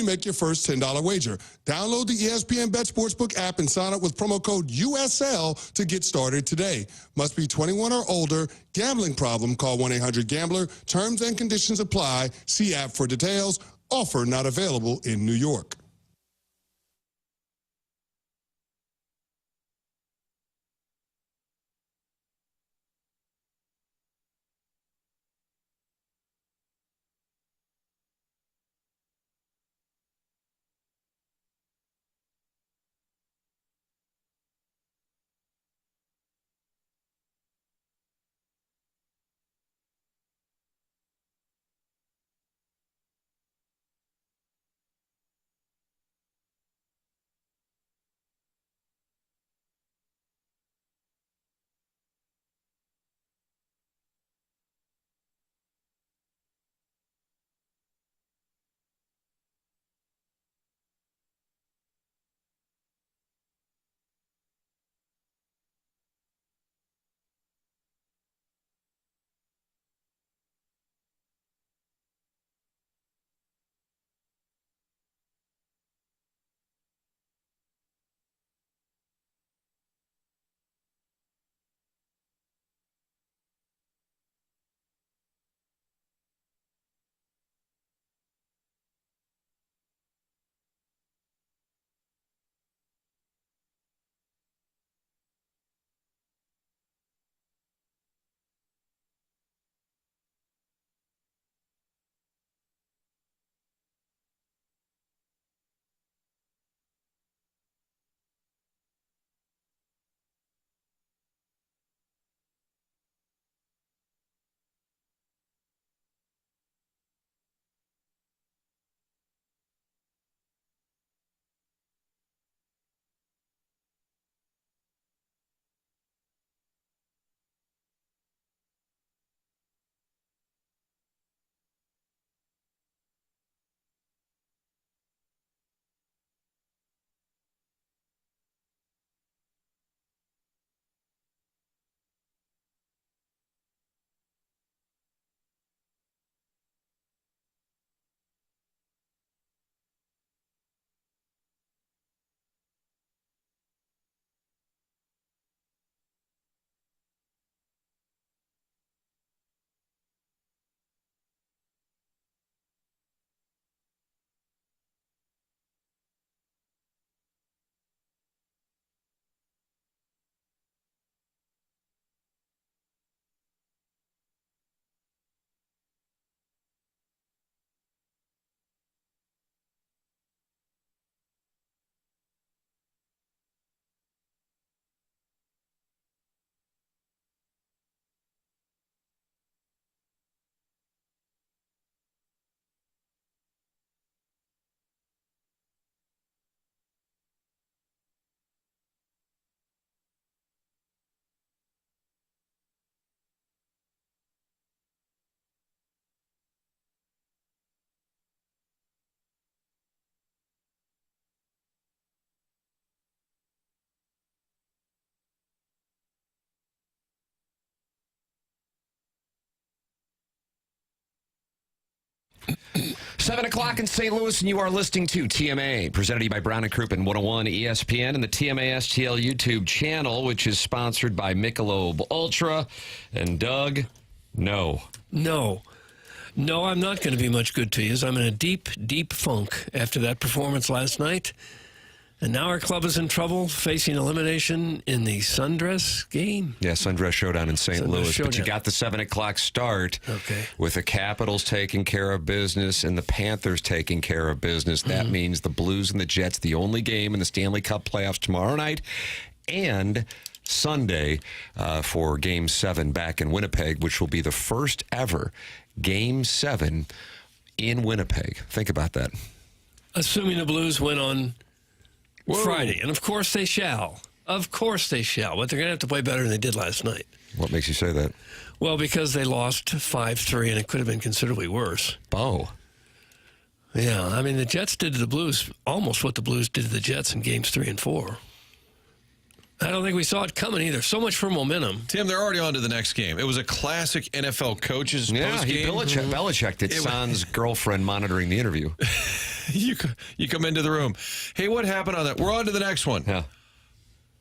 you make your first $10 wager. Download the ESPN Bet Sportsbook app and sign up with promo code USL to get started today. Must be 21 or older. Gambling problem? Call 1-800-GAMBLER. Terms and conditions apply. See app for details. Offer not available in New York. Seven o'clock in St. Louis, and you are listening to TMA, presented to you by Brown & Croup and 101 ESPN and the TMA STL YouTube channel, which is sponsored by Michelob Ultra. And Doug, no, I'm not going to be much good to you, as I'm in a deep, deep funk after that performance last night. And now our club is in trouble, facing elimination in the Sundress game. Yeah, Sundress Showdown in St. Louis. But you got the 7 o'clock start with the Capitals taking care of business and the Panthers taking care of business. That means the Blues and the Jets, the only game in the Stanley Cup playoffs tomorrow night and Sunday for Game 7 back in Winnipeg, which will be the first ever Game 7 in Winnipeg. Think about that. Assuming the Blues win on Friday, and of course they shall. Of course they shall, but they're going to have to play better than they did last night. What makes you say that? Well, because they lost 5-3, and it could have been considerably worse. Oh. Yeah, I mean, the Jets did to the Blues almost what the Blues did to the Jets in Games 3 and 4. I don't think we saw it coming either. So much for momentum. Tim, they're already on to the next game. It was a classic NFL coaches post-game. Belichicked it. Son's girlfriend monitoring the interview. You come into the room. Hey, what happened on that? We're on to the next one. Yeah.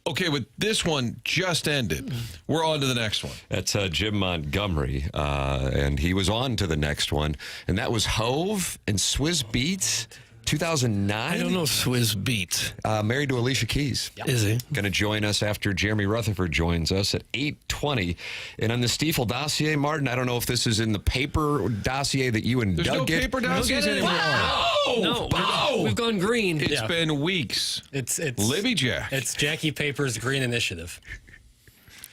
Okay, but this one just ended. We're on to the next one. That's Jim Montgomery, and he was on to the next one, and that was Hove and Swizz Beatz, 2009. I don't know Swizz Beatz. Married to Alicia Keys. Yep. Is he? Going to join us after Jeremy Rutherford joins us at 8:20. And on the Stiefel dossier, Martin, I don't know if this is in the paper dossier that you and There's Doug no get. paper dossiers anymore. No, we've gone green. It's been weeks. It's Libby Jack. It's Jackie Paper's Green Initiative.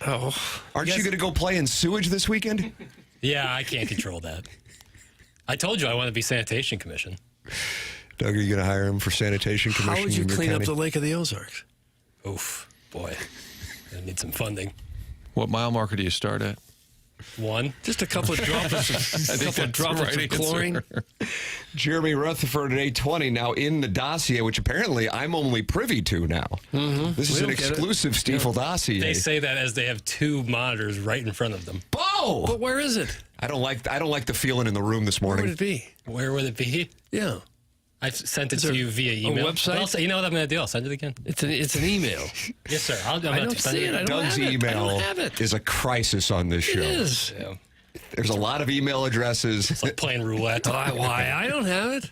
Oh, Aren't you going to go play in sewage this weekend? Yeah, I can't control that. I told you I want to be sanitation commission. Doug, are you going to hire him for sanitation commission? how would you in your clean up county? the Lake of the Ozarks? Oof, boy, I need some funding. What mile marker do you start at? One. Just a couple of droplets of chlorine. Jeremy Rutherford at 8:20 now in the dossier, which apparently I'm only privy to now. Mm-hmm. This is an exclusive Stiefel dossier. They say that as they have two monitors right in front of them. Bo! But where is it? I don't like the feeling in the room this Where morning. would it be? Where would it be? Yeah. I've sent it to you via email. website? You know what I'm going to do? I'll send it again. It's an email. Yes, sir. I'm I about don't to send see it. I don't Doug's have it. I email don't have it. is a crisis on this show. It is. Yeah. There's a lot of email addresses. It's like playing roulette. Why? I don't have it.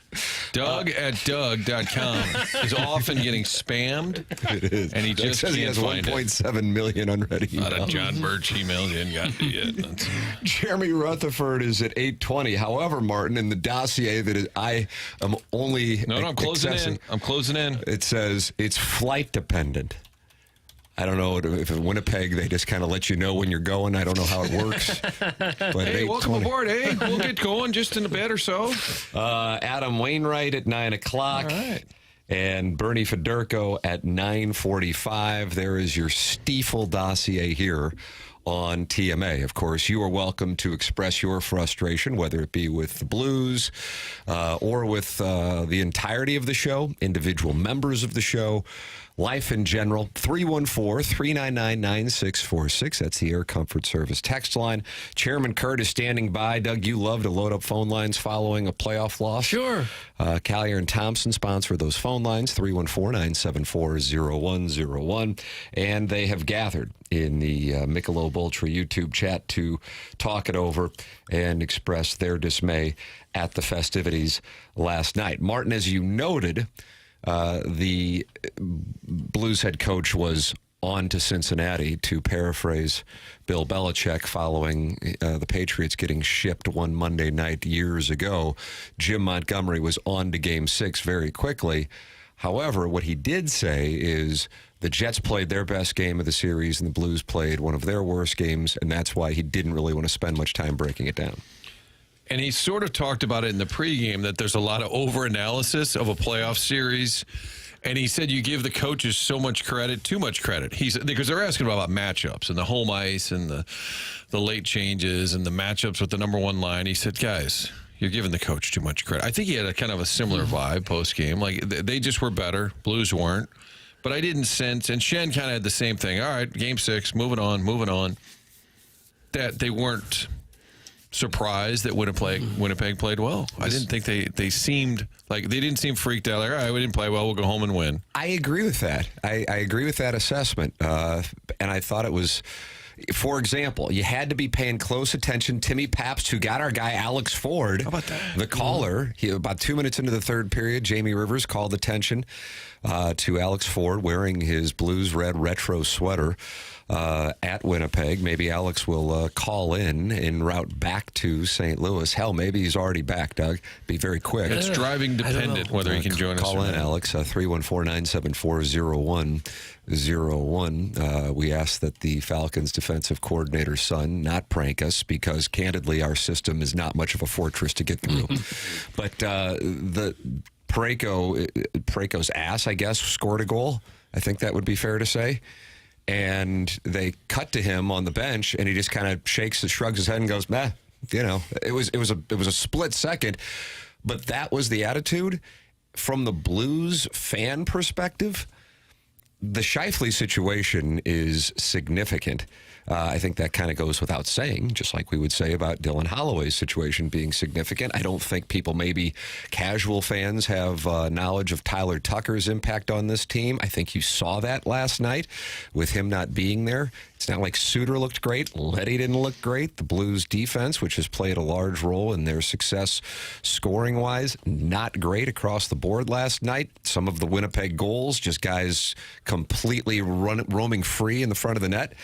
Doug at Doug.com is often getting spammed. It is. And he Doug just says he can't has find it. 1.7 million unread A lot of emails. John Birch emails you hadn't gotten to yet. That's- Jeremy Rutherford is at 8:20. However, Martin, in the dossier that I am only No, I'm closing accessing, in. I'm closing in. It says it's flight dependent. I don't know if in Winnipeg they just kind of let you know when you're going. I don't know how it works. But Hey, welcome 8:20. aboard, eh? We'll get going just in a bit or so. Adam Wainwright at 9 o'clock. All right. And Bernie Federko at 9:45. There is your Stiefel dossier here on TMA. Of course, you are welcome to express your frustration, whether it be with the Blues or with the entirety of the show, individual members of the show, life in general. 314-399-9646. That's the Air Comfort Service text line. Chairman Kurt is standing by. Doug, you love to load up phone lines following a playoff loss. Sure. Callier and Thompson sponsor those phone lines, 314-974-0101. And they have gathered in the Michelob Ultra YouTube chat to talk it over and express their dismay at the festivities last night. Martin, as you noted, the Blues head coach was on to Cincinnati, to paraphrase Bill Belichick, following the Patriots getting shipped one Monday night years ago. Jim Montgomery was on to Game 6 very quickly. However, what he did say is the Jets played their best game of the series and the Blues played one of their worst games, and that's why he didn't really want to spend much time breaking it down. And he sort of talked about it in the pregame that there's a lot of over-analysis of a playoff series. And he said you give the coaches so much credit, too much credit. Because they're asking about matchups and the home ice and the late changes and the matchups with the number one line. He said, guys, you're giving the coach too much credit. I think he had a kind of a similar vibe post-game. Like, they just were better. Blues weren't. But I didn't sense, and Shen kind of had the same thing. All right, Game 6, moving on. That they weren't surprised that Winnipeg played well. I didn't think they seemed like they didn't seem freaked out. Like, all right, we didn't play well. We'll go home and win. I agree with that. I agree with that assessment. And I thought it was, for example, you had to be paying close attention. Timmy Pabst, who got our guy Alex Ford, How about that? the caller, about 2 minutes into the third period, Jamie Rivers called attention to Alex Ford wearing his Blues red retro sweater at Winnipeg. Maybe Alex will call in route back to St. Louis. Hell, maybe he's already back, Doug. Be very quick. It's driving dependent whether he can join us. Call or in, not. Alex, 314-974-0101. We ask that the Falcons defensive coordinator's son not prank us because, candidly, our system is not much of a fortress to get through. But the Parayko's ass, I guess, scored a goal. I think that would be fair to say. And they cut to him on the bench, and he just kind of shrugs his head and goes, "Meh." You know, it was a split second, but that was the attitude from the Blues fan perspective. the Scheifele situation is significant. I think that kind of goes without saying, just like we would say about Dylan Holloway's situation being significant. I don't think people, maybe casual fans, have knowledge of Tyler Tucker's impact on this team. I think you saw that last night with him not being there. It's not like Suter looked great. Leddy didn't look great. The Blues defense, which has played a large role in their success scoring-wise, not great across the board last night. Some of the Winnipeg goals, just guys completely roaming free in the front of the net.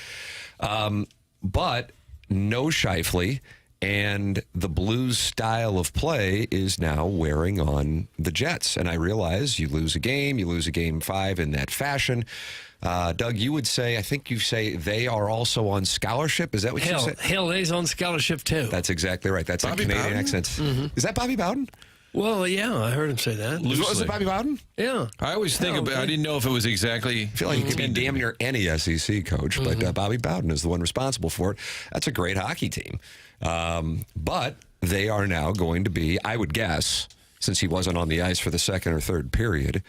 But no Scheifele, and the Blues style of play is now wearing on the Jets. And I realize you lose a game 5 in that fashion. Doug, you would say, I think you say they are also on scholarship. Is that what you said? Hell, they's on scholarship too. That's exactly right. That's Bobby a Canadian Bowden? accent. Mm-hmm. Is that Bobby Bowden? Well, yeah, I heard him say that. Was it Bobby Bowden? Yeah. I always think about. I didn't know if it was exactly. I feel like he could be damn near any SEC coach, but Bobby Bowden is the one responsible for it. That's a great hockey team. But they are now going to be, I would guess, since he wasn't on the ice for the second or third period,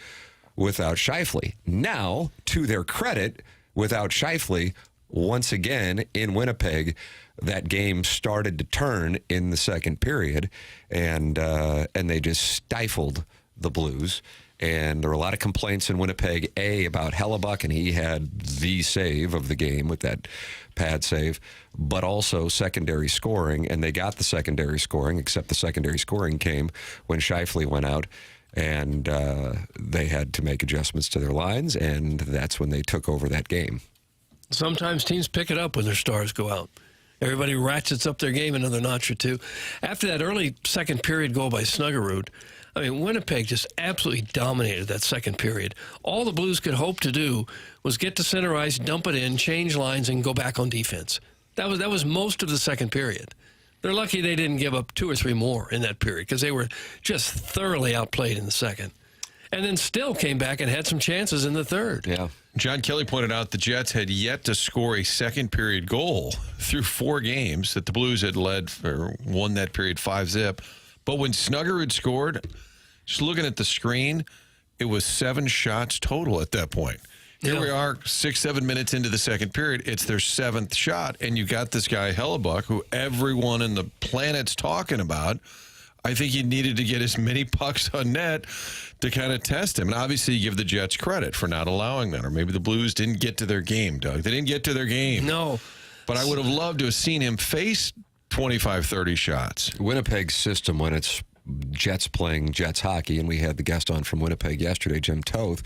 without Scheifele. Now, to their credit, without Scheifele, once again in Winnipeg, that game started to turn in the second period, and they just stifled the Blues. And there were a lot of complaints in Winnipeg, about Hellebuck, and he had the save of the game with that pad save, but also secondary scoring, and they got the secondary scoring, except the secondary scoring came when Scheifele went out, and they had to make adjustments to their lines, and that's when they took over that game. Sometimes teams pick it up when their stars go out. Everybody ratchets up their game another notch or two. After that early second period goal by Snuggerud, I mean, Winnipeg just absolutely dominated that second period. All the Blues could hope to do was get to center ice, dump it in, change lines, and go back on defense. That was most of the second period. They're lucky they didn't give up 2 or 3 more in that period because they were just thoroughly outplayed in the second. And then still came back and had some chances in the third. Yeah. John Kelly pointed out the Jets had yet to score a second period goal through 4 games that the Blues had led or won that period 5-0. But when Snuggerud scored, just looking at the screen, it was 7 shots total at that point. Here we are, 6-7 minutes into the second period. It's their 7th shot, and you got this guy Hellebuck, who everyone in the planet's talking about. I think he needed to get as many pucks on net to kind of test him. And obviously, you give the Jets credit for not allowing that. Or maybe the Blues didn't get to their game, Doug. They didn't get to their game. No. But I would have loved to have seen him face 25, 30 shots. Winnipeg's system, when it's Jets playing Jets hockey, and we had the guest on from Winnipeg yesterday, Jim Toth,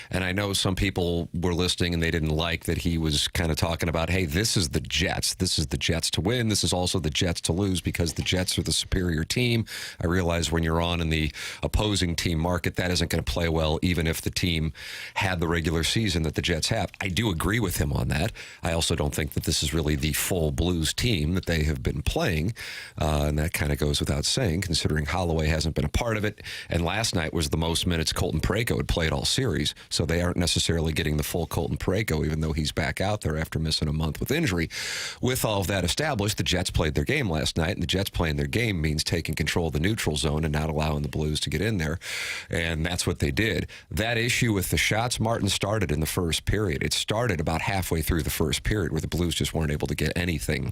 and I know some people were listening and they didn't like that he was kind of talking about, hey, this is the Jets. This is the Jets to win. This is also the Jets to lose because the Jets are the superior team. I realize when you're on in the opposing team market, that isn't going to play well even if the team had the regular season that the Jets have. I do agree with him on that. I also don't think that this is really the full Blues team that they have been playing, and that kind of goes without saying considering Holloway hasn't been a part of it, and last night was the most minutes Colton Parayko had played all series, so they aren't necessarily getting the full Colton Parayko, even though he's back out there after missing a month with injury. With all of that established, the Jets played their game last night, and the Jets playing their game means taking control of the neutral zone and not allowing the Blues to get in there, and that's what they did. That issue with the shots, Martin, started in the first period. It started about halfway through the first period where the Blues just weren't able to get anything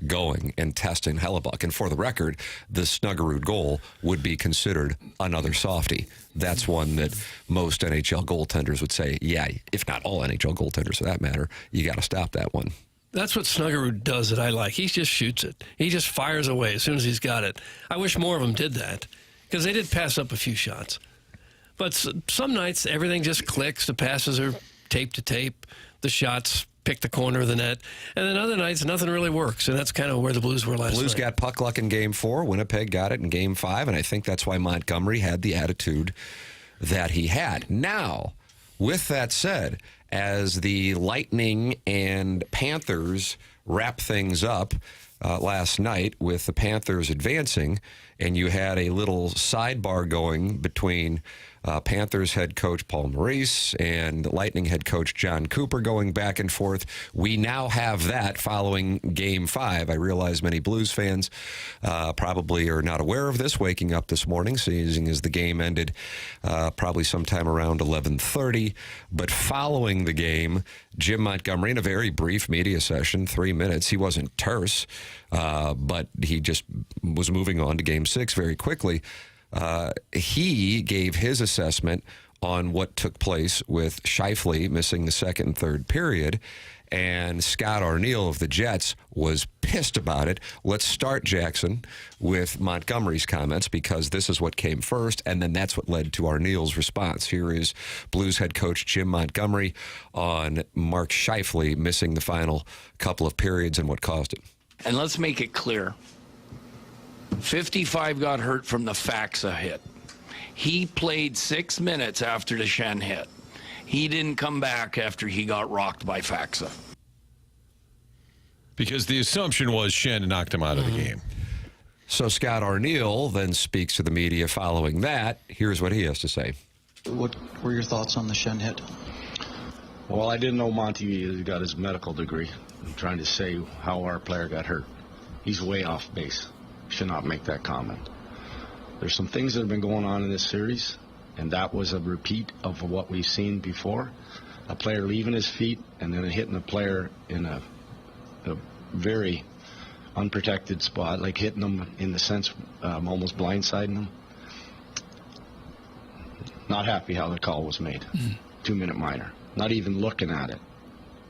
going and testing Hellebuck. And for the record, the Snuggerud goal would be considered another softie. That's one that most NHL goaltenders would say, yeah, if not all NHL goaltenders for that matter, you got to stop that one. That's what Snuggerud does that I like. He just shoots it. He just fires away as soon as he's got it. I wish more of them did that because they did pass up a few shots. But some nights, everything just clicks. The passes are tape to tape. The shots pick the corner of the net. And then other nights, nothing really works. And that's kind of where the Blues were last night. Blues got puck luck in Game 4. Winnipeg got it in Game 5. And I think that's why Montgomery had the attitude that he had. Now, with that said, as the Lightning and Panthers wrap things up last night with the Panthers advancing, and you had a little sidebar going between Panthers head coach Paul Maurice and Lightning head coach John Cooper going back and forth. We now have that following Game 5. I realize many Blues fans probably are not aware of this, waking up this morning, seeing as the game ended probably sometime around 11:30. But following the game, Jim Montgomery, in a very brief media session, 3 minutes, he wasn't terse, but he just was moving on to Game 6 very quickly. He gave his assessment on what took place with Scheifele missing the second and third period, and Scott Arniel of the Jets was pissed about it. Let's start, Jackson, with Montgomery's comments, because this is what came first, and then that's what led to Arniel's response. Here is Blues head coach Jim Montgomery on Mark Scheifele missing the final couple of periods and what caused it. And let's make it clear. 55 got hurt from the Faxa hit. He played 6 minutes after the Shen hit. He didn't come back after he got rocked by Faxa. Because the assumption was Shen knocked him out of the game. So Scott Arniel then speaks to the media following that. Here's what he has to say. What were your thoughts on the Shen hit? Well, I didn't know Monty got his medical degree. I'm trying to say how our player got hurt. He's way off base. Should not make that comment. There's some things that have been going on in this series, and that was a repeat of what we've seen before. A player leaving his feet and then hitting a player in a very unprotected spot, like hitting them in the sense almost blindsiding them. Not happy how the call was made. 2-minute minor. Not even looking at it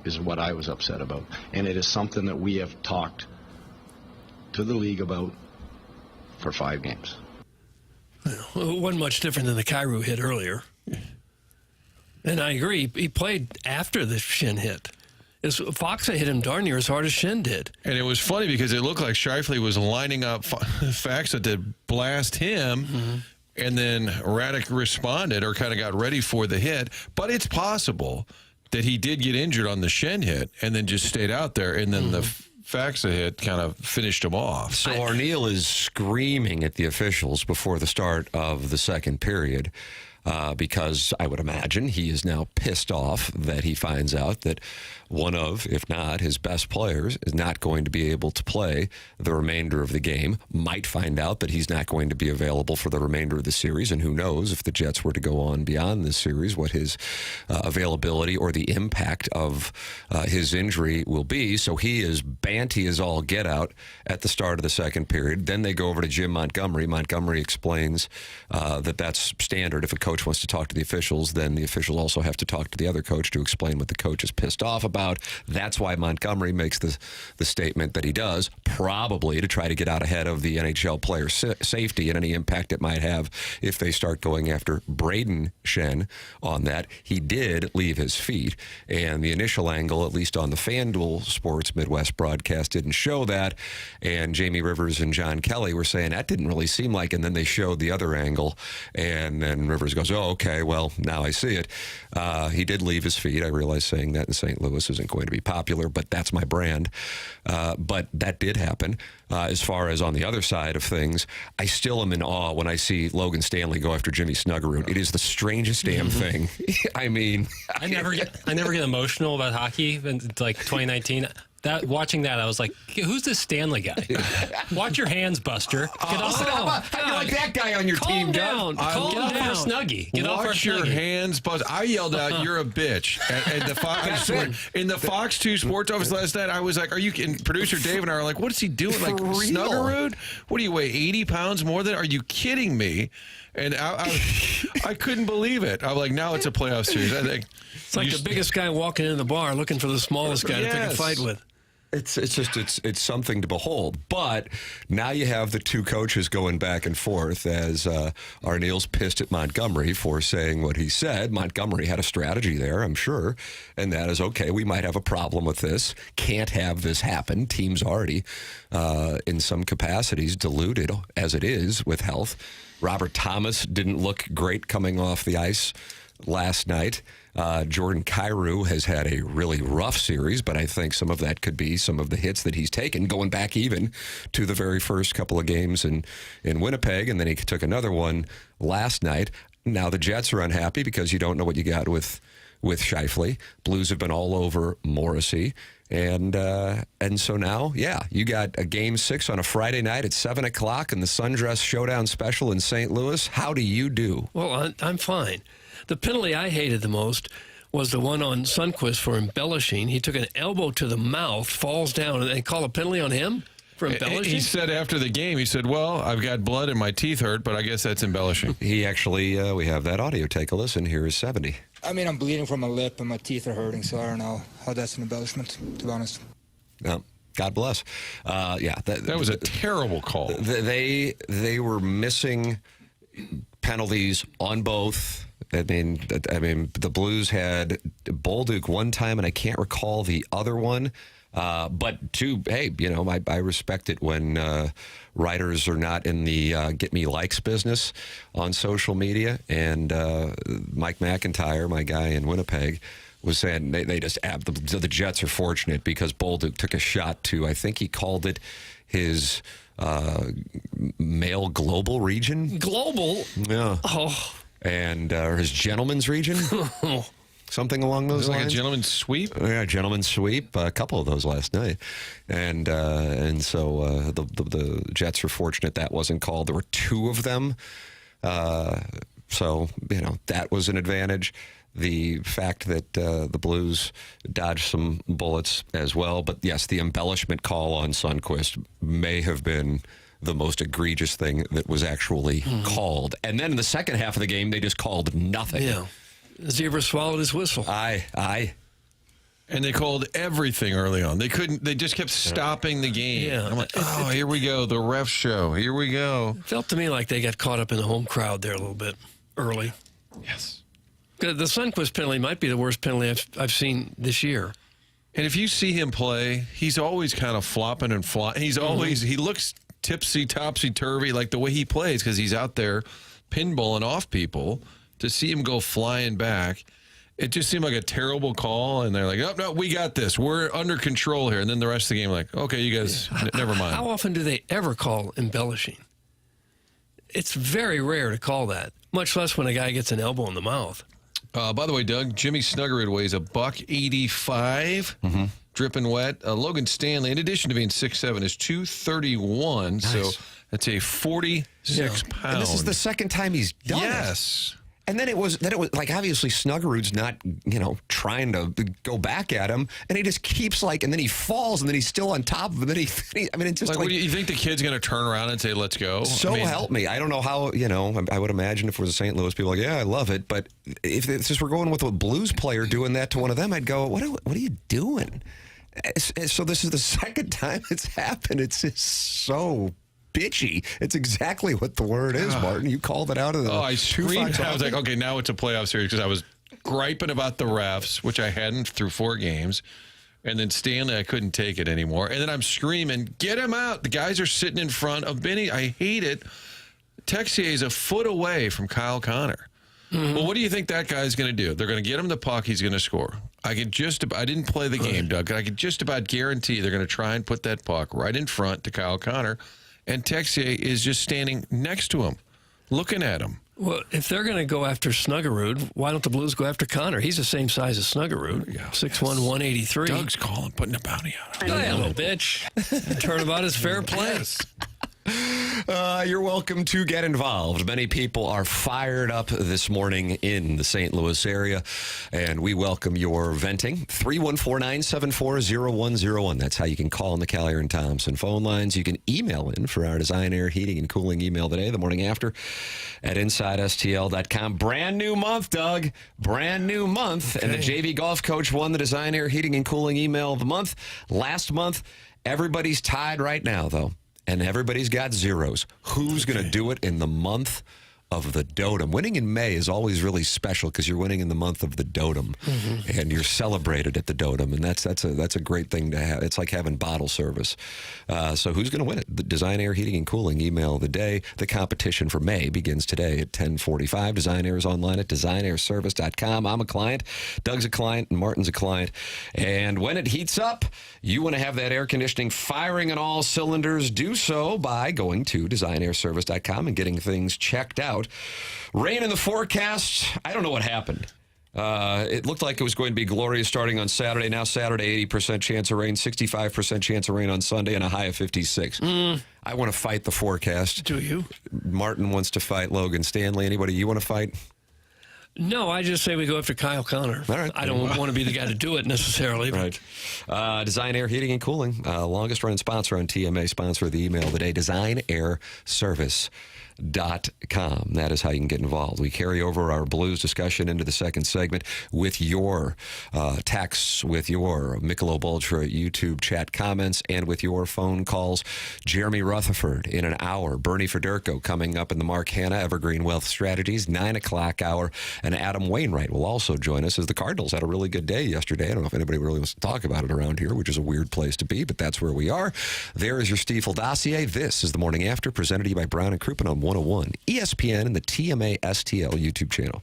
is what I was upset about. And it is something that we have talked to the league about for 5 games. Well, it wasn't much different than the Kyrou hit earlier. And I agree. He played after the Shen hit. Faxa hit him darn near as hard as Shen did. And it was funny because it looked like Scheifele was lining up Faxa to blast him, and then Radek responded or kind of got ready for the hit. But it's possible that he did get injured on the Shen hit and then just stayed out there, and then the Faxa hit kind of finished him off. So Arniel is screaming at the officials before the start of the second period because I would imagine he is now pissed off that he finds out that one of, if not his best players, is not going to be able to play the remainder of the game. Might find out that he's not going to be available for the remainder of the series, and who knows if the Jets were to go on beyond this series, what his availability or the impact of his injury will be. So he is banty as all get out at the start of the second period. Then they go over to Jim Montgomery. Montgomery explains that that's standard. If a coach wants to talk to the officials, then the officials also have to talk to the other coach to explain what the coach is pissed off about. That's why Montgomery makes the statement that he does, probably to try to get out ahead of the NHL player safety and any impact it might have if they start going after Braden Shen on that. He did leave his feet, and the initial angle, at least on the FanDuel Sports Midwest broadcast, didn't show that, and Jamie Rivers and John Kelly were saying that didn't really seem like, and then they showed the other angle, and then Rivers goes, oh, okay, well, now I see it. He did leave his feet. I realize saying that in St. Louis isn't going to be popular, but that's my brand. But that did happen. As far as on the other side of things, I still am in awe when I see Logan Stanley go after Jimmy Snuggerud. It is the strangest damn thing. I mean, I never get emotional about hockey. In like 2019. Watching that, I was like, who's this Stanley guy? Watch your hands, Buster. Get off how do you like that guy on your team, down. Calm down. Get off our Snuggie. Get off our Watch your Snuggie. hands, Buster. I yelled out, you're a bitch. And the Fox, in the Fox 2 sports office last night, I was like, are you kidding? Producer Dave and I are like, what is he doing? Like, Snuggerud? What do you weigh, 80 pounds more than? Are you kidding me? And I couldn't believe it. I'm like, now it's a playoff series. I think It's like the biggest guy walking in the bar looking for the smallest guy to pick a fight with. It's something to behold. But now you have the two coaches going back and forth as Arniel's pissed at Montgomery for saying what he said. Montgomery had a strategy there, I'm sure, and that is, okay, we might have a problem with this. Can't have this happen. Team's already, in some capacities, diluted as it is with health. Robert Thomas didn't look great coming off the ice last night. Jordan Kyrou has had a really rough series, but I think some of that could be some of the hits that he's taken, going back even to the very first couple of games in Winnipeg, and then he took another one last night. Now the Jets are unhappy because you don't know what you got with Scheifele. Blues have been all over Morrissey. And so now, you got a Game 6 on a Friday night at 7 o'clock in the Sundress Showdown special in St. Louis. How do you do? Well, I'm fine. The penalty I hated the most was the one on Sundqvist for embellishing. He took an elbow to the mouth, falls down, and they call a penalty on him for embellishing? He said after the game, he said, well, I've got blood and my teeth hurt, but I guess that's embellishing. He actually, we have that audio. Take a listen. Here is 70. I mean, I'm bleeding from my lip and my teeth are hurting, so I don't know how that's an embellishment, to be honest. No, God bless. That was a terrible call. They were missing penalties on both. I mean, the Blues had Bolduc one time, and I can't recall the other one. But I respect it when writers are not in the get me likes business on social media. And Mike McIntyre, my guy in Winnipeg, was saying they just the Jets are fortunate because Bolduc took a shot to, I think he called it his male global region. Global? Yeah. Oh. And or his gentleman's region. Something along those lines. Like a gentleman's sweep? Yeah, gentleman's sweep. A couple of those last night. And so the Jets were fortunate that wasn't called. There were two of them. So, that was an advantage. The fact that the Blues dodged some bullets as well. But, yes, the embellishment call on Sundqvist may have been the most egregious thing that was actually called. And then in the second half of the game, they just called nothing. Yeah. Zebra swallowed his whistle. Aye. And they called everything early on. They just kept stopping the game. Yeah. I'm like, here we go. The ref show. Here we go. It felt to me like they got caught up in the home crowd there a little bit early. Yes. The Sundqvist penalty might be the worst penalty I've seen this year. And if you see him play, he's always kind of flopping and flying. He looks tipsy, topsy-turvy, like the way he plays, because he's out there pinballing off people. To see him go flying back, it just seemed like a terrible call. And they're like, oh, no, we got this. We're under control here. And then the rest of the game, like, okay, you guys, never mind. How often do they ever call embellishing? It's very rare to call that, much less when a guy gets an elbow in the mouth. By the way, Doug, Jimmy Snuggerud weighs $185, dripping wet. Logan Stanley, in addition to being 6'7", is 231. Nice. So that's a 46 pound. And this is the second time he's done it. Yes. And then it was like, obviously Snuggerud's not, trying to go back at him, and he just keeps and then he falls, and then he's still on top of him. And then it's just what do you think the kid's going to turn around and say, let's go? Help me. I don't know how, I would imagine if it was a St. Louis, people yeah, I love it. But if it's just we're going with a Blues player doing that to one of them, I'd go, what are you doing? So this is the second time it's happened. It's just so bitchy. It's exactly what the word is, Martin. You called it out of the... I screamed. I was like, okay, now it's a playoff series, because I was griping about the refs, which I hadn't through 4 games. And then Stanley, I couldn't take it anymore. And then I'm screaming, get him out. The guys are sitting in front of Benny. I hate it. Texier is a foot away from Kyle Connor. Well, what do you think that guy's going to do? They're going to get him the puck. He's going to score. I didn't play the game, Doug. I could just about guarantee they're going to try and put that puck right in front to Kyle Connor. And Texier is just standing next to him, looking at him. Well, if they're going to go after Snuggerud, why don't the Blues go after Connor? He's the same size as Snuggerud, 6'1", 183. Doug's calling, putting a bounty on him. I little bitch. Turnabout is fair play. Yes. You're welcome to get involved. Many people are fired up this morning in the St. Louis area, and we welcome your venting. 314-974-0101. That's how you can call on the Callier and Thompson phone lines. You can email in for our Design Air Heating and Cooling email today, the morning after, at InsideSTL.com. Brand new month, Doug. Brand new month. Okay. And the JV golf coach won the Design Air Heating and Cooling email of the month. Last month, everybody's tied right now, though. And everybody's got zeros. Who's going to do it in the month of the Dotem? Winning in May is always really special because you're winning in the month of the Dotem, and you're celebrated at the Dotem, and that's a great thing to have. It's like having bottle service. So who's going to win it? The Design Air Heating and Cooling email of the day. The competition for May begins today at 10:45. Design Air is online at designairservice.com. I'm a client. Doug's a client, and Martin's a client. And when it heats up, you want to have that air conditioning firing on all cylinders. Do so by going to designairservice.com and getting things checked out. out. Rain in the forecast. I don't know what happened. It looked like it was going to be glorious starting on Saturday. Now Saturday, 80% chance of rain, 65% chance of rain on Sunday, and a high of 56. I want to fight the forecast. Do you? Martin wants to fight Logan Stanley. Anybody you want to fight? No, I just say we go after Kyle Connor. All right. I don't want to be the guy to do it necessarily. Right. Design Air Heating and Cooling, longest running sponsor on TMA, sponsor of the email of the day, designairservice.com. That is how you can get involved. We carry over our Blues discussion into the second segment with your texts, with your Michelob Ultra YouTube chat comments, and with your phone calls. Jeremy Rutherford in an hour. Bernie Federko coming up in the Mark Hanna Evergreen Wealth Strategies, 9 o'clock hour. And Adam Wainwright will also join us as the Cardinals had a really good day yesterday. I don't know if anybody really wants to talk about it around here, which is a weird place to be, but that's where we are. There is your Stiefel dossier. This is the Morning After, presented to you by Brown and Crouppen on 101 ESPN and the TMA STL YouTube channel.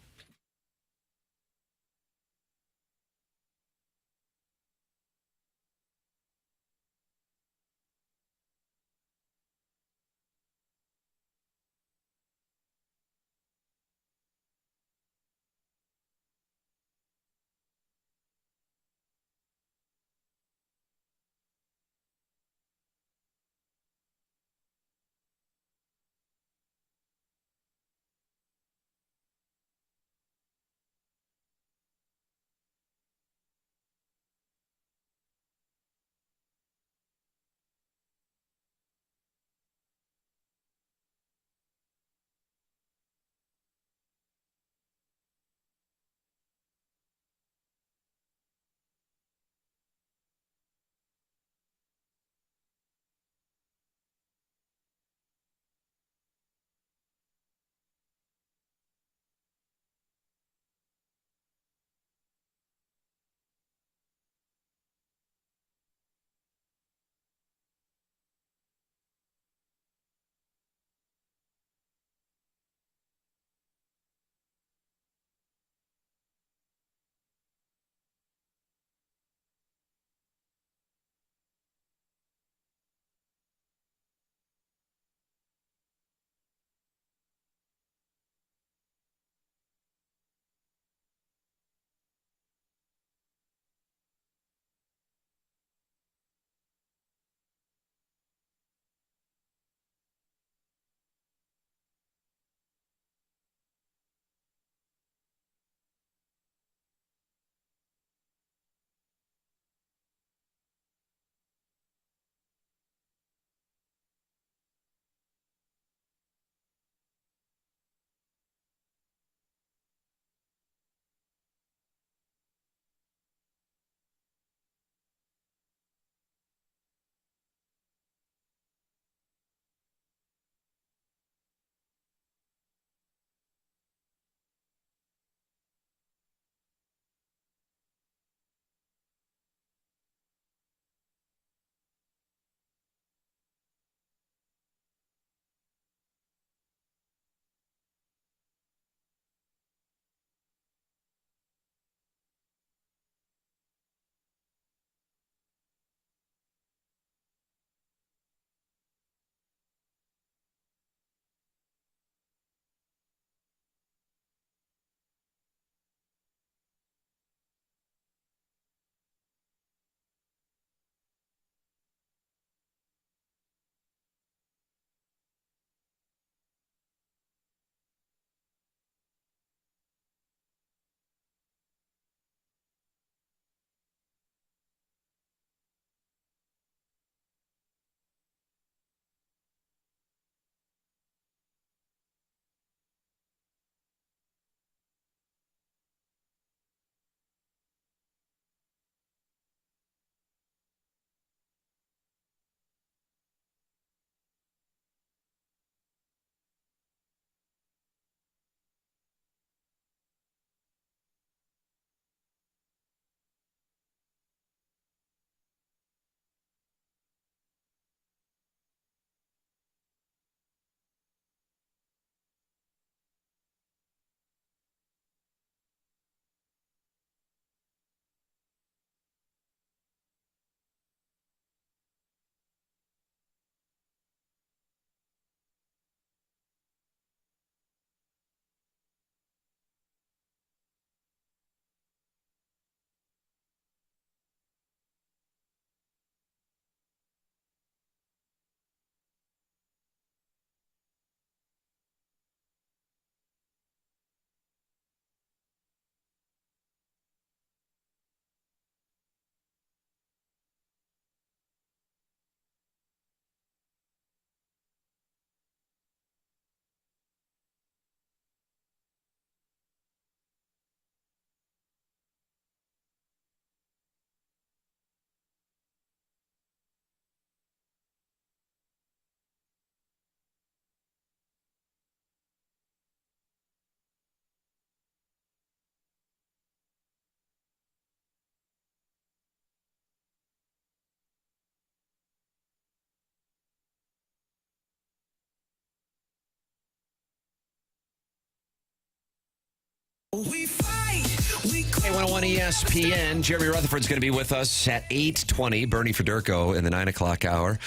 Hey, 101 ESPN. Jeremy Rutherford's going to be with us at 8:20. Bernie Federko in the 9 o'clock hour,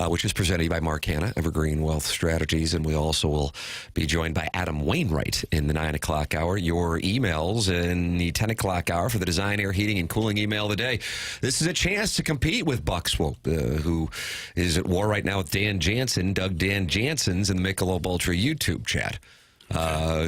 which is presented by McKernan, Evergreen Wealth Strategies. And we also will be joined by Adam Wainwright in the 9 o'clock hour. Your emails in the 10 o'clock hour for the Design, Air, Heating, and Cooling email of the day. This is a chance to compete with Buck Swope, who is at war right now with Dan Jansen. Doug Dan Jansen's in the Michelob Ultra YouTube chat.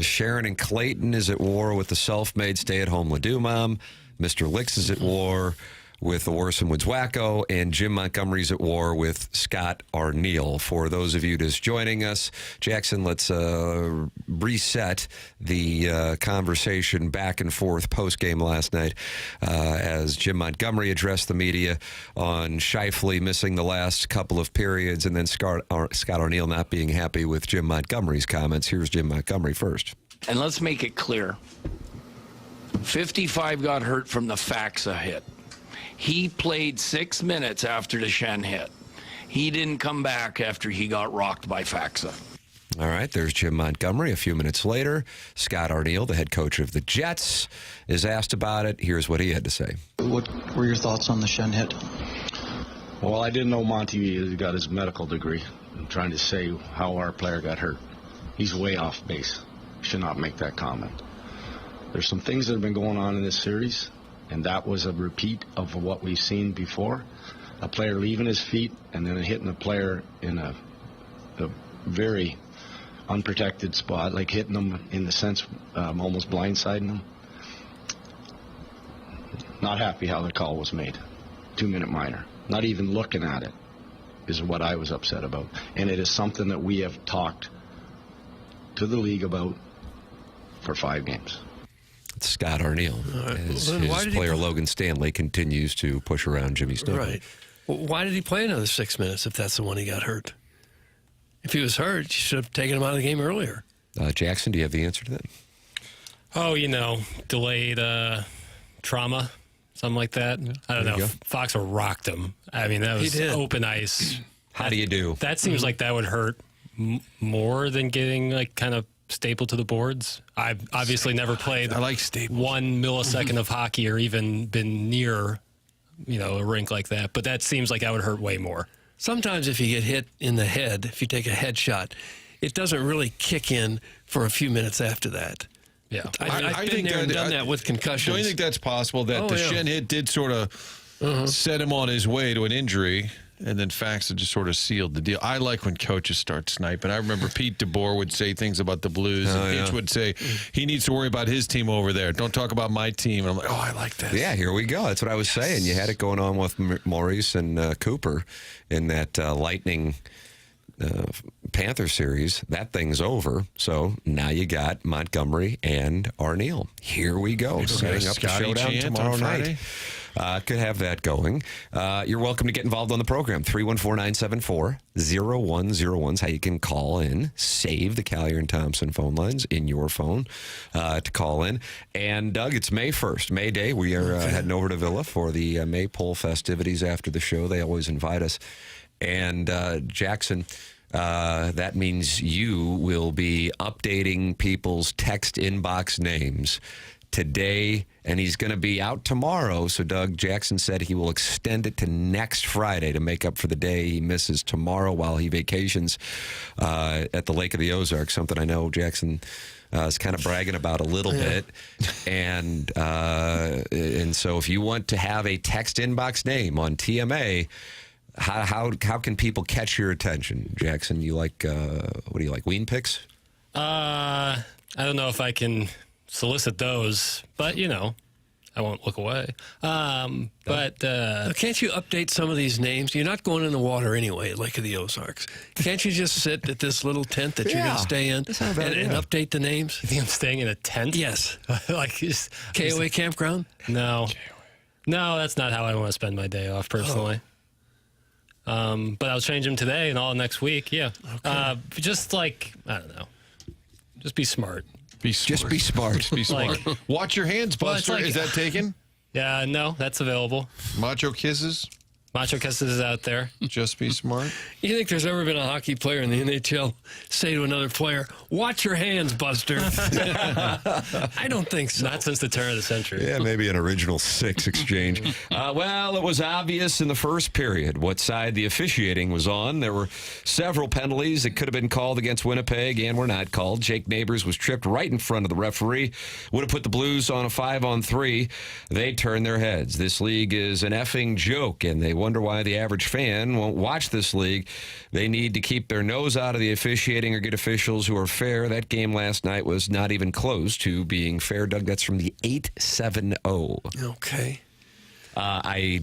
Sharon and Clayton is at war with the self-made stay-at-home Ladue mom. Mr. Licks is at war with the Orson Woods Wacko, and Jim Montgomery's at war with Scott Arniel. For those of you just joining us, Jackson, let's reset the conversation back and forth post-game last night as Jim Montgomery addressed the media on Scheifele missing the last couple of periods, and then Scott Arniel not being happy with Jim Montgomery's comments. Here's Jim Montgomery first. And let's make it clear. 55 got hurt from the Faxa hit. He played 6 minutes after the Shen hit. He didn't come back after he got rocked by Faxa. All right, there's Jim Montgomery. A few minutes later, Scott Arniel, the head coach of the Jets, is asked about it. Here's what he had to say. What were your thoughts on the Shen hit? Well, I didn't know Monty got his medical degree. I'm trying to say how our player got hurt. He's way off base. Should not make that comment. There's some things that have been going on in this series, and that was a repeat of what we've seen before. A player leaving his feet and then hitting a player in a very unprotected spot, like hitting them in the sense almost blindsiding them. Not happy how the call was made. 2-minute minor. Not even looking at it is what I was upset about. And it is something that we have talked to the league about for 5 games. Scott Arniel, as his player Logan Stanley continues to push around Jimmy Snowden. Right. Well, why did he play another 6 minutes if that's the one he got hurt? If he was hurt, you should have taken him out of the game earlier. Jackson, do you have the answer to that? Oh, delayed trauma, something like that. I don't know. Fox rocked him. I mean, that was open ice. How do you do? That seems like that would hurt more than getting kind of stapled to the boards. I've obviously never played 1 millisecond of hockey or even been near, a rink like that. But that seems like that would hurt way more. Sometimes if you get hit in the head, if you take a headshot, it doesn't really kick in for a few minutes after that. Yeah. I've been there and done that with concussions. Do you think that's possible that the Shen hit did sort of set him on his way to an injury? And then Faxa just sort of sealed the deal. I like when coaches start sniping. I remember Pete DeBoer would say things about the Blues, and Hitch would say, he needs to worry about his team over there. Don't talk about my team. And I'm like, I like that. Yeah, here we go. That's what I was saying. You had it going on with Maurice and Cooper in that Lightning Panther series. That thing's over. So now you got Montgomery and Arniel. Here we go. Setting up the Showdown tomorrow night. Could have that going. You're welcome to get involved on the program. 314-974-0101 is how you can call in. Save the Collier and Thompson phone lines in your phone to call in. And, Doug, it's May 1st, May Day. We are heading over to Villa for the Maypole festivities after the show. They always invite us. And, Jackson, that means you will be updating people's text inbox names today, and he's going to be out tomorrow. So Doug Jackson said he will extend it to next Friday to make up for the day he misses tomorrow while he vacations at the Lake of the Ozarks, something I know Jackson is kind of bragging about a little bit. And so if you want to have a text inbox name on TMA, how can people catch your attention, Jackson? You like, what do you like, Ween picks? I don't know if I can solicit those, but I won't look away. But can't you update some of these names? You're not going in the water anyway, Lake of the Ozarks. Can't you just sit at this little tent that you're going to stay in and update the names? You think I'm staying in a tent? Yes. Like just KOA campground? No, that's not how I want to spend my day off personally. But I'll change them today and all next week. Yeah. Okay. Just I don't know. Just be smart. Just be smart. Be smart. Watch your hands, Buster. Is that taken? Yeah, no, that's available. Macho kisses? Macho Kestis is out there. Just be smart. You think there's ever been a hockey player in the NHL say to another player, "Watch your hands, Buster"? I don't think so. Not since the turn of the century. Yeah, maybe an original six exchange. Well, it was obvious in the first period what side the officiating was on. There were several penalties that could have been called against Winnipeg and were not called. Jake Neighbors was tripped right in front of the referee. Would have put the Blues on a 5-on-3. They turned their heads. This league is an effing joke, and they wonder why the average fan won't watch this league. They need to keep their nose out of the officiating or get officials who are fair. That game last night was not even close to being fair. Doug, that's from the 8-7-0. Okay. I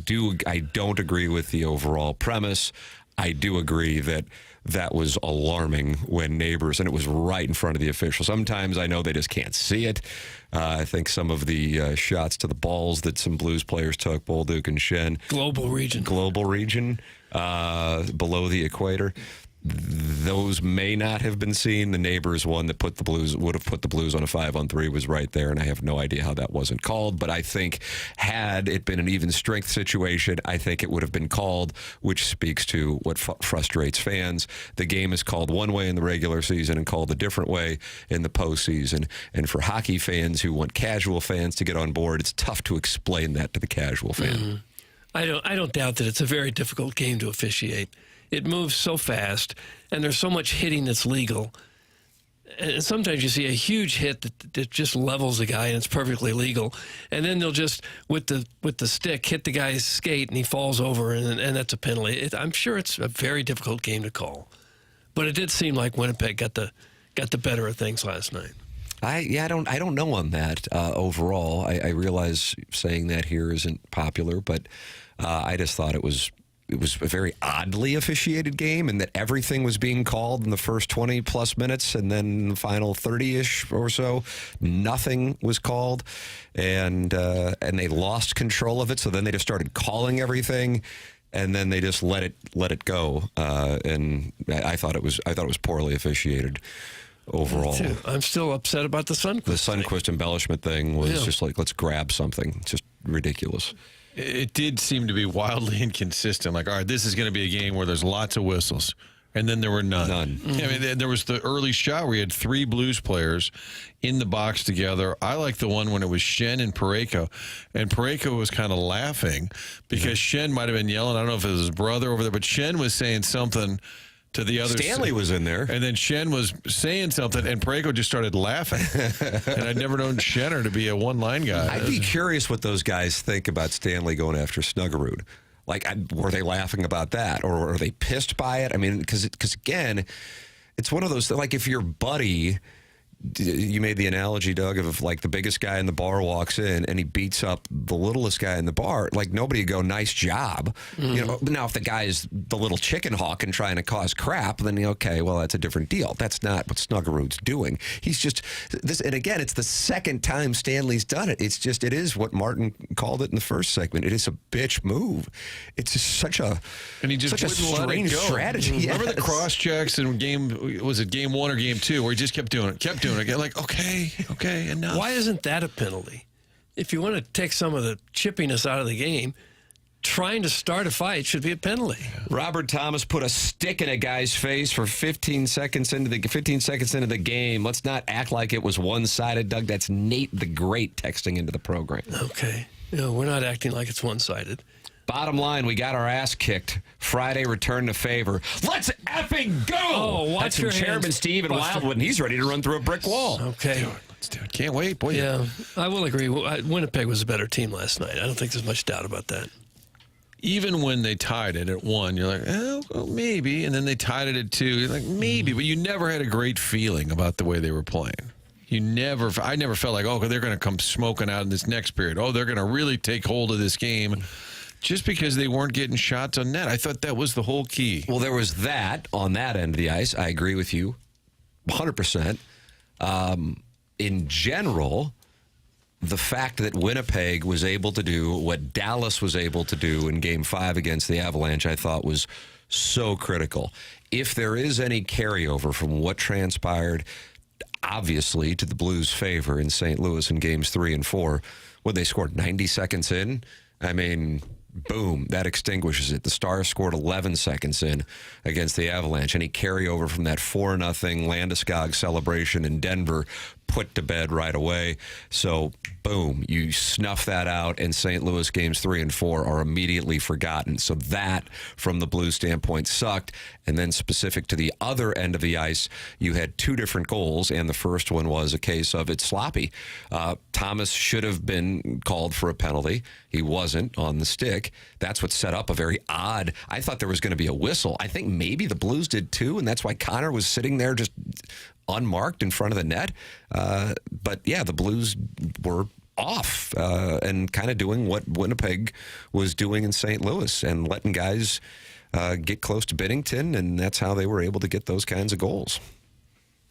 don't agree with the overall premise. I do agree that was alarming when Neighbors, and it was right in front of the official. Sometimes I know they just can't see it. I think some of the shots to the balls that some Blues players took, Bolduc and Schenn. Global region, below the equator. Those may not have been seen. The Neighbors one that would have put the Blues on a 5-on-3 was right there, and I have no idea how that wasn't called. But I think had it been an even strength situation, I think it would have been called, which speaks to what frustrates fans. The game is called one way in the regular season and called a different way in the postseason. And for hockey fans who want casual fans to get on board, it's tough to explain that to the casual fan. Mm-hmm. I don't doubt that it's a very difficult game to officiate. It moves so fast, and there's so much hitting that's legal. And sometimes you see a huge hit that just levels a guy, and it's perfectly legal. And then they'll just, with the stick, hit the guy's skate, and he falls over, and that's a penalty. I'm sure it's a very difficult game to call. But it did seem like Winnipeg got the better of things last night. I don't know on that overall. I realize saying that here isn't popular, but I just thought it was a very oddly officiated game, and that everything was being called in the first 20-plus minutes, and then the final 30-ish or so, nothing was called, and they lost control of it. So then they just started calling everything, and then they just let it go. And I thought it was poorly officiated overall. Me too. I'm still upset about the Sundqvist. The Sundqvist embellishment thing was just like, let's grab something. It's just ridiculous. It did seem to be wildly inconsistent. Like, all right, this is going to be a game where there's lots of whistles. And then there were none. Mm-hmm. I mean, there was the early shot where you had three Blues players in the box together. I like the one when it was Schenn and Federko. And Federko was kind of laughing because Schenn might have been yelling. I don't know if it was his brother over there, but Schenn was saying something to the other. Stanley was in there. And then Schenn was saying something, and Federko just started laughing. And I'd never known Schenner to be a one-line guy. I'd be curious what those guys think about Stanley going after Snuggerud. Like, were they laughing about that, or are they pissed by it? I mean, because again, it's one of those, like, if your buddy, you made the analogy, Doug, of like the biggest guy in the bar walks in and he beats up the littlest guy in the bar, like nobody would go, nice job. Mm-hmm. You know, now if the guy is the little chicken hawk and trying to cause crap, then okay, well, that's a different deal. That's not what Snuggerud's doing. He's just this, and again, it's the second time Stanley's done it. It is what Martin called it in the first segment. It is a bitch move. It's just such a strange strategy. Yes. Remember the cross checks in game 1 or game 2 where he just kept doing it. Again, like, okay, enough. Why isn't that a penalty? If you want to take some of the chippiness out of the game, trying to start a fight should be a penalty. Robert Thomas put a stick in a guy's face for 15 seconds into the game. Let's not act like it was one-sided, Doug. That's Nate the Great texting into the program. Okay. No, we're not acting like it's one-sided. Bottom line, we got our ass kicked. Friday return to favor. Let's effing go! Oh, watch That's your from Chairman hands, Steve in Buster. Wildwood, and he's ready to run through a brick wall. Okay. Let's do it. Can't wait. Boy. Yeah, I will agree. Winnipeg was a better team last night. I don't think there's much doubt about that. Even when they tied it at 1, you're like, well, maybe. And then they tied it at 2. You're like, maybe. But you never had a great feeling about the way they were playing. I never felt like, they're going to come smoking out in this next period. Oh, they're going to really take hold of this game. Just because they weren't getting shots on net. I thought that was the whole key. Well, there was that on that end of the ice. I agree with you 100%. In general, the fact that Winnipeg was able to do what Dallas was able to do in Game 5 against the Avalanche, I thought was so critical. If there is any carryover from what transpired, obviously, to the Blues' favor in St. Louis in Games 3 and 4, when they scored 90 seconds in, I mean, boom, that extinguishes it. The Stars scored 11 seconds in against the Avalanche. Any carryover from that 4-0 Landeskog celebration in Denver put to bed right away. So, boom, you snuff that out, and St. Louis games 3 and 4 are immediately forgotten. So that, from the Blues standpoint, sucked. And then specific to the other end of the ice, you had 2 different goals, and the first one was a case of it's sloppy. Thomas should have been called for a penalty. He wasn't on the stick. That's what set up a very odd. I thought there was going to be a whistle. I think maybe the Blues did too, and that's why Connor was sitting there just unmarked in front of the net. But yeah, the Blues were off and kind of doing what Winnipeg was doing in St. Louis and letting guys get close to Binnington, and that's how they were able to get those kinds of goals.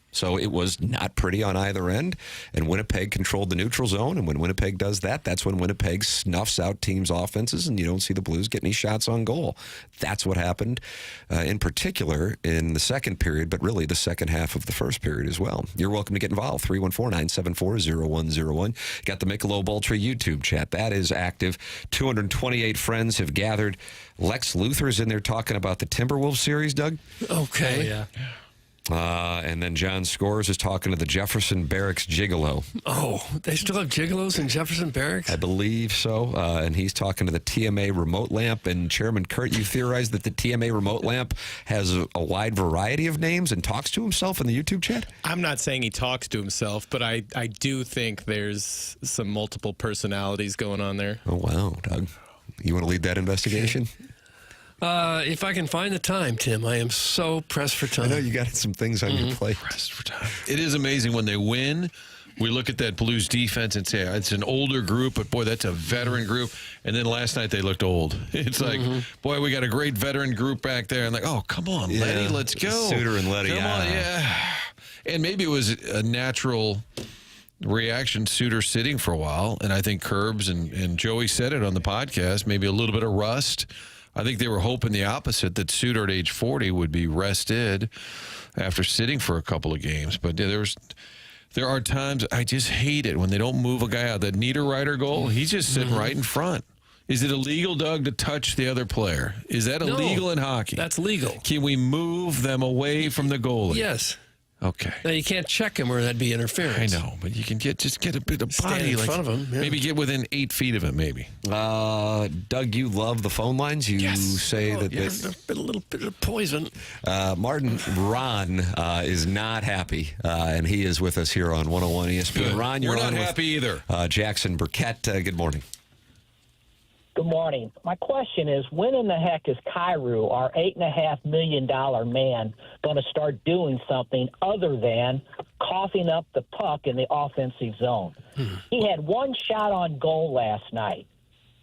So it was not pretty on either end, and Winnipeg controlled the neutral zone, and when Winnipeg does that, that's when Winnipeg snuffs out teams' offenses, and you don't see the Blues get any shots on goal. That's what happened in particular in the second period, but really the second half of the first period as well. You're welcome to get involved, 314-974-0101. Got the Michelob Ultra YouTube chat. That is active. 228 friends have gathered. Lex Luthor's in there talking about the Timberwolves series, Doug. Okay. Oh, yeah. And then John Scores is talking to the Jefferson Barracks Gigolo. Oh, they still have gigolos in Jefferson Barracks? I believe so. And he's talking to the TMA remote lamp. And Chairman Kurt, you theorized that the TMA remote lamp has a wide variety of names and talks to himself in the YouTube chat? I'm not saying he talks to himself, but I do think there's some multiple personalities going on there. Oh, wow, Doug. You want to lead that investigation? If I can find the time, Tim, I am so pressed for time. I know you got some things on your plate. Pressed for time. It is amazing when they win. We look at that Blues defense and say it's an older group, but boy, that's a veteran group. And then last night they looked old. It's like, boy, we got a great veteran group back there. And like, oh, come on, Letty, let's go. Suter and Letty. Come on, yeah. And maybe it was a natural reaction, Suter sitting for a while. And I think Curbs and Joey said it on the podcast, maybe a little bit of rust. I think they were hoping the opposite, that Suter at age 40 would be rested after sitting for a couple of games. But there are times I just hate it when they don't move a guy out. That Niederreiter goal, he's just sitting right in front. Is it illegal, Doug, to touch the other player? Is that illegal in hockey? That's legal. Can we move them away from the goalie? Yes. Okay. Now, you can't check him or that'd be interference. I know, but you can just get a bit of Stand body. in front of him. Yeah. Maybe get within 8 feet of him, maybe. Doug, you love the phone lines. You say that there's a little bit of poison. Martin Ron is not happy, and he is with us here on 101 ESPN. Good. Ron, you're We're not on happy either. Jackson Burkett. Good morning. Good morning. My question is, when in the heck is Kyrou, our $8.5 million man, going to start doing something other than coughing up the puck in the offensive zone? He had 1 shot on goal last night.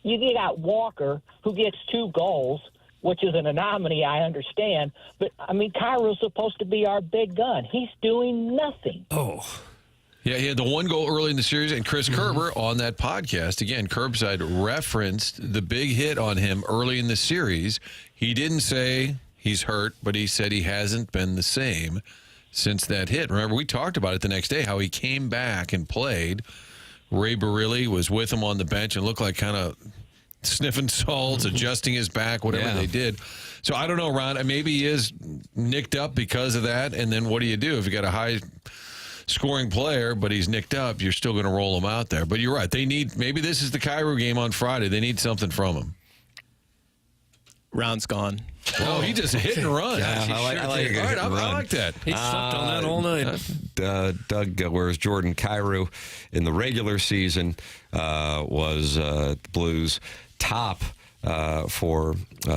You got Walker, who gets 2 goals, which is an anomaly, I understand. But, I mean, Kyrou's supposed to be our big gun. He's doing nothing. Oh. Yeah, he had the 1 goal early in the series, and Chris Kerber on that podcast, again, Curbside referenced the big hit on him early in the series. He didn't say he's hurt, but he said he hasn't been the same since that hit. Remember, we talked about it the next day, how he came back and played. Ray Barilli was with him on the bench and looked like kind of sniffing salts, adjusting his back, whatever they did. So I don't know, Ron, maybe he is nicked up because of that, and then what do you do if you got a high scoring player, but he's nicked up, you're still going to roll him out there. But you're right. They need, maybe this is the Kyrou game on Friday. They need something from him. Ron's gone. Oh, he just hit and run. Yeah, I like it. I like that. He slept on that all night. Doug, whereas Jordan Kyrou in the regular season was Blues top for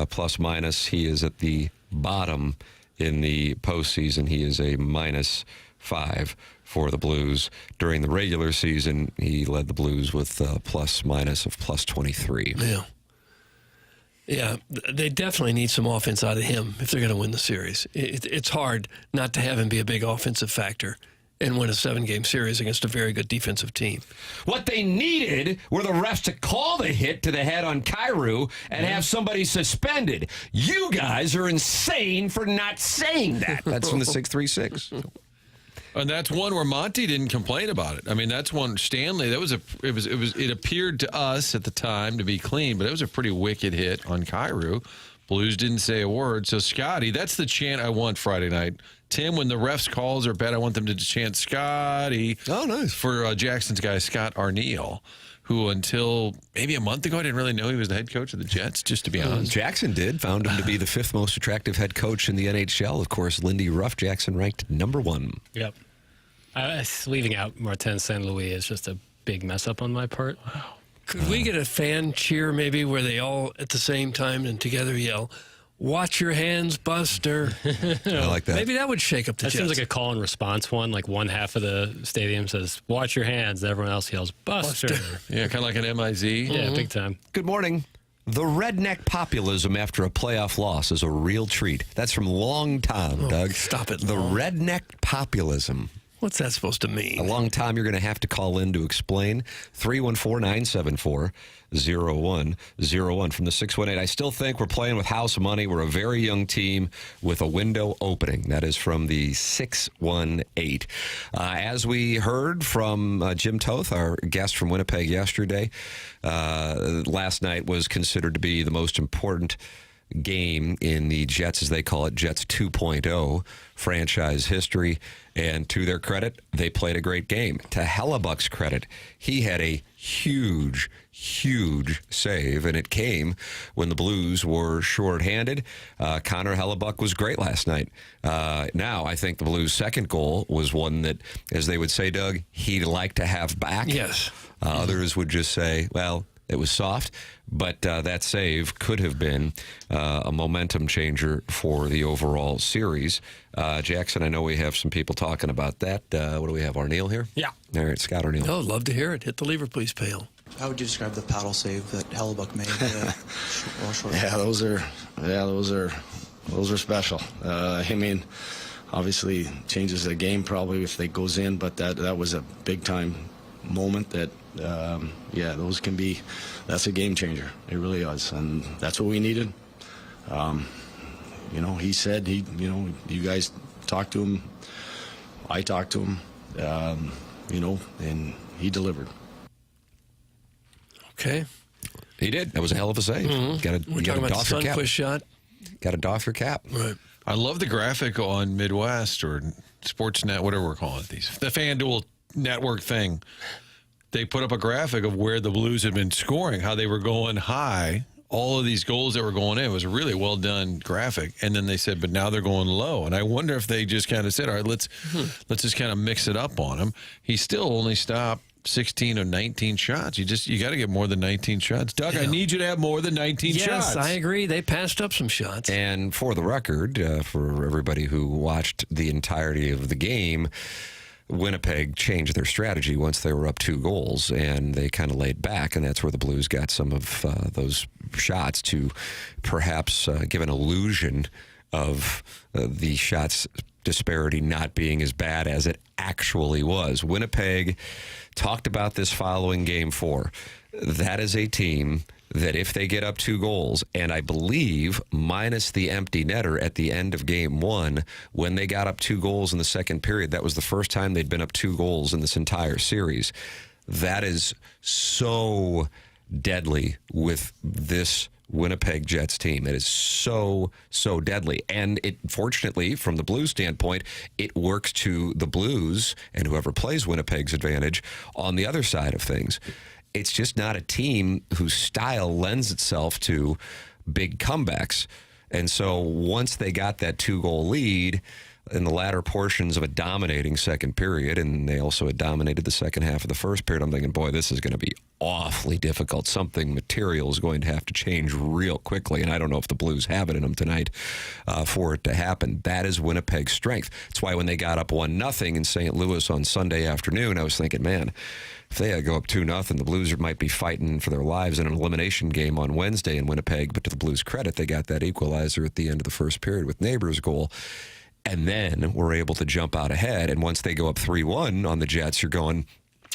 plus minus. He is at the bottom in the postseason. He is a -5 for the Blues. During the regular season, he led the Blues with plus minus of plus 23. Yeah. Yeah, they definitely need some offense out of him if they're going to win the series. It's hard not to have him be a big offensive factor and win a 7-game series against a very good defensive team. What they needed were the refs to call the hit to the head on Kyrou and have somebody suspended. You guys are insane for not saying that. That's from the 636. And that's one where Monty didn't complain about it. I mean, that's one Stanley. It appeared to us at the time to be clean, but it was a pretty wicked hit on Kyrou. Blues didn't say a word. So Scotty, that's the chant I want Friday night. Tim, when the refs calls are bad, I want them to chant Scotty. Oh, nice. For Jackson's guy, Scott Arniel, who until maybe a month ago, I didn't really know he was the head coach of the Jets, just to be honest. Jackson found him to be the 5th most attractive head coach in the NHL. Of course, Lindy Ruff, Jackson ranked number 1. Yep. Leaving out Martin St. Louis is just a big mess up on my part. Could we get a fan cheer maybe where they all at the same time and together yell, "Watch your hands, Buster"? I like that. Maybe that would shake up the That Jets. seems like a call and response one. Like one half of the stadium says, "Watch your hands," and everyone else yells, "Buster." Yeah, kind of like an MIZ. Yeah, big time. Good morning. The redneck populism after a playoff loss is a real treat. That's from Long Tom, Doug. Stop it, The Long. redneck populism. What's that supposed to mean? A long time you're going to have to call in to explain. 314-974-0101 from the 618. I still think we're playing with house money. We're a very young team with a window opening. That is from the 618. As we heard from Jim Toth, our guest from Winnipeg yesterday, last night was considered to be the most important game in the Jets, as they call it, Jets 2.0 franchise history. And to their credit, they played a great game. To Hellebuck's credit, he had a huge save, and it came when the Blues were shorthanded. Connor Hellebuck was great last night. Now, I think the Blues' second goal was one that, as they would say, Doug, he'd like to have back. Yes. Others would just say, well, it was soft, but that save could have been a momentum changer for the overall series. Jackson, I know we have some people talking about that. What do we have, Arniel here? Yeah. All right, Scott Arniel. Oh, love to hear it. Hit the lever, please, Pale. How would you describe the paddle save that Hellebuck made? Short? Yeah, those are special. I mean, obviously changes the game probably if they goes in, but that was a big time moment that that's a game changer. It really is, and that's what we needed. He said you guys talked to him, I talked to him, and he delivered. Okay. He did. That was a hell of a save. Mm-hmm. We're talking about the Sunquist shot. Got to doff your cap. Right. I love the graphic on Midwest or Sportsnet, whatever we're calling it, the FanDuel network thing. They put up a graphic of where the Blues had been scoring, how they were going high, all of these goals that were going in. It was a really well done graphic. And then they said, but now they're going low. And I wonder if they just kind of said, all right, let's just kind of mix it up on him. He still only stopped 16 of 19 shots. You got to get more than 19 shots. Doug, I need you to have more than 19 shots. Yes, I agree. They passed up some shots. And for the record, for everybody who watched the entirety of the game, Winnipeg changed their strategy once they were up 2 goals, and they kind of laid back, and that's where the Blues got some of those shots to perhaps give an illusion of the shots disparity not being as bad as it actually was. Winnipeg talked about this following Game 4. That is a team that if they get up 2 goals, and I believe minus the empty netter at the end of Game 1, when they got up 2 goals in the second period, that was the first time they'd been up 2 goals in this entire series. That is so deadly with this Winnipeg Jets team. It is so deadly. And it, fortunately, from the Blues standpoint, it works to the Blues and whoever plays Winnipeg's advantage on the other side of things. It's just not a team whose style lends itself to big comebacks. And so once they got that 2-goal lead in the latter portions of a dominating second period, and they also had dominated the second half of the first period, I'm thinking, boy, this is going to be awfully difficult. Something material is going to have to change real quickly, and I don't know if the Blues have it in them tonight for it to happen. That is Winnipeg's strength. That's why when they got up 1-0 in St. Louis on Sunday afternoon, I was thinking, man, if they go up 2-0, the Blues might be fighting for their lives in an elimination game on Wednesday in Winnipeg. But to the Blues' credit, they got that equalizer at the end of the first period with Neighbors' goal. And then we're able to jump out ahead. And once they go up 3-1 on the Jets, you're going,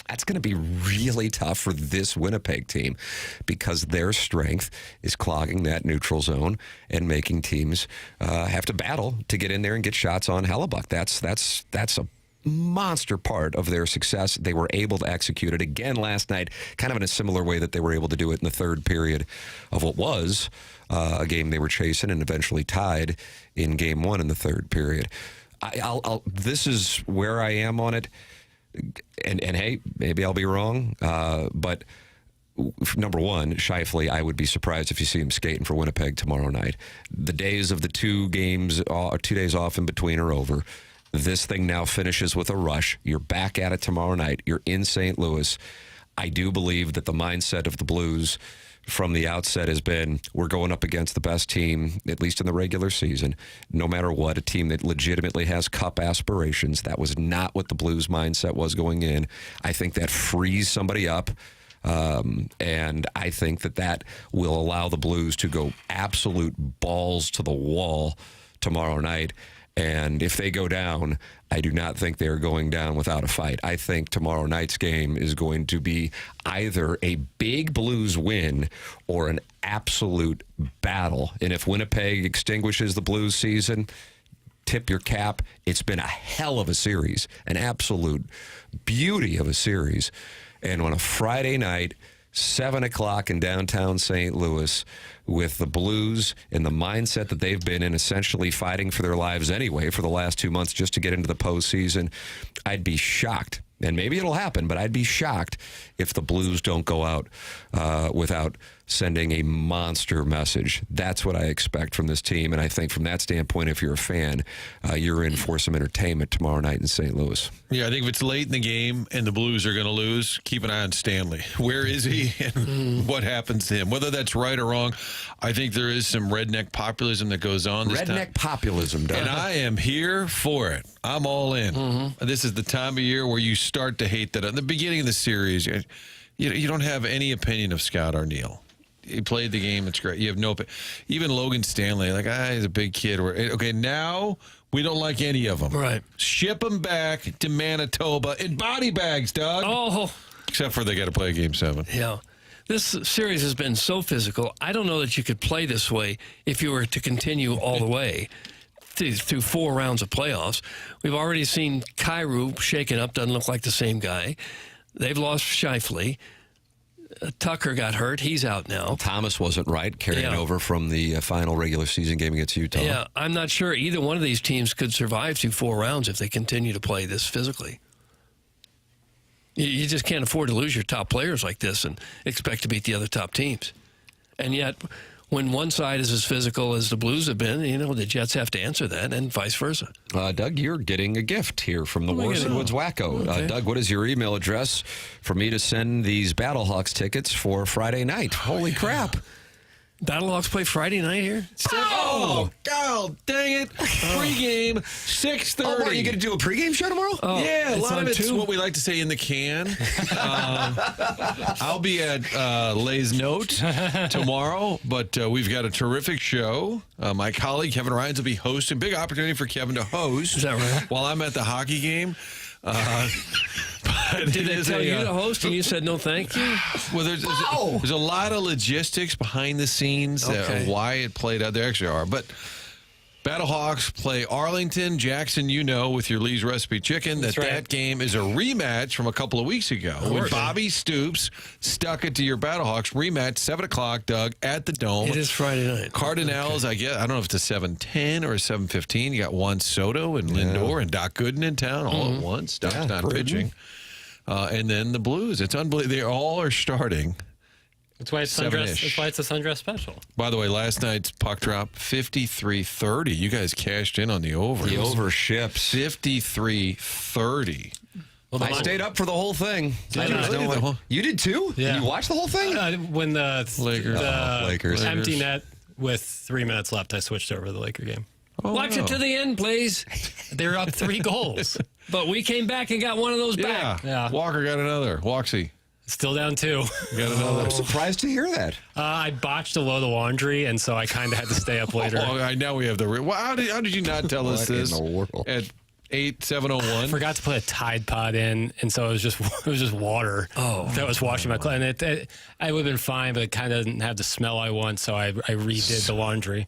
that's going to be really tough for this Winnipeg team because their strength is clogging that neutral zone and making teams have to battle to get in there and get shots on Hellebuck. That's a monster part of their success. They were able to execute it again last night, kind of in a similar way that they were able to do it in the third period of what was a game they were chasing and eventually tied in game one in the third period. This is where I am on it. And hey, maybe I'll be wrong, but number one, Scheifele, I would be surprised if you see him skating for Winnipeg tomorrow night. The days of the 2 days off in between are over. This thing now finishes with a rush. You're back at it tomorrow night. You're in St. Louis. I do believe that the mindset of the Blues from the outset has been, we're going up against the best team, at least in the regular season, no matter what, a team that legitimately has cup aspirations. That was not what the Blues mindset was going in. I think that frees somebody up, and I think that will allow the Blues to go absolute balls to the wall tomorrow night. And if they go down, I do not think they are going down without a fight. I think tomorrow night's game is going to be either a big Blues win or an absolute battle. And if Winnipeg extinguishes the Blues season, tip your cap. It's been a hell of a series, an absolute beauty of a series. And on a Friday night, 7 o'clock in downtown St. Louis, with the Blues in the mindset that they've been in, essentially fighting for their lives anyway for the last 2 months just to get into the postseason, I'd be shocked. And maybe it'll happen, but I'd be shocked if the Blues don't go out without sending a monster message. That's what I expect from this team. And I think from that standpoint, if you're a fan, you're in for some entertainment tomorrow night in St. Louis. Yeah, I think if it's late in the game and the Blues are going to lose, keep an eye on Stanley. Where is he and what happens to him? Whether that's right or wrong, I think there is some redneck populism that goes on this time. Redneck populism, Doug. And I am here for it. I'm all in. Mm-hmm. This is the time of year where you start to hate that. At the beginning of the series, you don't have any opinion of Scott Arniel. He played the game. It's great. You have no – even Logan Stanley, he's a big kid. Okay, now we don't like any of them. Right. Ship them back to Manitoba in body bags, Doug. Oh. Except for they got to play Game 7. Yeah. This series has been so physical. I don't know that you could play this way if you were to continue all the way through 4 rounds of playoffs. We've already seen Kyrou shaken up, doesn't look like the same guy. They've lost Scheifele. Tucker got hurt. He's out now. Thomas wasn't right, carrying over from the final regular season game against Utah. Yeah, I'm not sure either one of these teams could survive through 4 rounds if they continue to play this physically. You just can't afford to lose your top players like this and expect to beat the other top teams. And yet, when one side is as physical as the Blues have been, the Jets have to answer that, and vice versa. Doug, you're getting a gift here from the Warson Woods Wacko. Okay. Doug, what is your email address for me to send these Battlehawks tickets for Friday night? Holy crap. Battlehawks play Friday night here? Oh, God, dang it. Pregame, 6:30. Oh, are you going to do a pregame show tomorrow? Oh, yeah, a lot of it's what we like to say in the can. I'll be at Lay's Note tomorrow, but we've got a terrific show. My colleague, Kevin Ryans, will be hosting. Big opportunity for Kevin to host. Is that right? While I'm at the hockey game. Did they tell you to host and you said no thank you? Well, there's a lot of logistics behind the scenes of why it played out. There actually are. But Battlehawks play Arlington. Jackson, with your Lee's Recipe Chicken, that game is a rematch from a couple of weeks ago when Bobby Stoops stuck it to your Battlehawks. Rematch, 7 o'clock, Doug, at the Dome. It is Friday night. Cardinals, I don't know if it's a 7:10 or a 7:15. You got Juan Soto and Lindor and Doc Gooden in town all at once. Doc's not pitching. And then the Blues. It's unbelievable. They all are starting. That's why it's a sundress special. By the way, last night's puck drop, 53-30. You guys cashed in on the over. The over ships. 53-30. Well, I stayed up for the whole thing. You did too? Yeah. Did you watch the whole thing? When the Lakers. empty net with 3 minutes left, I switched over to the Laker game. Watch it to the end, please. They're up 3 goals. But we came back and got one of those back. Yeah. Walker got another. Walksy. Still down 2. Got another. I'm surprised to hear that. I botched a load of laundry, and so I kind of had to stay up later. Now we have the... How did you not tell us this at 7:01? I forgot to put a Tide Pod in, and so it was just water that was washing my clothes. And I would have been fine, but it kind of didn't have the smell I want, so I redid the laundry.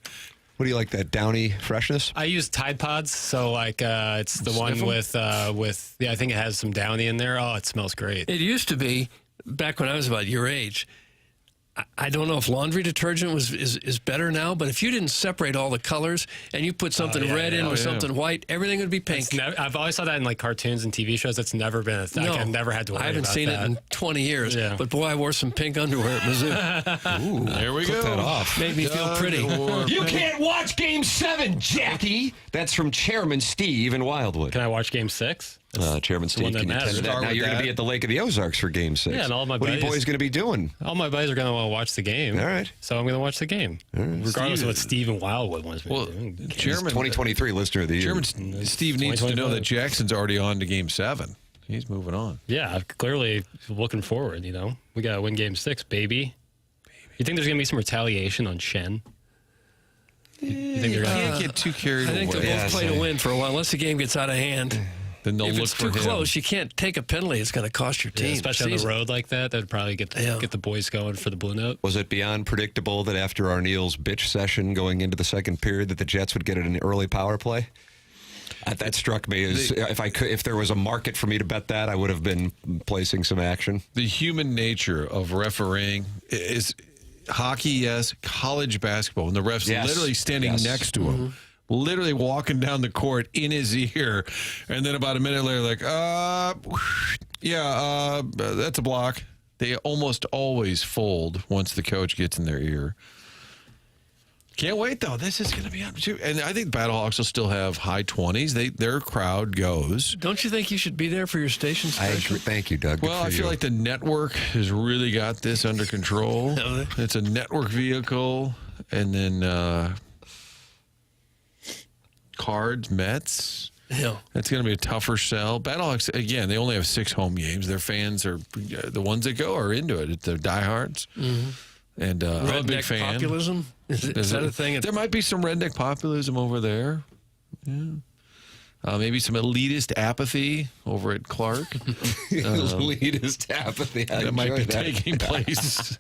What do you like, that downy freshness? I use Tide Pods, so like it's the one with I think it has some downy in there. Oh, it smells great. It used to be, back when I was about your age, I don't know if laundry detergent is better now, but if you didn't separate all the colors and you put something red in with something white, everything would be pink. I've always saw that in like cartoons and TV shows. That's never been a thing. No, I've never had to worry about that. I haven't seen it in 20 years, but boy, I wore some pink underwear at Mizzou. Ooh, there we go. That off. Made me feel pretty. You can't watch Game 7, Jackie. That's from Chairman Steve in Wildwood. Can I watch Game 6? Chairman Steve, can you tell me that? Now you're going to be at the Lake of the Ozarks for Game 6. Yeah, and all my What buddies, are you boys going to be doing? All my buddies are going to want to watch the game. All right. So I'm going to watch the game. Regardless of what Steve in Wildwood wants me to do. Chairman 2023 listener of the year. Chairman Steve needs to know that Jackson's already on to Game 7. He's moving on. Yeah, clearly looking forward, We got to win Game 6, baby. You think there's going to be some retaliation on Shen? You think they're going to... can't get too carried away. I think they'll both play to win for a while, unless the game gets out of hand. Then they'll if look it's for too him. close, you can't take a penalty. It's going to cost your team. Especially on the road like that. That would probably get the boys going for the Blue Note. Was it beyond predictable that after Arniel's bitch session going into the second period that the Jets would get an early power play? That struck me as if there was a market for me to bet that, I would have been placing some action. The human nature of refereeing is hockey, yes, college basketball, and the ref's literally standing next to him. Literally walking down the court in his ear, and then about a minute later, like, that's a block. They almost always fold once the coach gets in their ear. Can't wait, though. This is going to be up too. And I think Battlehawks will still have high 20s. Their crowd goes. Don't you think you should be there for your station special? I agree. Thank you, Doug. Well, I feel like the network has really got this under control. It's a network vehicle, and then Cards, Mets. Yeah. That's going to be a tougher sell. Battlehawks, again, they only have 6 home games. Their fans are, the ones that go are into it. They're diehards. And I'm a big fan. Populism? Is that a thing? There might be some redneck populism over there. Yeah. Maybe some elitist apathy over at Clark. Elitist apathy. That might be taking place,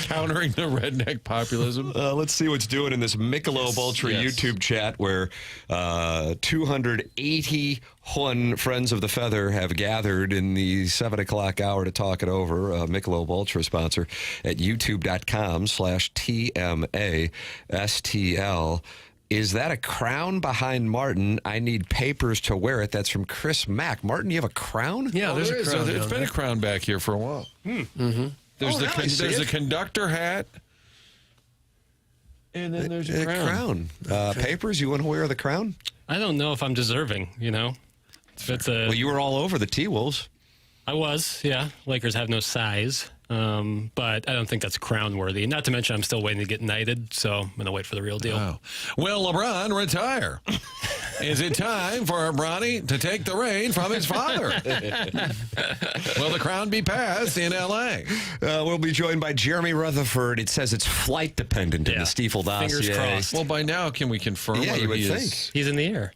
countering the redneck populism. Let's see what's doing in this Michelob Ultra YouTube chat where 281 friends of the Feather have gathered in the 7 o'clock hour to talk it over. Michelob Ultra sponsor at youtube.com/TMASTL. Is that a crown behind Martin? I need papers to wear it. That's from Chris Mack. Martin, you have a crown? Yeah, there's a crown. There's been a crown back here for a while. There's the conductor hat. And then there's a crown. Papers, you want to wear the crown? I don't know if I'm deserving, Well, you were all over the T-Wolves. I was, yeah. Lakers have no size. But I don't think that's crown worthy. Not to mention I'm still waiting to get knighted, so I'm going to wait for the real deal. Wow. Will LeBron retire? Is it time for Bronny to take the reign from his father? Will the crown be passed in L.A.? We'll be joined by Jeremy Rutherford. It says it's flight dependent in the Stiefel dossier. Fingers crossed. Well, by now, can we confirm whether you would he think. is? He's in the air.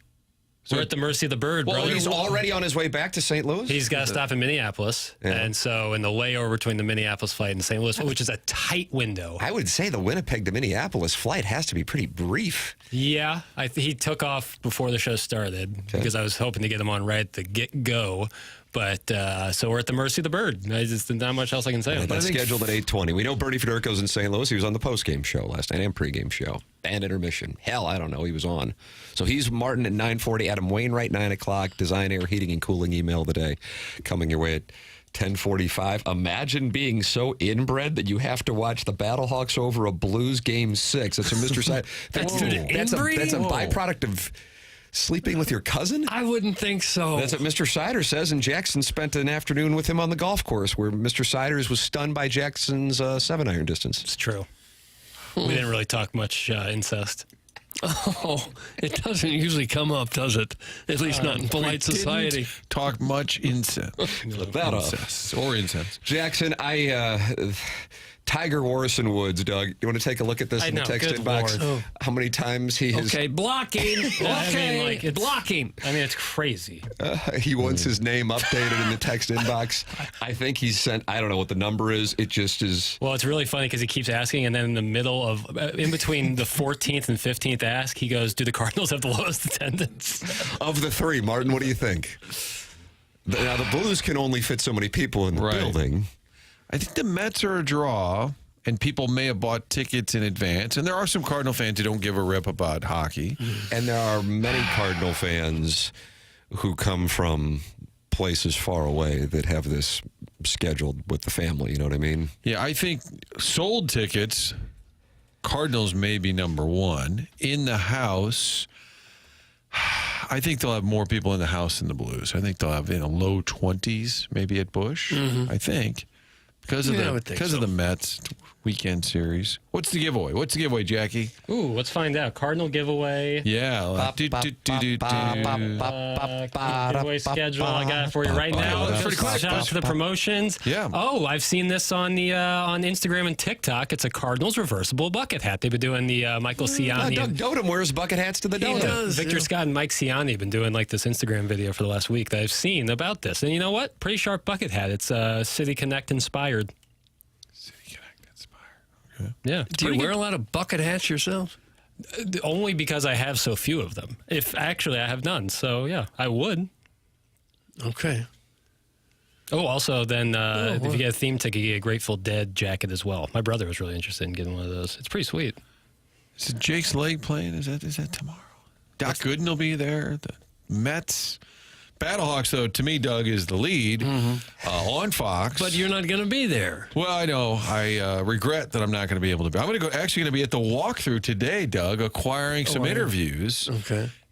We're at the mercy of the bird, Well, brother. he's already on his way back to St. Louis? He's got to stop in Minneapolis. And so in the layover between the Minneapolis flight and St. Louis, which is a tight window. I would say the Winnipeg to Minneapolis flight has to be pretty brief. Yeah. He took off before the show started because I was hoping to get him on right at the get-go. But so we're at the mercy of the bird. There's not much else I can say on that. That's scheduled at 8:20. We know Bernie Federko's in St. Louis. He was on the post-game show last night and pregame show and intermission. Hell, I don't know. He was on. So he's Martin at 9:40. Adam Wainwright, 9 o'clock. Design, Air, Heating, and Cooling email today. Coming your way at 10:45. Imagine being so inbred that you have to watch the Battlehawks over a Blues Game 6. That's from Mr. Side. That's a byproduct of sleeping with your cousin? I wouldn't think so. That's what Mr. Siders says, and Jackson spent an afternoon with him on the golf course where Mr. Siders was stunned by Jackson's 7-iron distance. It's true. We didn't really talk much incest. Oh, it doesn't usually come up, does it? At least not in polite society. Talk much incense. That or incense. Jackson, Tiger Warrison Woods, Doug. You want to take a look at this in the text inbox? Lord. How many times he has... Okay, blocking. Okay, blocking. I mean, it's crazy. He wants his name updated in the text inbox. I think he's sent... I don't know what the number is. It just is... Well, it's really funny because he keeps asking, and then in the middle of... in between the 14th and 15th ask, he goes, do the Cardinals have the lowest attendance? Of the three, Martin, what do you think? Now, the Blues can only fit so many people in the building. I think the Mets are a draw, and people may have bought tickets in advance. And there are some Cardinal fans who don't give a rip about hockey. And there are many Cardinal fans who come from places far away that have this scheduled with the family. You know what I mean? Yeah, I think sold tickets, Cardinals may be number one. In the house, I think they'll have more people in the house than the Blues. I think they'll have low 20s, maybe at Busch. I think. Because of the Mets weekend series. What's the giveaway, Jackie? Ooh, let's find out. Cardinal giveaway. Yeah. Giveaway schedule. I got it for you right now. That's pretty quick. Shout out to the promotions. Yeah. Oh, I've seen this on the on Instagram and TikTok. It's a Cardinals reversible bucket hat. They've been doing the Michael Ciani. Doug Dotem wears bucket hats to the Dotem. Victor Scott and Mike Ciani have been doing like this Instagram video for the last week that I've seen about this. And you know what? Pretty sharp bucket hat. It's City Connect inspired. Yeah. Do you wear a lot of bucket hats yourself? Only because I have so few of them. If actually I have none. So, yeah, I would. Okay. Oh, also, then if you get a theme ticket, you get a Grateful Dead jacket as well. My brother was really interested in getting one of those. It's pretty sweet. Is it Jake's leg playing? Is that tomorrow? Doc Gooden will be there. The Mets. Battlehawks, though, to me, Doug, is the lead on Fox. But you're not going to be there. Well, I know. I regret that I'm not going to be able to be. I'm actually going to be at the walkthrough today, Doug, acquiring some interviews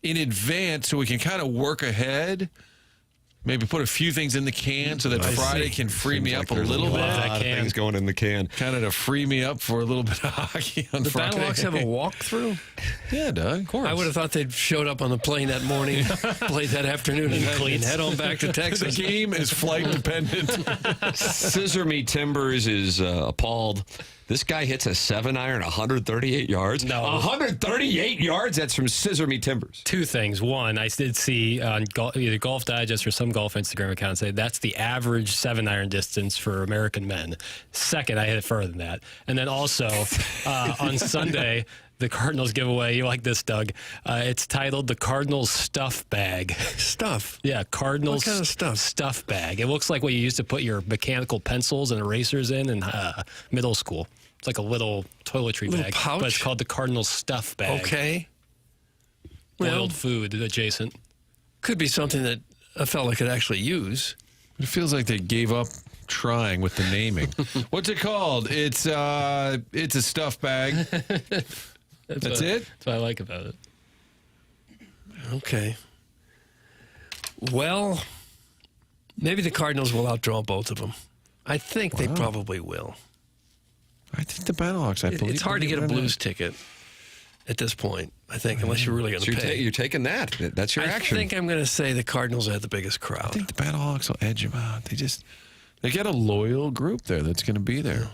in advance so we can kind of work ahead. Maybe put a few things in the can so that Friday can free me up a little bit. A lot of things going in the can. Kind of to free me up for a little bit of hockey on Friday. The Battlehawks have a walkthrough? Yeah, Doug. Of course. I would have thought they'd showed up on the plane that morning, played that afternoon, and head on back to Texas. The game is flight dependent. Scissor Me Timbers is appalled. This guy hits a 7-iron, 138 yards. No. 138 yards? That's from Scissor Me Timbers. Two things. One, I did see on either Golf Digest or some golf Instagram account say that's the average 7-iron distance for American men. Second, I hit it further than that. And then also, on Sunday, the Cardinals giveaway. You like this, Doug? It's titled the Cardinals Stuff Bag. Stuff? Yeah, Cardinals. What kind of stuff? Stuff bag. It looks like what you used to put your mechanical pencils and erasers in middle school. It's like a little toiletry bag. Pouch? But it's called the Cardinals Stuff Bag. Okay. Boiled food adjacent. Could be something that a fella could actually use. It feels like they gave up trying with the naming. What's it called? It's a stuff bag. That's it? That's what I like about it. Okay. Well, maybe the Cardinals will outdraw both of them. I think they probably will. I think the Battlehawks, I believe. It's hard to get a Blues ticket at this point, I think, unless you're really going to pay. You're taking that. That's your action. I think I'm going to say the Cardinals have the biggest crowd. I think the Battlehawks will edge them out. They got a loyal group there that's going to be there.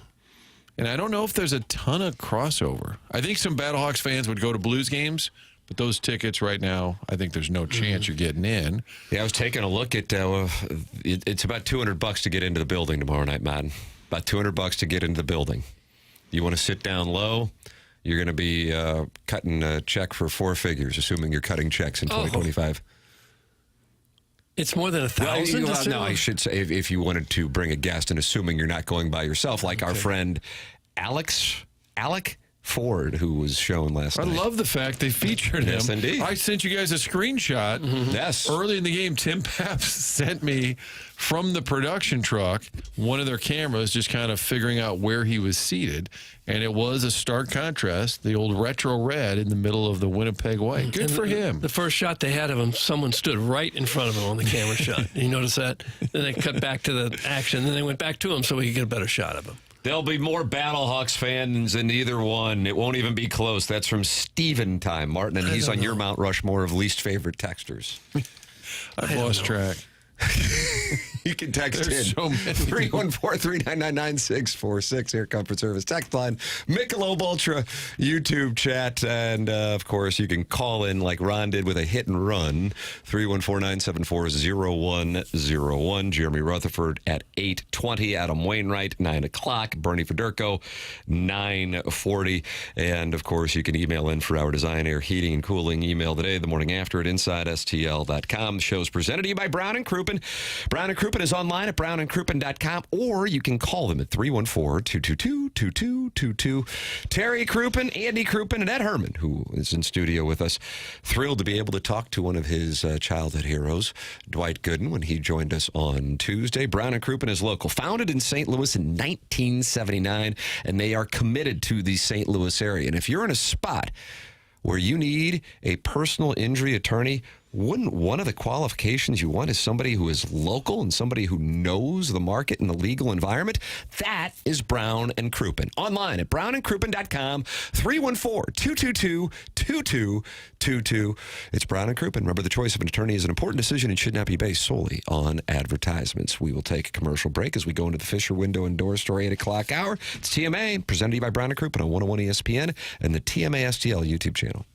And I don't know if there's a ton of crossover. I think some Battlehawks fans would go to Blues games, but those tickets right now, I think there's no chance you're getting in. Yeah, I was taking a look at it's about $200 to get into the building tomorrow night, Madden. About $200 to get into the building. You want to sit down low, you're going to be cutting a check for 4 figures, assuming you're cutting checks in 2025. It's more than 1,000? Well, no, I should say if you wanted to bring a guest and assuming you're not going by yourself, like our friend Alec Ford, who was shown last night. I love the fact they featured him. Yes, indeed. I sent you guys a screenshot. Yes. Early in the game, Tim Paps sent me from the production truck one of their cameras just kind of figuring out where he was seated. And it was a stark contrast, the old retro red in the middle of the Winnipeg white. Good for him. The first shot they had of him, someone stood right in front of him on the camera shot. You notice that? Then they cut back to the action. Then they went back to him so we could get a better shot of him. There'll be more Battlehawks fans than either one. It won't even be close. That's from Steven time, Martin, and he's on your Mount Rushmore of least favorite texters. I've lost track. You can text There's in so many. 314-399-9646, Air Comfort Service text line, Michelob Ultra YouTube chat, and of course you can call in like Ron did with a hit and run, 314-974-0101. Jeremy Rutherford at 8:20, Adam Wainwright 9 o'clock, Bernie Federko 9:40, and of course you can email in for our Design Air Heating and Cooling email today, the morning after at InsideSTL.com. The show's presented to you by Brown and Crouppen. Brown and Crouppen is online at brownandcrouppen.com, or you can call them at 314-222-2222. Terry Crouppen, Andy Crouppen, and Ed Herman, who is in studio with us. Thrilled to be able to talk to one of his childhood heroes, Dwight Gooden, when he joined us on Tuesday. Brown and Crouppen is local. Founded in St. Louis in 1979, and they are committed to the St. Louis area. And if you're in a spot where you need a personal injury attorney, wouldn't one of the qualifications you want is somebody who is local and somebody who knows the market and the legal environment? That is Brown and Crouppen. Online at brownandcrouppen.com, 314-222-2222. It's Brown and Crouppen. Remember, the choice of an attorney is an important decision and should not be based solely on advertisements. We will take a commercial break as we go into the Fisher Window and Door Store 8 o'clock hour. It's TMA, presented to you by Brown and Crouppen on 101 ESPN and the TMA STL YouTube channel.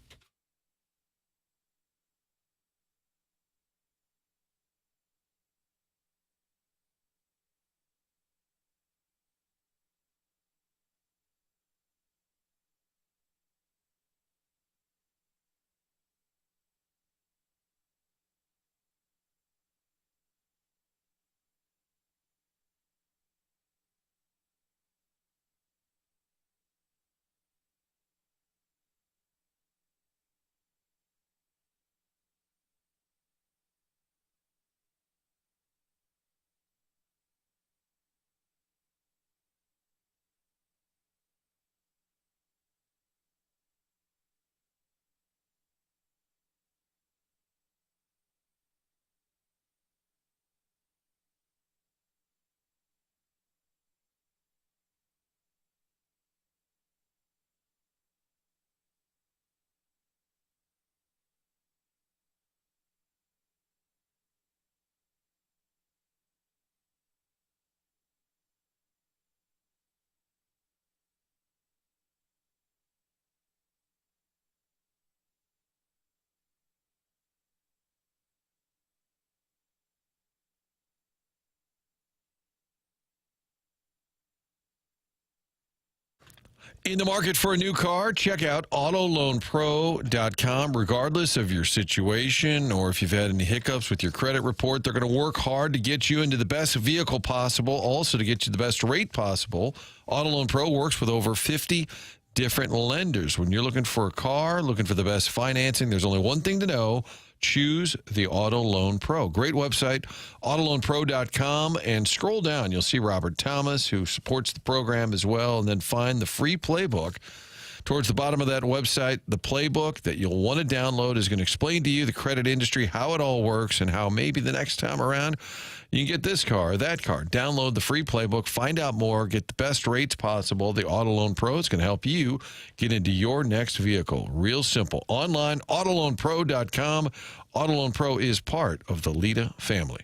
In the market for a new car? Check out AutoLoanPro.com. Regardless of your situation or if you've had any hiccups with your credit report, they're going to work hard to get you into the best vehicle possible, also to get you the best rate possible. Auto Loan Pro works with over 50 different lenders. When you're looking for a car, looking for the best financing, there's only one thing to know. Choose the Auto Loan Pro. Great website, AutoLoanPro.com, and scroll down. You'll see Robert Thomas, who supports the program as well, and then find the free playbook. Towards the bottom of that website, the playbook that you'll want to download is going to explain to you the credit industry, how it all works, and how maybe the next time around you can get this car or that car. Download the free playbook, find out more, get the best rates possible. The Auto Loan Pro is going to help you get into your next vehicle. Real simple. Online, AutoLoanPro.com. Auto Loan Pro is part of the Lita family.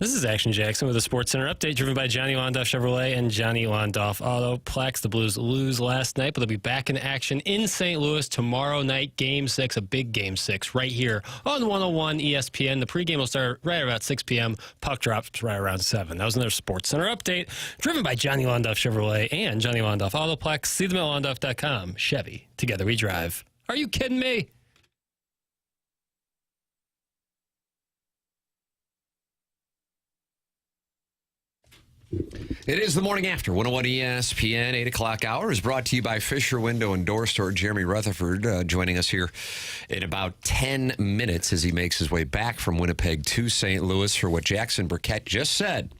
This is Action Jackson with a Sports Center update driven by Johnny Londoff Chevrolet and Johnny Londoff Autoplex. The Blues lose last night, but they'll be back in action in St. Louis tomorrow night, Game 6, a big Game 6 right here on 101 ESPN. The pregame will start right about 6 p.m. Puck drops right around 7. That was another Sports Center update driven by Johnny Londoff Chevrolet and Johnny Londoff Autoplex. See them at londoff.com. Chevy, together we drive. Are you kidding me? It is the Morning After 101 ESPN 8 o'clock hour is brought to you by Fisher Window and Door Store. Jeremy Rutherford joining us here in about 10 minutes as he makes his way back from Winnipeg to St. Louis for what Jackson Burkett just said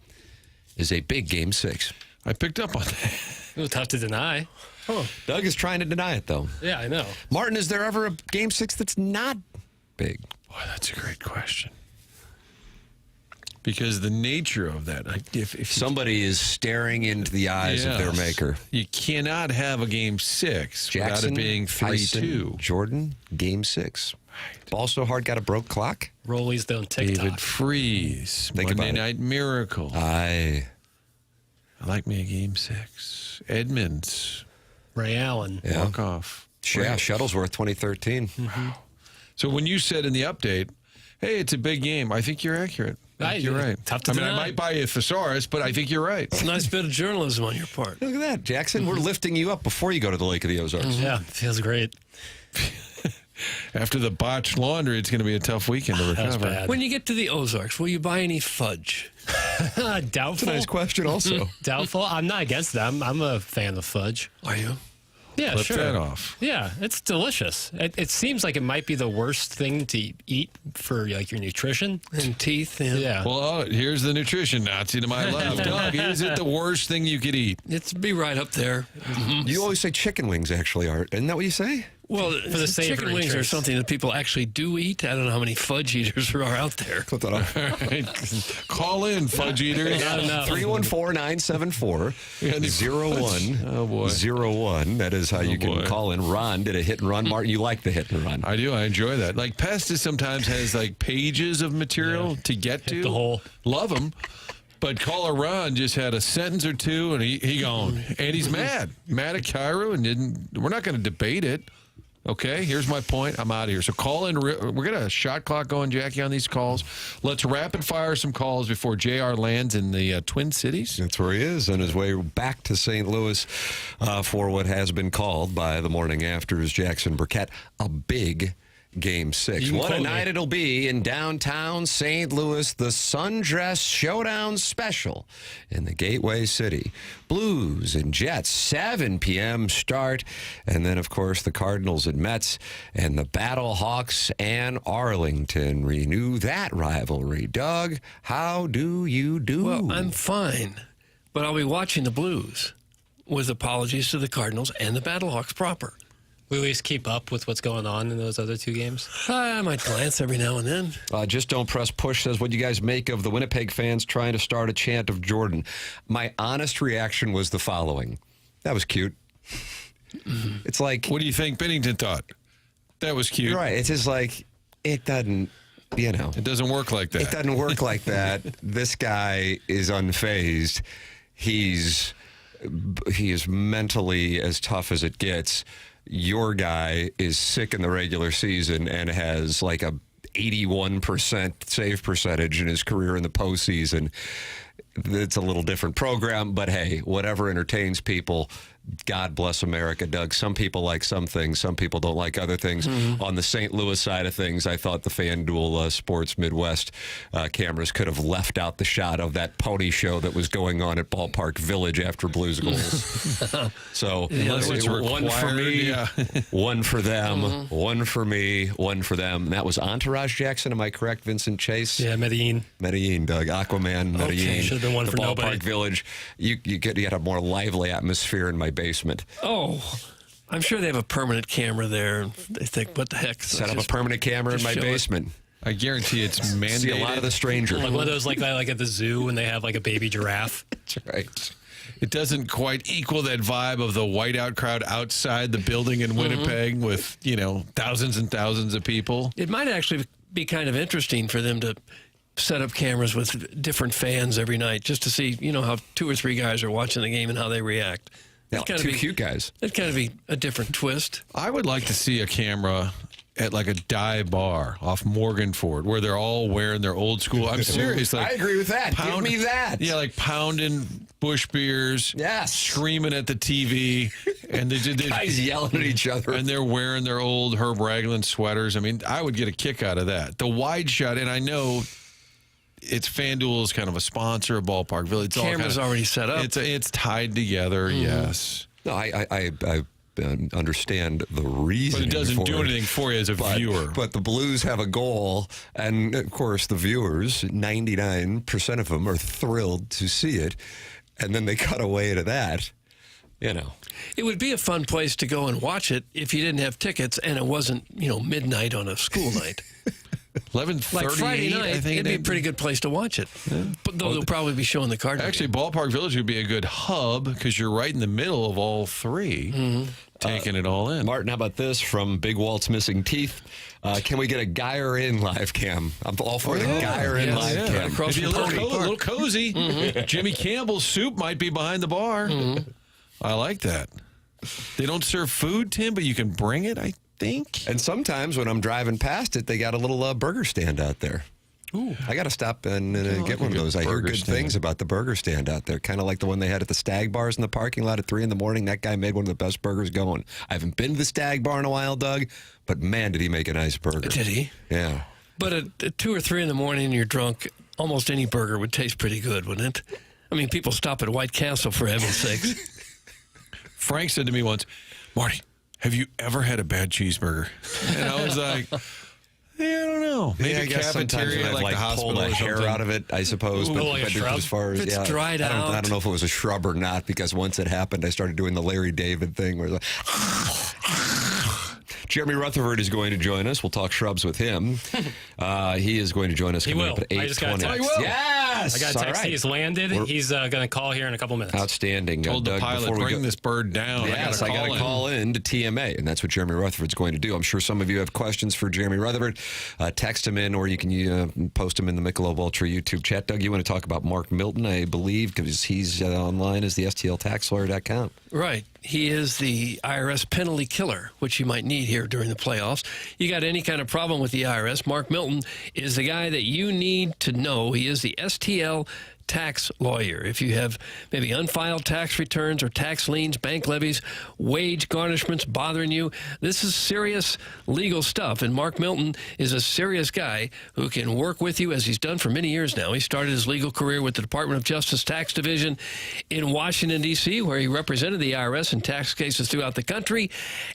is a big Game 6. I picked up on that. It was tough to deny. Oh, Doug is trying to deny it, though. Yeah, I know. Martin, is there ever a Game 6 that's not big? Boy, that's a great question. Because the nature of that, if somebody is staring into the eyes of their maker, you cannot have a Game 6 without it being 3-2. Jordan, Game 6. Right. Ball so hard, got a broke clock. Rollies don't TikTok. David Freese, Monday Night Miracle. I like me a Game 6. Edmonds, Ray Allen, walk off. Yeah, Shuttlesworth, 2013. Wow. So when you said in the update, "Hey, it's a big game," I think you're accurate. You're right. Tough to deny. I might buy you a thesaurus, but I think you're right. It's a nice bit of journalism on your part. Look at that, Jackson. We're lifting you up before you go to the Lake of the Ozarks. Yeah, it feels great. After the botched laundry, it's going to be a tough weekend to recover. Bad. When you get to the Ozarks, will you buy any fudge? Doubtful. That's a nice question also. Doubtful. I'm not against them. I'm a fan of fudge. Are you? Yeah, Flip sure. that off. Yeah, it's delicious. It seems like it might be the worst thing to eat for like your nutrition and teeth. Yeah. Well, here's the nutrition Nazi to my left. Doug, is it the worst thing you could eat? It's be right up there. You always say chicken wings, actually, Art. Isn't that what you say? Well, for the chicken wings are something that people actually do eat. I don't know how many fudge eaters are out there. Clip that off. Call in, fudge eaters. 314-974-0101. That is how you can call in. Ron did a hit and run. Martin, you like the hit and run. I do. I enjoy that. Like, Pestis sometimes has, like, pages of material to get to. The whole. Love them. But caller Ron just had a sentence or two, and he gone. And he's mad. Mad at Cairo, and we're not going to debate it. Okay, here's my point. I'm out of here. So call in. We're going to shot clock going, Jackie, on these calls. Let's rapid fire some calls before JR lands in the Twin Cities. That's where he is on his way back to St. Louis for what has been called by the Morning After's Jackson Burkett a big Game 6. What a night it'll be in downtown St. Louis, the Sundress Showdown Special in the Gateway City. Blues and Jets, 7 p.m. start. And then, of course, the Cardinals and Mets and the Battlehawks and Arlington renew that rivalry. Doug, how do you do? Well, I'm fine, but I'll be watching the Blues with apologies to the Cardinals and the Battlehawks proper. We at least keep up with what's going on in those other two games? I might glance every now and then. Just Don't Press Push says, what do you guys make of the Winnipeg fans trying to start a chant of Jordan? My honest reaction was the following. That was cute. It's like... What do you think Bennington thought? That was cute. Right. It's just like, it doesn't, It doesn't work like that. It doesn't work like that. This guy is unfazed. He is mentally as tough as it gets. Your guy is sick in the regular season and has like a 81% save percentage in his career in the postseason. It's a little different program, but hey, whatever entertains people. God bless America, Doug. Some people like some things. Some people don't like other things. On the St. Louis side of things, I thought the FanDuel Sports Midwest cameras could have left out the shot of that pony show that was going on at Ballpark Village after Blues goals. So one for me, one for them, one for me, one for them. That was Entourage, Jackson. Am I correct? Vincent Chase? Yeah, Medellin, Doug. Aquaman, Medellin. Okay, should have been one the for Ballpark nobody. Village. You get a more lively atmosphere in my basement. Oh, I'm sure they have a permanent camera there. They think, what the heck? Set up a permanent camera in my basement. I guarantee it's mandated. See a lot of The Stranger. Like one of those like at the zoo when they have like a baby giraffe. That's right. It doesn't quite equal that vibe of the whiteout crowd outside the building in Winnipeg with, thousands and thousands of people. It might actually be kind of interesting for them to set up cameras with different fans every night just to see, how 2 or 3 guys are watching the game and how they react. Yeah, two cute guys. It'd kind of be a different twist. I would like to see a camera at like a dive bar off Morganford where they're all wearing their old school. I'm serious. Like, I agree with that. Give me that. Yeah, like pounding bush beers. Yes. Screaming at the TV. And they guys yelling at each other. And they're wearing their old Herb Ragland sweaters. I mean, I would get a kick out of that. The wide shot, and I know it's FanDuel is kind of a sponsor of Ballpark Village. It's Camera's already set up. It's tied together, yes. No, I understand the reason. But it doesn't do anything for you as a viewer. But the Blues have a goal, and of course the viewers, 99% of them are thrilled to see it, and then they cut away to that. It would be a fun place to go and watch it if you didn't have tickets and it wasn't, midnight on a school night. 11:30. Like Friday night, I think it'd be a pretty good place to watch it. Yeah. But they'll probably be showing the Cardinals. Actually, Ballpark Village would be a good hub because you're right in the middle of all three, taking it all in. Martin, how about this from Big Walt's Missing Teeth? Can we get a Geyer in live cam? I'm all for the Geyer in live cam. Across It'd be from a little cozy. Jimmy Campbell's soup might be behind the bar. I like that. They don't serve food, Tim, but you can bring it, I think. And sometimes when I'm driving past it, they got a little burger stand out there. Ooh. I got to stop and get one of those. I hear good things about the burger stand out there, kind of like the one they had at the Stag Bars in the parking lot at 3 in the morning. That guy made one of the best burgers going. I haven't been to the Stag Bar in a while, Doug, but man, did he make a nice burger. Did he? Yeah. But at 2 or 3 in the morning and you're drunk, almost any burger would taste pretty good, wouldn't it? I mean, people stop at White Castle, for heaven's sakes. Frank said to me once, Marty, have you ever had a bad cheeseburger? And I was like, I don't know. Maybe I guess cafeteria sometimes like the hospital pulled a or hair something. out of it, I suppose. But like a shrub? as far as It's dried out. I don't know if it was a shrub or not, because once it happened, I started doing the Larry David thing where Jeremy Rutherford is going to join us. We'll talk shrubs with him. He is going to join us coming up at 8:20. I just got a text. Yes! I got a text. Right. He's landed. He's going to call here in a couple minutes. Outstanding. Told the Doug, pilot, bring this bird down. Yes, I got to call in to TMA, and that's what Jeremy Rutherford's going to do. I'm sure some of you have questions for Jeremy Rutherford. Text him in, or you can post him in the Michelob Ultra YouTube chat. Doug, you want to talk about Mark Milton, I believe, because he's online as the STLTaxLawyer.com. Right. He is the IRS penalty killer, which you might need here during the playoffs. You got any kind of problem with the IRS, Mark Milton is the guy that you need to know. He is the STL tax lawyer. If you have maybe unfiled tax returns or tax liens, bank levies, wage garnishments bothering you, this is serious legal stuff. And Mark Milton is a serious guy who can work with you, as he's done for many years now. He started his legal career with the Department of Justice Tax Division in Washington, D.C., where he represented the IRS in tax cases throughout the country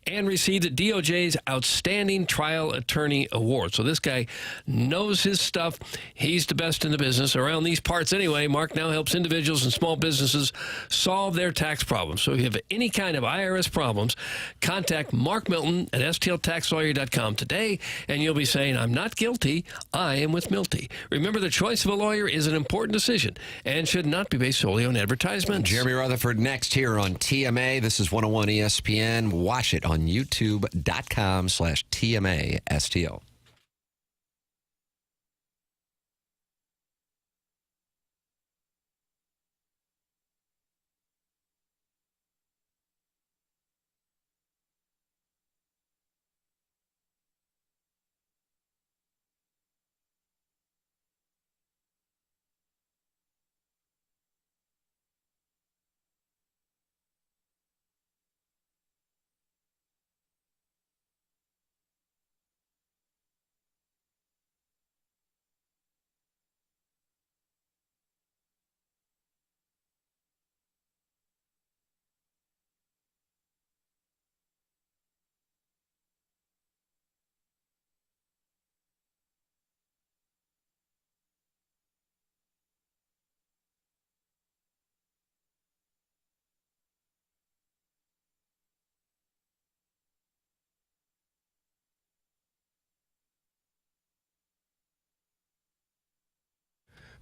and received the DOJ's Outstanding Trial Attorney Award. So this guy knows his stuff. He's the best in the business around these parts anyway. Mark now helps individuals and small businesses solve their tax problems. So if you have any kind of IRS problems, contact Mark Milton at STLTaxLawyer.com today, and you'll be saying, I'm not guilty, I am with Milty. Remember, the choice of a lawyer is an important decision and should not be based solely on advertisements. Jeremy Rutherford next here on TMA. This is 101 ESPN. Watch it on YouTube.com/TMASTL.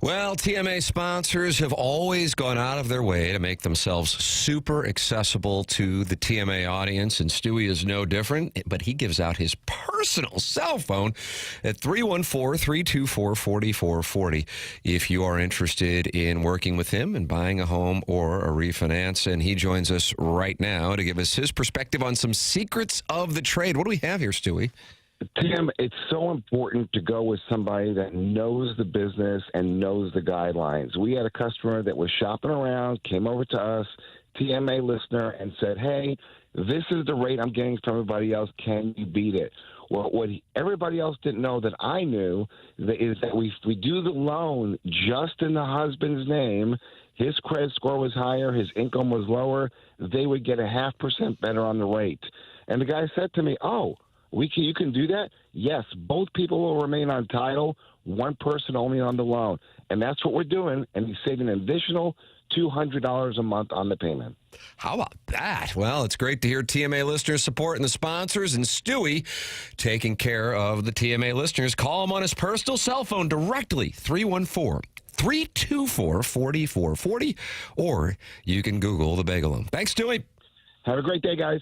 Well, TMA sponsors have always gone out of their way to make themselves super accessible to the TMA audience, and Stewie is no different, but he gives out his personal cell phone at 314-324-4440 if you are interested in working with him and buying a home or a refinance. And he joins us right now to give us his perspective on some secrets of the trade. What do we have here, Stewie? Tim, it's so important to go with somebody that knows the business and knows the guidelines. We had a customer that was shopping around, came over to us, TMA listener, and said, hey, this is the rate I'm getting from everybody else. Can you beat it? Well, everybody else didn't know that I knew is that we do the loan just in the husband's name. His credit score was higher. His income was lower. They would get 0.5% better on the rate. And the guy said to me, oh, you can do that? Yes, both people will remain on title, one person only on the loan. And that's what we're doing, and he's saving an additional $200 a month on the payment. How about that? Well, it's great to hear TMA listeners supporting the sponsors, and Stewie taking care of the TMA listeners. Call him on his personal cell phone directly, 314-324-4440, or you can Google the Bagel. Thanks, Stewie. Have a great day, guys.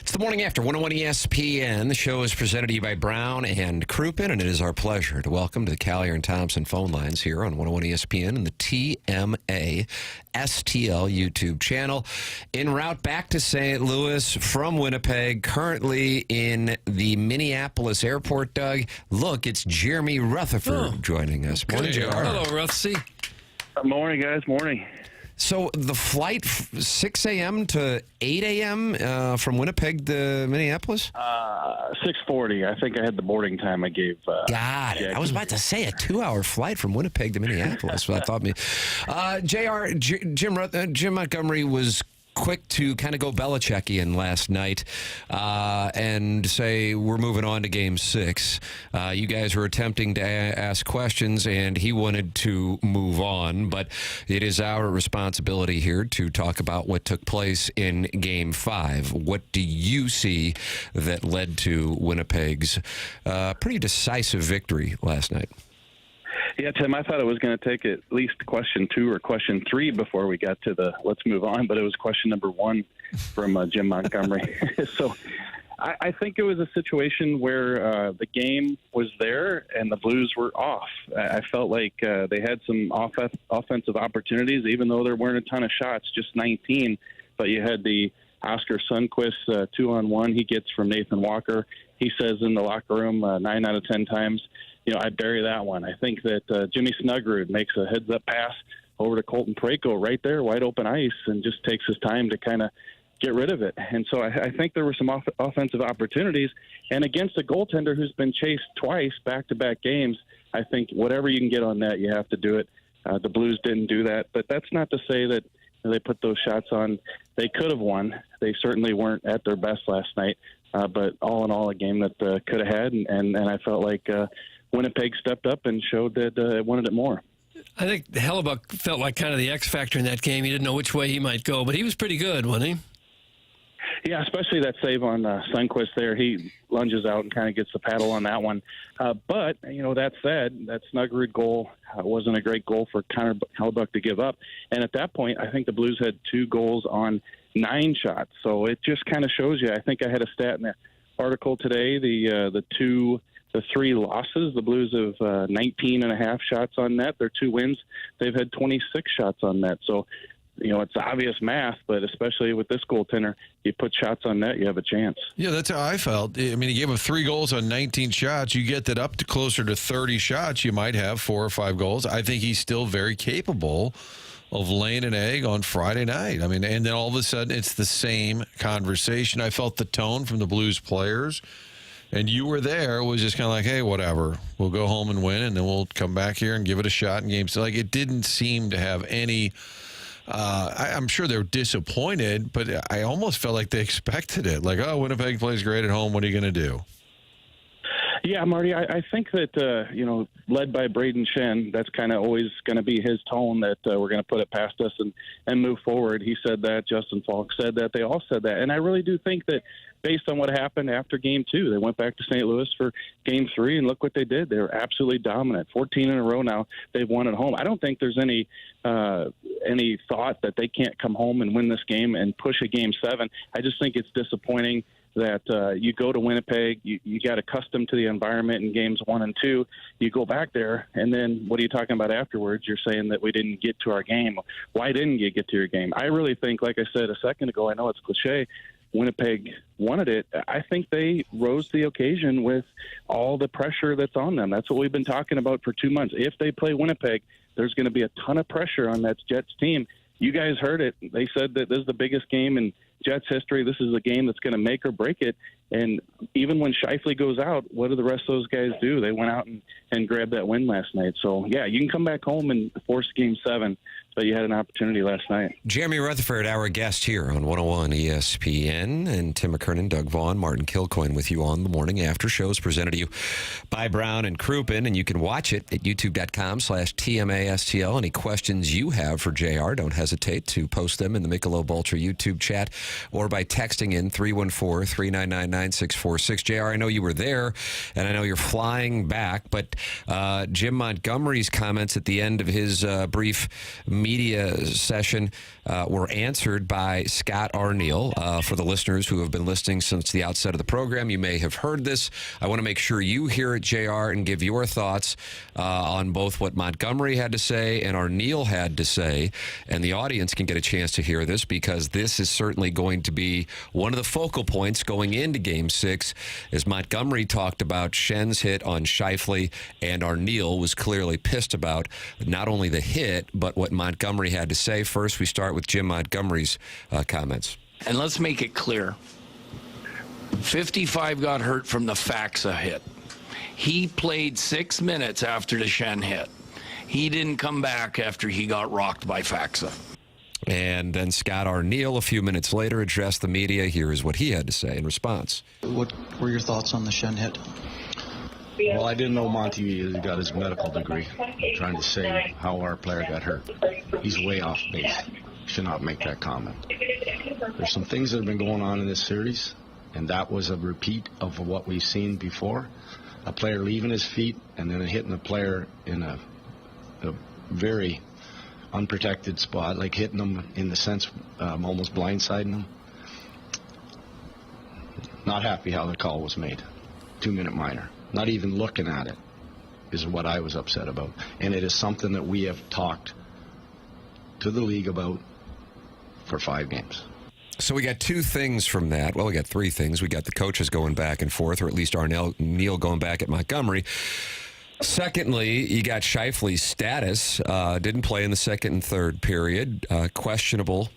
It's the morning after 101 ESPN. The show is presented to you by Brown and Crouppen, and it is our pleasure to welcome to the Callier and Thompson phone lines here on 101 ESPN and the TMA STL YouTube channel. En route back to St. Louis from Winnipeg, currently in the Minneapolis airport, Doug. Look, it's Jeremy Rutherford joining us. Morning, JR. Hello, Ruthsy. Morning, guys. Morning. So the flight 6 a.m. to 8 a.m. From Winnipeg to Minneapolis? 6:40. I think I had the boarding time I gave. Got it. Jackson. I was about to say a 2-hour flight from Winnipeg to Minneapolis. But I thought Jim Montgomery was quick to kind of go Belichickian last night and say we're moving on to Game 6. You guys were attempting to ask questions, and he wanted to move on. But it is our responsibility here to talk about what took place in Game 5. What do you see that led to Winnipeg's pretty decisive victory last night? Yeah, Tim, I thought it was going to take at least question 2 or question 3 before we got to the let's move on, but it was question number 1 from Jim Montgomery. So I think it was a situation where the game was there and the Blues were off. I felt like they had some offensive opportunities, even though there weren't a ton of shots, just 19. But you had the Oscar Sundqvist 2-on-1 he gets from Nathan Walker. He says in the locker room 9 out of 10 times, I bury that one. I think that Jimmy Snuggerud makes a heads-up pass over to Colton Parayko right there, wide open ice, and just takes his time to kind of get rid of it. And so I think there were some offensive opportunities. And against a goaltender who's been chased twice back-to-back games, I think whatever you can get on that, you have to do it. The Blues didn't do that. But that's not to say that they put those shots on. They could have won. They certainly weren't at their best last night. But all in all, a game that could have had. And I felt like Winnipeg stepped up and showed that it wanted it more. I think Hellebuck felt like kind of the X factor in that game. He didn't know which way he might go, but he was pretty good, wasn't he? Yeah, especially that save on Sundqvist there. He lunges out and kind of gets the paddle on that one. But, that said, that Snuggerud goal wasn't a great goal for Connor Hellebuck to give up. And at that point, I think the Blues had 2 goals on 9 shots. So it just kind of shows you. I think I had a stat in the article today, the 3 losses. The Blues have 19 and a half shots on net. Their 2 wins, they've had 26 shots on net. So, it's obvious math, but especially with this goaltender, you put shots on net, you have a chance. Yeah, that's how I felt. I mean, he gave up 3 goals on 19 shots. You get that up to closer to 30 shots, you might have 4 or 5 goals. I think he's still very capable of laying an egg on Friday night. I mean, and then all of a sudden, it's the same conversation. I felt the tone from the Blues players. And you were there, was just kind of like, hey, whatever. We'll go home and win, and then we'll come back here and give it a shot in games. Like, it didn't seem to have any I'm sure they're disappointed, but I almost felt like they expected it. Like, oh, Winnipeg plays great at home. What are you going to do? Yeah, Marty, I think that, led by Braden Shen, that's kind of always going to be his tone, that we're going to put it past us and move forward. He said that. Justin Falk said that. They all said that. And I really do think that based on what happened after Game 2, they went back to St. Louis for Game 3, and look what they did. They were absolutely dominant. 14 in a row now they've won at home. I don't think there's any thought that they can't come home and win this game and push a Game 7. I just think it's disappointing that you go to Winnipeg, you got accustomed to the environment in games 1 and 2. You go back there, and then what are you talking about afterwards? You're saying that we didn't get to our game. Why didn't you get to your game? I really think, like I said a second ago, I know it's cliche, Winnipeg wanted it. I think they rose to the occasion with all the pressure that's on them. That's what we've been talking about for 2 months. If they play Winnipeg, there's going to be a ton of pressure on that Jets team. You guys heard it. They said that this is the biggest game in Jets history. This is a game that's going to make or break it. And even when Scheifele goes out, what do the rest of those guys do? They went out and grabbed that win last night. So, yeah, you can come back home and force Game 7, but you had an opportunity last night. Jeremy Rutherford, our guest here on 101 ESPN, and Tim McKernan, Doug Vaughn, Martin Kilcoyne with you on the Morning After shows presented to you by Brown and Crouppen, and you can watch it at youtube.com/TMASTL. Any questions you have for JR, don't hesitate to post them in the Michelob Ultra YouTube chat or by texting in 314-399-9646. JR, I know you were there, and I know you're flying back, but Jim Montgomery's comments at the end of his brief media session were answered by Scott Arniel. For the listeners who have been listening since the outset of the program, you may have heard this. I want to make sure you hear it, JR, and give your thoughts on both what Montgomery had to say and Arniel had to say. And the audience can get a chance to hear this because this is certainly going to be one of the focal points going into Game 6, as Montgomery talked about Schen's hit on Scheifele, and Arniel was clearly pissed about not only the hit, but what Montgomery had to say. First, we start with Jim Montgomery's comments. And let's make it clear. 55 got hurt from the Faxa hit. He played 6 minutes after the Shen hit. He didn't come back after he got rocked by Faxa. And then Scott Arniel, a few minutes later, addressed the media. Here is what he had to say in response. What were your thoughts on the Shen hit? Well, I didn't know Monty got his medical degree. I'm trying to say how our player got hurt. He's way off base. Should not make that comment. There's some things that have been going on in this series, and that was a repeat of what we've seen before. A player leaving his feet and then hitting a player in a very unprotected spot, like hitting them in the sense almost blindsiding them. Not happy how the call was made. 2-minute minor. Not even looking at it is what I was upset about. And it is something that we have talked to the league about for 5 games. So we got 2 things from that. Well, we got 3 things. We got the coaches going back and forth, or at least Arniel going back at Montgomery. Secondly, you got Scheifele's status. Didn't play in the second and third period. Questionable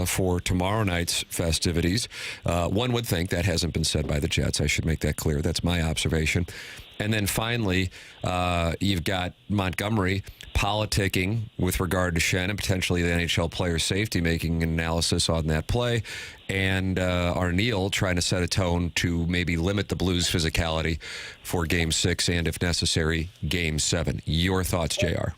for tomorrow night's festivities. One would think that hasn't been said by the Jets. I should make that clear. That's my observation. And then finally, you've got Montgomery politicking with regard to Shen and potentially the NHL player safety, making an analysis on that play, and Arniel trying to set a tone to maybe limit the Blues' physicality for Game 6 and, if necessary, Game 7. Your thoughts, JR?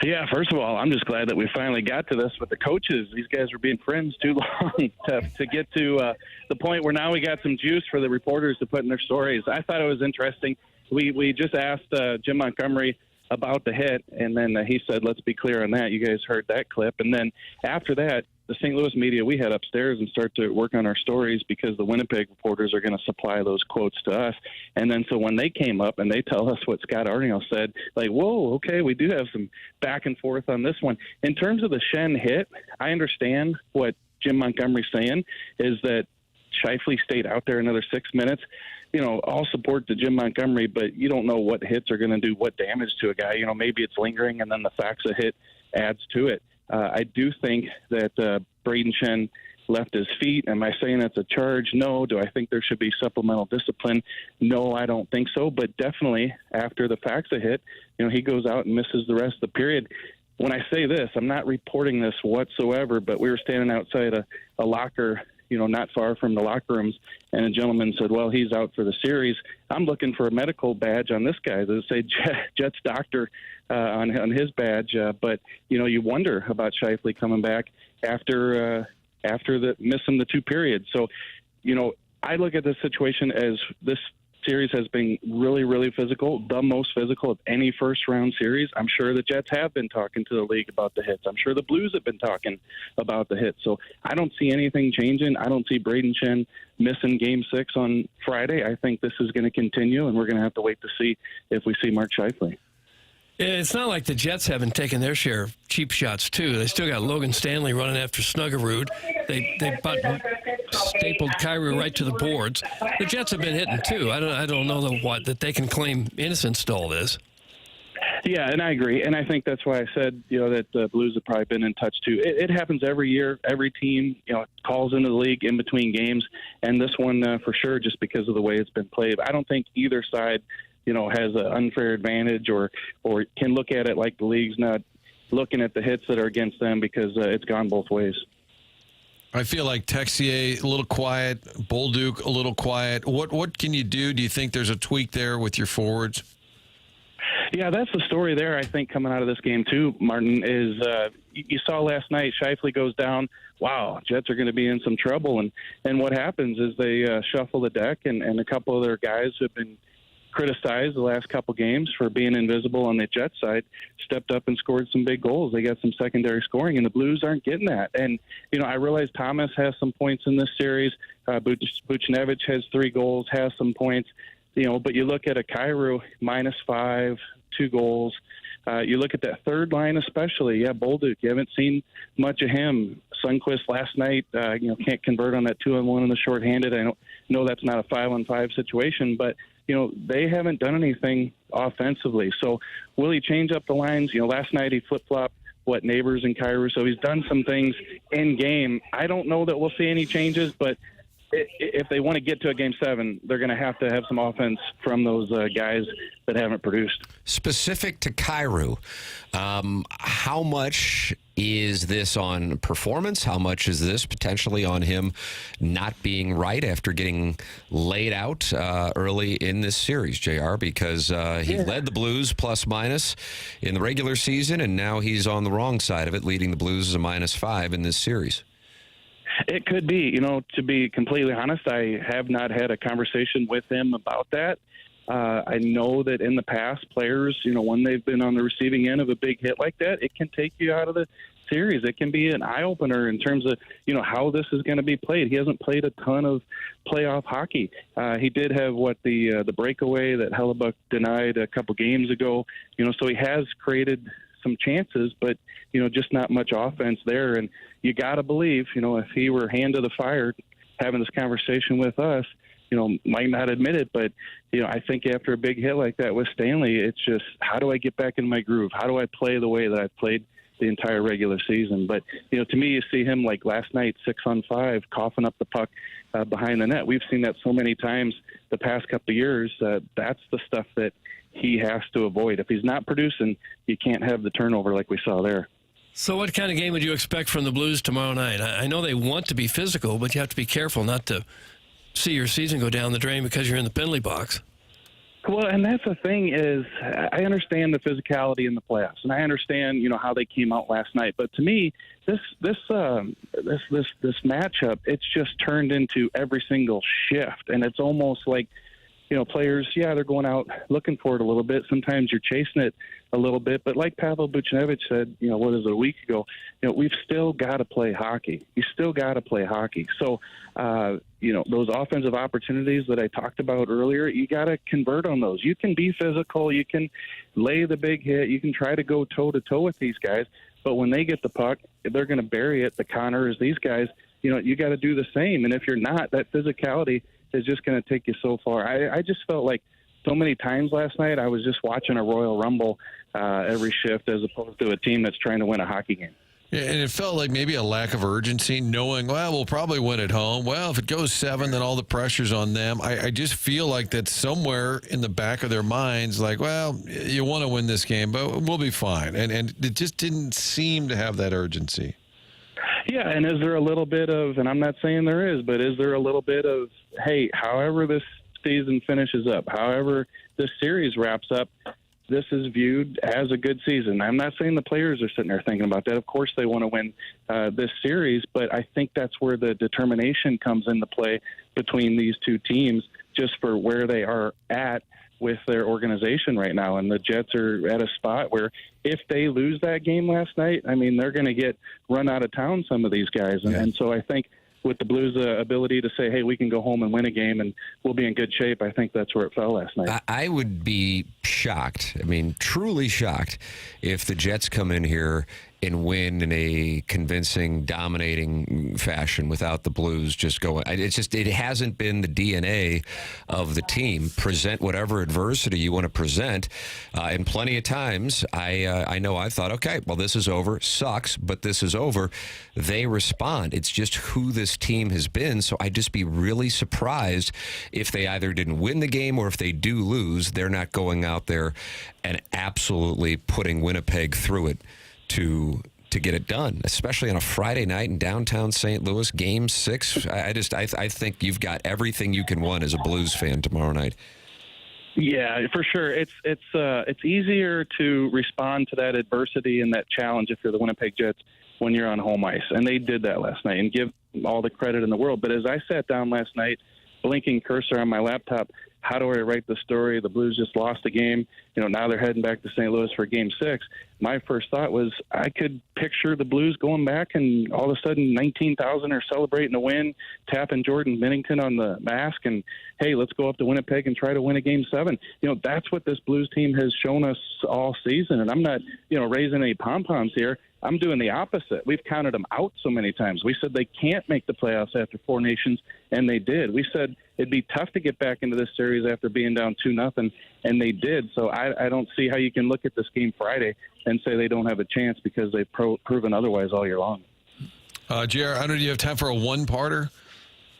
Yeah, first of all, I'm just glad that we finally got to this with the coaches. These guys were being friends too long to get to the point where now we got some juice for the reporters to put in their stories. I thought it was interesting. We just asked Jim Montgomery about the hit, and then he said, let's be clear on that. You guys heard that clip. And then after that, the St. Louis media, we head upstairs and start to work on our stories because the Winnipeg reporters are going to supply those quotes to us. And then so when they came up and they tell us what Scott Arniel said, like, whoa, okay, we do have some back and forth on this one. In terms of the Shen hit, I understand what Jim Montgomery's saying is that Scheifele stayed out there another 6 minutes. You know, I'll support the Jim Montgomery, but you don't know what hits are going to do what damage to a guy. You know, maybe it's lingering and then the Faxa hit adds to it. I do think that Braden Shen left his feet. Am I saying that's a charge? No. Do I think there should be supplemental discipline? No, I don't think so. But definitely after the Faxa hit, you know, he goes out and misses the rest of the period. When I say this, I'm not reporting this whatsoever, but we were standing outside a locker, you know, not far from the locker rooms, and a gentleman said, well, he's out for the series. I'm looking for a medical badge on this guy. Does it say Jets doctor on his badge? But, you know, you wonder about Scheifele coming back after missing the 2 periods. So, you know, I look at this situation as this series has been really, really physical, the most physical of any first-round series. I'm sure the Jets have been talking to the league about the hits. I'm sure the Blues have been talking about the hits. So I don't see anything changing. I don't see Braden Shen missing Game 6 on Friday. I think this is going to continue, and we're going to have to wait to see if we see Mark Scheifele. It's not like the Jets haven't taken their share of cheap shots, too. They still got Logan Stanley running after Snuggerud. They stapled Kyrou right to the boards. The Jets have been hitting, too. I don't know that they can claim innocence to all this. Yeah, and I agree. And I think that's why I said, you know, that the Blues have probably been in touch, too. It happens every year. Every team, you know, calls into the league in between games. And this one, for sure, just because of the way it's been played. I don't think either side, you know, has an unfair advantage or can look at it like the league's not looking at the hits that are against them because it's gone both ways. I feel like Texier a little quiet, Bolduc a little quiet. What can you do? Do you think there's a tweak there with your forwards? Yeah, that's the story there, I think, coming out of this game, too, Martin, is you saw last night Scheifele goes down. Wow, Jets are going to be in some trouble. And what happens is they shuffle the deck, and a couple of their guys who have been criticized the last couple games for being invisible on the Jets side, stepped up and scored some big goals. They got some secondary scoring, and the Blues aren't getting that. And, I realize Thomas has some points in this series. Buchnevich has 3 goals, has some points. But you look at a Kyrou, -5, 2 goals. You look at that third line especially. Yeah, Bolduc, you haven't seen much of him. Sundqvist last night, can't convert on that 2-on-1 in the shorthanded. I know that's not a 5-on-5 situation, but, they haven't done anything offensively. So will he change up the lines? Last night he flip-flopped, Neighbors and Kyrou. So he's done some things in game. I don't know that we'll see any changes, but if they want to get to a Game 7, they're going to have some offense from those guys that haven't produced. Specific to Kyrou, how much is this on performance? How much is this potentially on him not being right after getting laid out early in this series, JR? Because he led the Blues plus-minus in the regular season, and now he's on the wrong side of it, leading the Blues as a -5 in this series. It could be. To be completely honest, I have not had a conversation with him about that. I know that in the past, players, when they've been on the receiving end of a big hit like that, it can take you out of the series. It can be an eye-opener in terms of, how this is going to be played. He hasn't played a ton of playoff hockey. He did have the breakaway that Hellebuyck denied a couple games ago, so he has created some chances, but, just not much offense there. And you got to believe, if he were hand to the fire having this conversation with us, might not admit it, but, I think after a big hit like that with Stanley, it's just, how do I get back in my groove? How do I play the way that I've played the entire regular season? But, to me, you see him like last night, 6-on-5, coughing up the puck behind the net. We've seen that so many times the past couple of years. That's the stuff that he has to avoid. If he's not producing, you can't have the turnover like we saw there. So what kind of game would you expect from the Blues tomorrow night? I know they want to be physical, but you have to be careful not to see your season go down the drain because you're in the penalty box. Well, and that's the thing is, I understand the physicality in the playoffs, and I understand how they came out last night. But to me, this matchup, it's just turned into every single shift, and it's almost like players, they're going out looking for it a little bit. Sometimes you're chasing it a little bit. But like Pavel Buchnevich said, a week ago, we've still got to play hockey. You still got to play hockey. So, those offensive opportunities that I talked about earlier, you got to convert on those. You can be physical. You can lay the big hit. You can try to go toe-to-toe with these guys. But when they get the puck, they're going to bury it. The Connors, these guys, you got to do the same. And if you're not, that physicality is just going to take you so far. I just felt like so many times last night I was just watching a Royal Rumble every shift as opposed to a team that's trying to win a hockey game. Yeah, and it felt like maybe a lack of urgency, knowing, well, we'll probably win at home. Well, if it goes 7, then all the pressure's on them. I just feel like that's somewhere in the back of their minds, like, well, you want to win this game, but we'll be fine. And it just didn't seem to have that urgency. Yeah, and is there a little bit of, and I'm not saying there is, but is there a little bit of, hey, however this season finishes up, however this series wraps up, this is viewed as a good season. I'm not saying the players are sitting there thinking about that. Of course they want to win this series, but I think that's where the determination comes into play between these two teams, just for where they are at with their organization right now. And the Jets are at a spot where if they lose that game last night, I mean, they're going to get run out of town, some of these guys. And so I think with the Blues' ability to say, hey, we can go home and win a game and we'll be in good shape, I think that's where it fell last night. I would be shocked, truly shocked, if the Jets come in here and win in a convincing, dominating fashion without the Blues just going. It hasn't been the DNA of the team. Present whatever adversity you want to present. And plenty of times, I know I thought, okay, well, this is over. Sucks, but this is over. They respond. It's just who this team has been. So I'd just be really surprised if they either didn't win the game or if they do lose, they're not going out there and absolutely putting Winnipeg through it to get it done, especially on a Friday night in downtown St. Louis, Game 6. I think you've got everything you can want as a Blues fan tomorrow night. Yeah, for sure. It's easier to respond to that adversity and that challenge if you're the Winnipeg Jets when you're on home ice, and they did that last night. And give all the credit in the world. But as I sat down last night, blinking cursor on my laptop, how do I write the story? The Blues just lost a game. Now they're heading back to St. Louis for Game 6. My first thought was I could picture the Blues going back and all of a sudden 19,000 are celebrating a win, tapping Jordan Binnington on the mask, and, hey, let's go up to Winnipeg and try to win a Game 7. That's what this Blues team has shown us all season, and I'm not, raising any pom-poms here. I'm doing the opposite. We've counted them out so many times. We said they can't make the playoffs after Four Nations, and they did. We said it'd be tough to get back into this series after being down 2-0, and they did. So I don't see how you can look at this game Friday and say they don't have a chance because they've proven otherwise all year long. JR, I don't know, do you have time for a one-parter?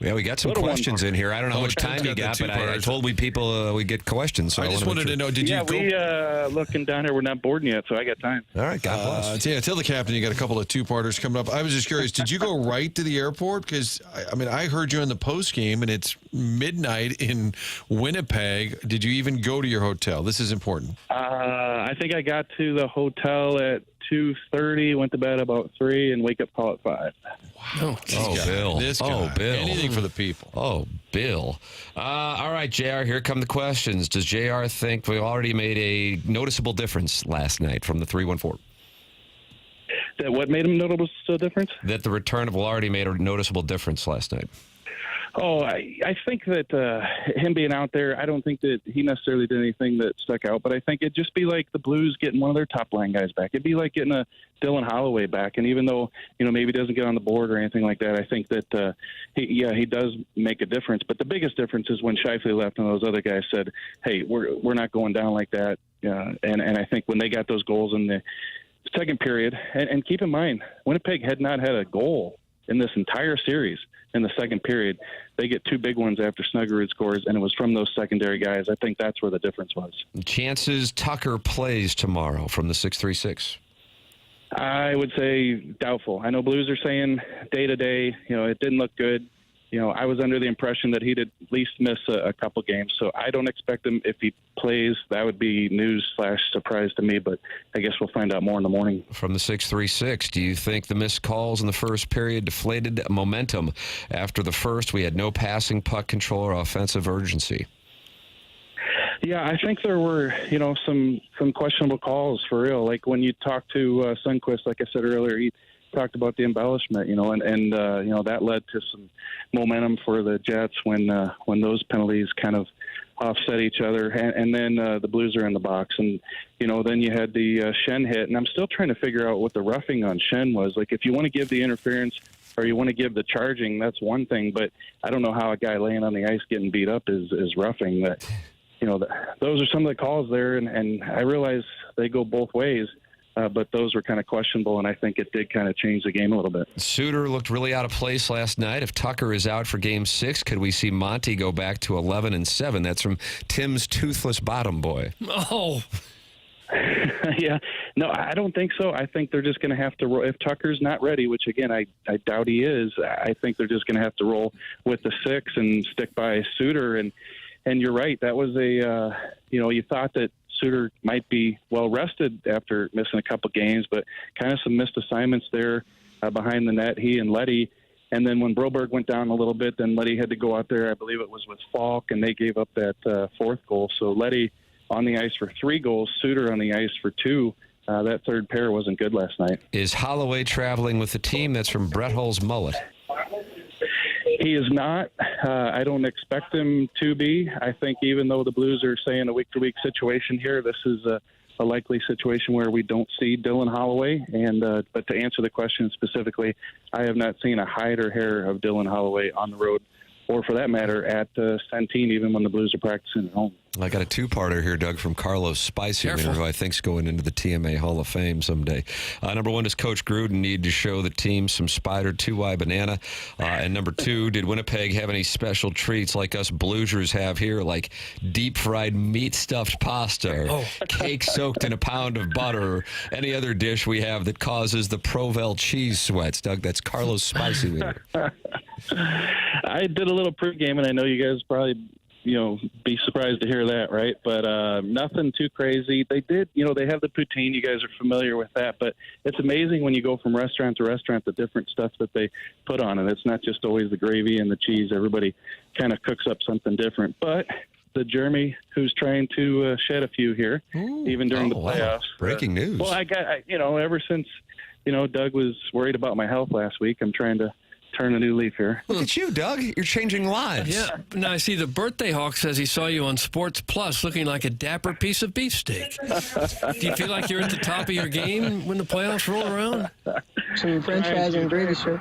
Yeah, we got some questions in here. I don't know how much time you got, but I told people we get questions. So I just wanted to know, did you go? Yeah, we looking down here, we're not boarding yet, so I got time. All right, God bless. Yeah, tell the captain you got a couple of two-parters coming up. I was just curious, did you go right to the airport? Because, I heard you in the post game, and it's midnight in Winnipeg. Did you even go to your hotel? This is important. I think I got to the hotel at 2:30, went to bed about 3, and wake up call at 5. Wow. Bill. This guy. Bill. Anything for the people. Oh, Bill. All right, JR, here come the questions. Does JR think we already made a noticeable difference last night from the 3-1-4? That what made him noticeable difference? That the return of Lardy made a noticeable difference last night. Oh, I think that him being out there, I don't think that he necessarily did anything that stuck out, but I think it'd just be like the Blues getting one of their top-line guys back. It'd be like getting a Dylan Holloway back, and even though, maybe he doesn't get on the board or anything like that, I think that, he does make a difference. But the biggest difference is when Scheifele left and those other guys said, hey, we're not going down like that. And I think when they got those goals in the second period, and keep in mind, Winnipeg had not had a goal in this entire series in the second period. They get 2 big ones after Snuggerud scores, and it was from those secondary guys. I think that's where the difference was. Chances Tucker plays tomorrow from the 636? I would say doubtful. I know Blues are saying day-to-day, it didn't look good. I was under the impression that he'd at least miss a couple games, so I don't expect him. If he plays, that would be news/surprise to me, but I guess we'll find out more in the morning. From the 636, do you think the missed calls in the first period deflated momentum? After the first, we had no passing, puck control, or offensive urgency. Yeah, I think there were, some questionable calls for real. Like when you talk to Sundqvist, like I said earlier, he talked about the embellishment, and that led to some momentum for the Jets when those penalties kind of offset each other, and then the Blues are in the box, and then you had the Schenn hit, and I'm still trying to figure out what the roughing on Schenn was. Like, if you want to give the interference or you want to give the charging, that's one thing, but I don't know how a guy laying on the ice getting beat up is roughing. That those are some of the calls there, and I realize they go both ways. But those were kind of questionable, and I think it did kind of change the game a little bit. Suter looked really out of place last night. If Tucker is out for Game 6, could we see Monty go back to 11-7? That's from Tim's Toothless Bottom Boy. Oh. Yeah. No, I don't think so. I think they're just going to have to roll. If Tucker's not ready, which, again, I doubt he is, I think they're just going to have to roll with the 6 and stick by Suter. And you're right. That was you thought that Suter might be well rested after missing a couple games, but kind of some missed assignments there behind the net, he and Leddy. And then when Broberg went down a little bit, then Leddy had to go out there. I believe it was with Falk, and they gave up that fourth goal. So Leddy on the ice for 3 goals, Suter on the ice for 2. That third pair wasn't good last night. Is Holloway traveling with the team? That's from Brett Hull's Mullet. He is not. I don't expect him to be. I think even though the Blues are saying a week-to-week situation here, this is a likely situation where we don't see Dylan Holloway. And but to answer the question specifically, I have not seen a hide or hair of Dylan Holloway on the road, or for that matter, at Centene, even when the Blues are practicing at home. I got a 2-parter here, Doug, from Carlos Spicer, who I think is going into the TMA Hall of Fame someday. Number 1, does Coach Gruden need to show the team some Spider 2Y banana? And number 2, did Winnipeg have any special treats like us Bluesers have here, like deep-fried meat-stuffed pasta, or cake soaked in a pound of butter, or any other dish we have that causes the Provel cheese sweats? Doug, that's Carlos Spicer. I did a little pregame, and I know you guys probably be surprised to hear that, right? But nothing too crazy. They did, they have the poutine. You guys are familiar with that. But it's amazing when you go from restaurant to restaurant, the different stuff that they put on it. It's not just always the gravy and the cheese. Everybody kind of cooks up something different. But the Jeremy who's trying to shed a few here, even during the playoffs. Wow. Breaking news. Well, ever since, Doug was worried about my health last week, I'm trying to turn a new leaf here. Look at you, Doug. You're changing lives. Yeah. Now, I see the birthday hawk says he saw you on Sports Plus looking like a dapper piece of beefsteak. Do you feel like you're at the top of your game when the playoffs roll around? Some french fries and gravy, sir.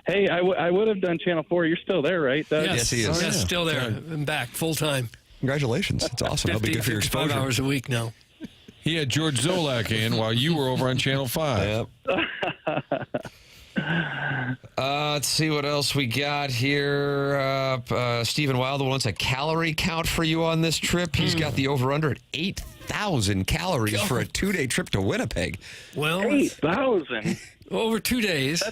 Hey, I would have done Channel 4. You're still there, right, Doug? Yes, he is. Yes, still there. I'm back full time. Congratulations. It's awesome. That'll be good for your 55 exposure. hours a week now. He had George Zolak in while you were over on Channel 5. Yep. Let's see what else we got here. Stephen Wilder wants a calorie count for you on this trip. He's got the over-under at 8,000 calories for a 2-day trip to Winnipeg. Well, 8,000 over 2 days.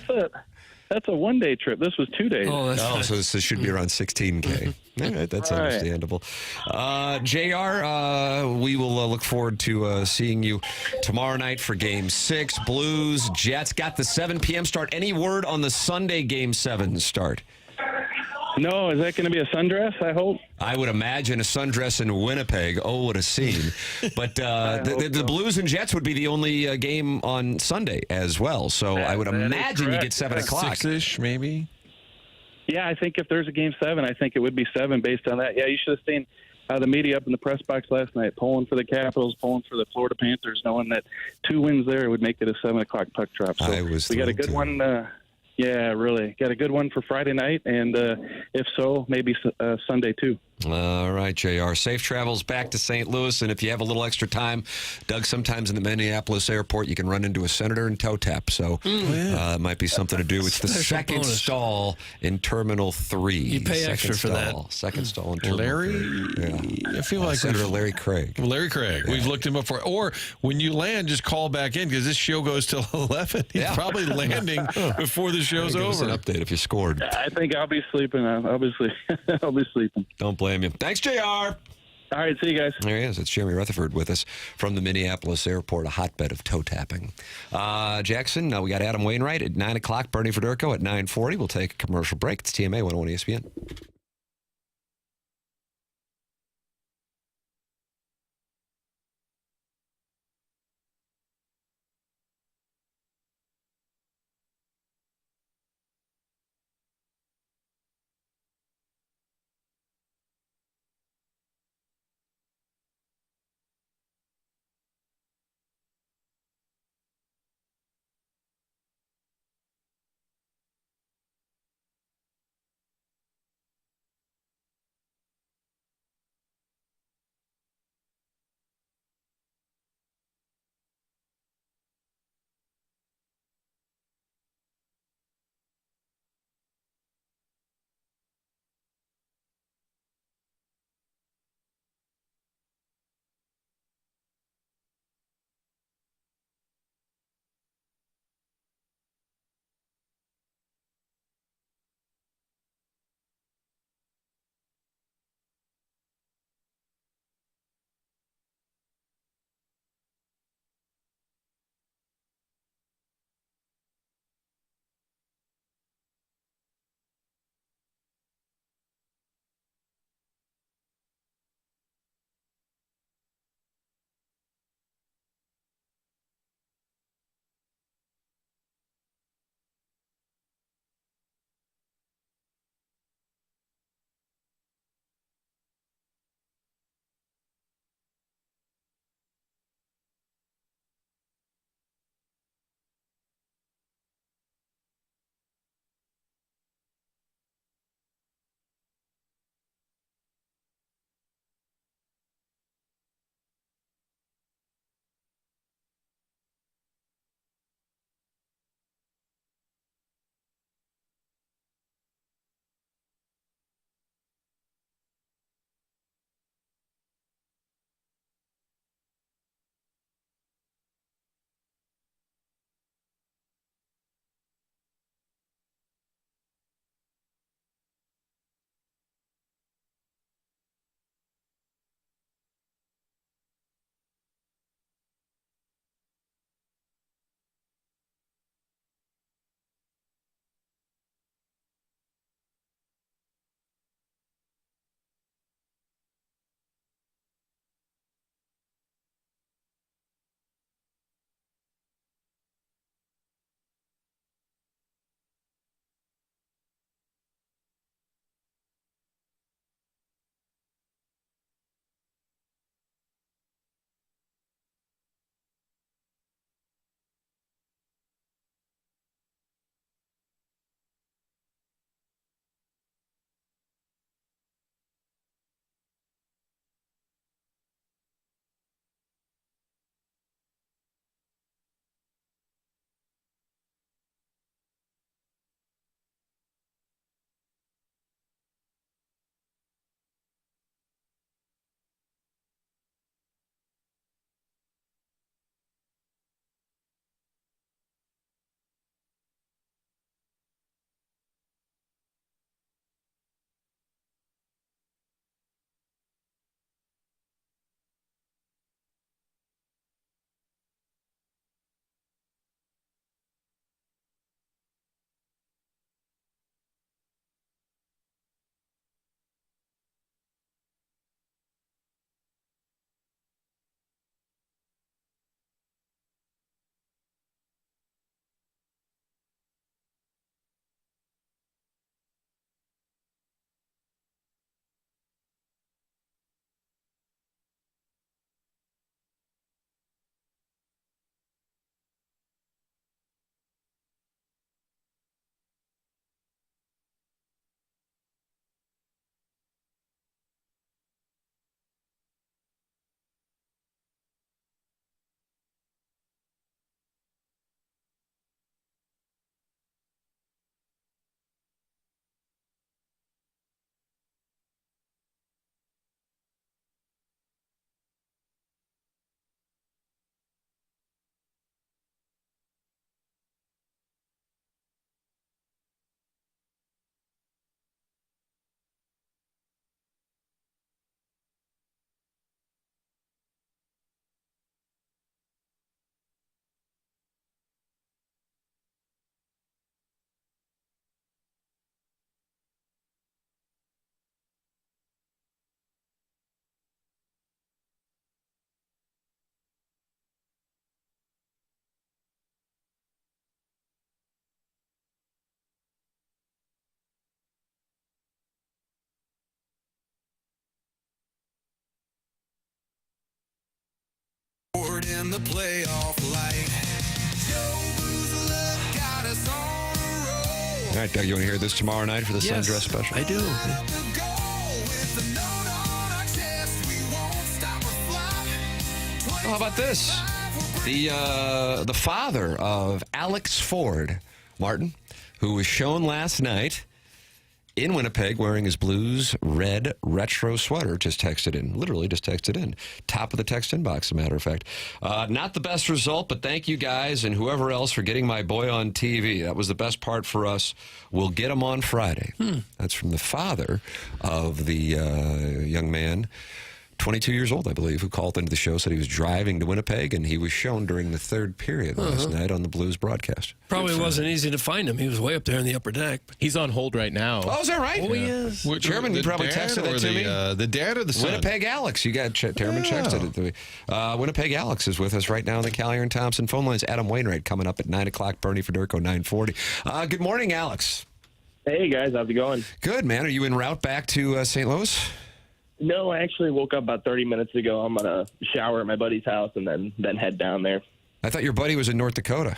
That's a 1-day trip. This was 2 days. So this should be around 16K. All right, that's All right. understandable. JR, we will look forward to seeing you tomorrow night for Game 6. Blues, Jets got the 7 p.m. start. Any word on the Sunday Game 7 start? No, is that going to be a sundress, I hope? I would imagine a sundress in Winnipeg. Oh, what a scene. But the Blues and Jets would be the only game on Sunday as well. So I would imagine you get 7 o'clock. 6-ish, maybe? Yeah, I think if there's a Game 7, I think it would be 7 based on that. Yeah, you should have seen the media up in the press box last night, pulling for the Capitals, pulling for the Florida Panthers, knowing that 2 wins there would make it a 7 o'clock puck drop. So we got a good one. Yeah, really. Got a good one for Friday night, and if so, maybe Sunday too. All right, JR. Safe travels back to St. Louis, and if you have a little extra time, Doug, sometimes in the Minneapolis airport, you can run into a senator and toe tap, so it might be something to do. It's the second stall in Terminal 3. You pay extra for that. Second stall in Terminal 3. I feel like Senator Larry Craig. Larry Craig. Yeah. We've looked him up for. Or when you land, just call back in because this show goes till 11. He's probably landing before the show's over. Give us an update if you scored. I think I'll be sleeping. I'll be sleeping. Don't blame you. Thanks, JR. All right, see you guys. There he is. It's Jeremy Rutherford with us from the Minneapolis airport, a hotbed of toe tapping. Jackson, we got Adam Wainwright at 9 o'clock, Bernie Federko at 9:40. We'll take a commercial break. It's TMA 101 ESPN. in the playoff light. Joe Boo's love got us on a roll. All right, Doug, you want to hear this tomorrow night for the Sundress special? I do. How about this? The father of Alex Ford, Martin, who was shown last night in Winnipeg wearing his Blues red retro sweater, just texted in. Literally just texted in. Top of the text inbox, as a matter of fact. Not the best result, but thank you guys and whoever else for getting my boy on TV. That was the best part for us. We'll get him on Friday. That's from the father of the young man, 22 years old, I believe, who called into the show, said he was driving to Winnipeg, and he was shown during the third period last night on the Blues broadcast. Probably wasn't easy to find him. He was way up there in the upper deck. He's on hold right now. Oh, is that right? Oh, he is. Chairman, you probably texted that to me. The dad or the son? Winnipeg Alex. You got Chairman texted it to me. Winnipeg Alex is with us right now on the Callier and Thompson phone lines. Adam Wainwright coming up at 9 o'clock. Bernie Federko, 9:40. Good morning, Alex. Hey, guys. How's it going? Good, man. Are you en route back to St. Louis? No, I actually woke up about 30 minutes ago. I'm going to shower at my buddy's house and then head down there. I thought your buddy was in North Dakota.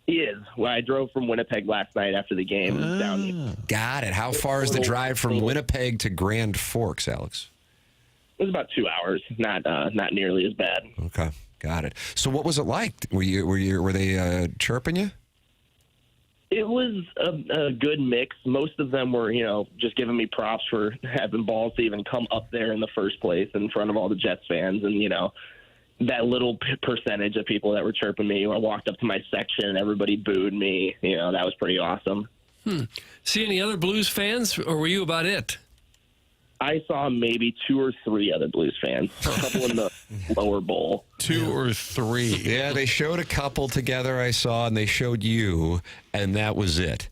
He is. Well, I drove from Winnipeg last night after the game down there. Got it. How far is the drive from Winnipeg to Grand Forks, Alex? It was about 2 hours. Not nearly as bad. Okay, got it. So what was it like? Were they chirping you? It was a good mix. Most of them were, just giving me props for having balls to even come up there in the first place in front of all the Jets fans. And, that little percentage of people that were chirping me, I walked up to my section and everybody booed me. That was pretty awesome. See any other Blues fans, or were you about it? I saw maybe 2 or 3 other Blues fans, a couple in the lower bowl. 2 or 3. Yeah, they showed a couple together I saw, and they showed you, and that was it.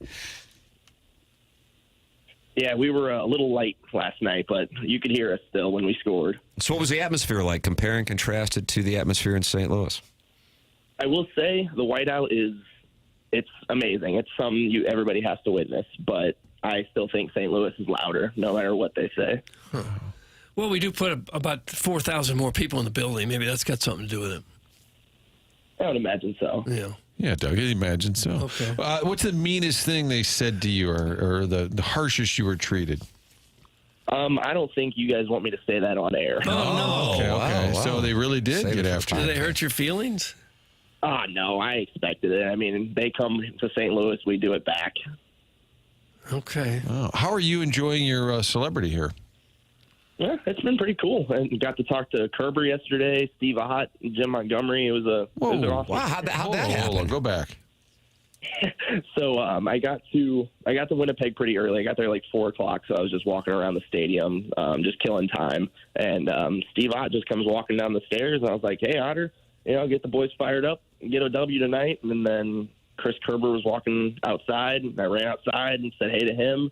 Yeah, we were a little light last night, but you could hear us still when we scored. So what was the atmosphere like, compare and contrasted to the atmosphere in St. Louis? I will say the whiteout it's amazing. It's something everybody has to witness, but I still think St. Louis is louder, no matter what they say. Well, we do put about 4,000 more people in the building. Maybe that's got something to do with it. I would imagine so. Yeah, Doug, I imagine so. Okay. What's the meanest thing they said to you or the harshest you were treated? I don't think you guys want me to say that on air. Oh, no. Okay. Wow. So they really did get after you. Did they hurt your feelings? No, I expected it. I mean, they come to St. Louis, we do it back. Okay. Oh, how are you enjoying your celebrity here? Yeah, it's been pretty cool. And got to talk to Kerber yesterday, Steve Ott, Jim Montgomery. It was an awesome. Wow, how'd that happen? Hold on, go back. So I got to Winnipeg pretty early. I got there like 4 o'clock, so I was just walking around the stadium, just killing time. And Steve Ott just comes walking down the stairs, and I was like, "Hey, Otter, get the boys fired up, get a W tonight." And then Chris Kerber was walking outside, and I ran outside and said hey to him.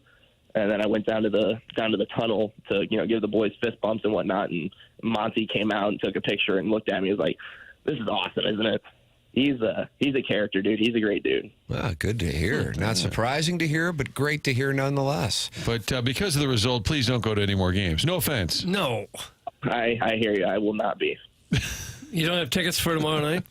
And then I went down to the tunnel to give the boys fist bumps and whatnot. And Monty came out and took a picture and looked at me. He was like, "This is awesome, isn't it?" He's a character, dude. He's a great dude. Wow, good to hear. Not surprising to hear, but great to hear nonetheless. But because of the result, please don't go to any more games. No offense. No. I hear you. I will not be. You don't have tickets for tomorrow night?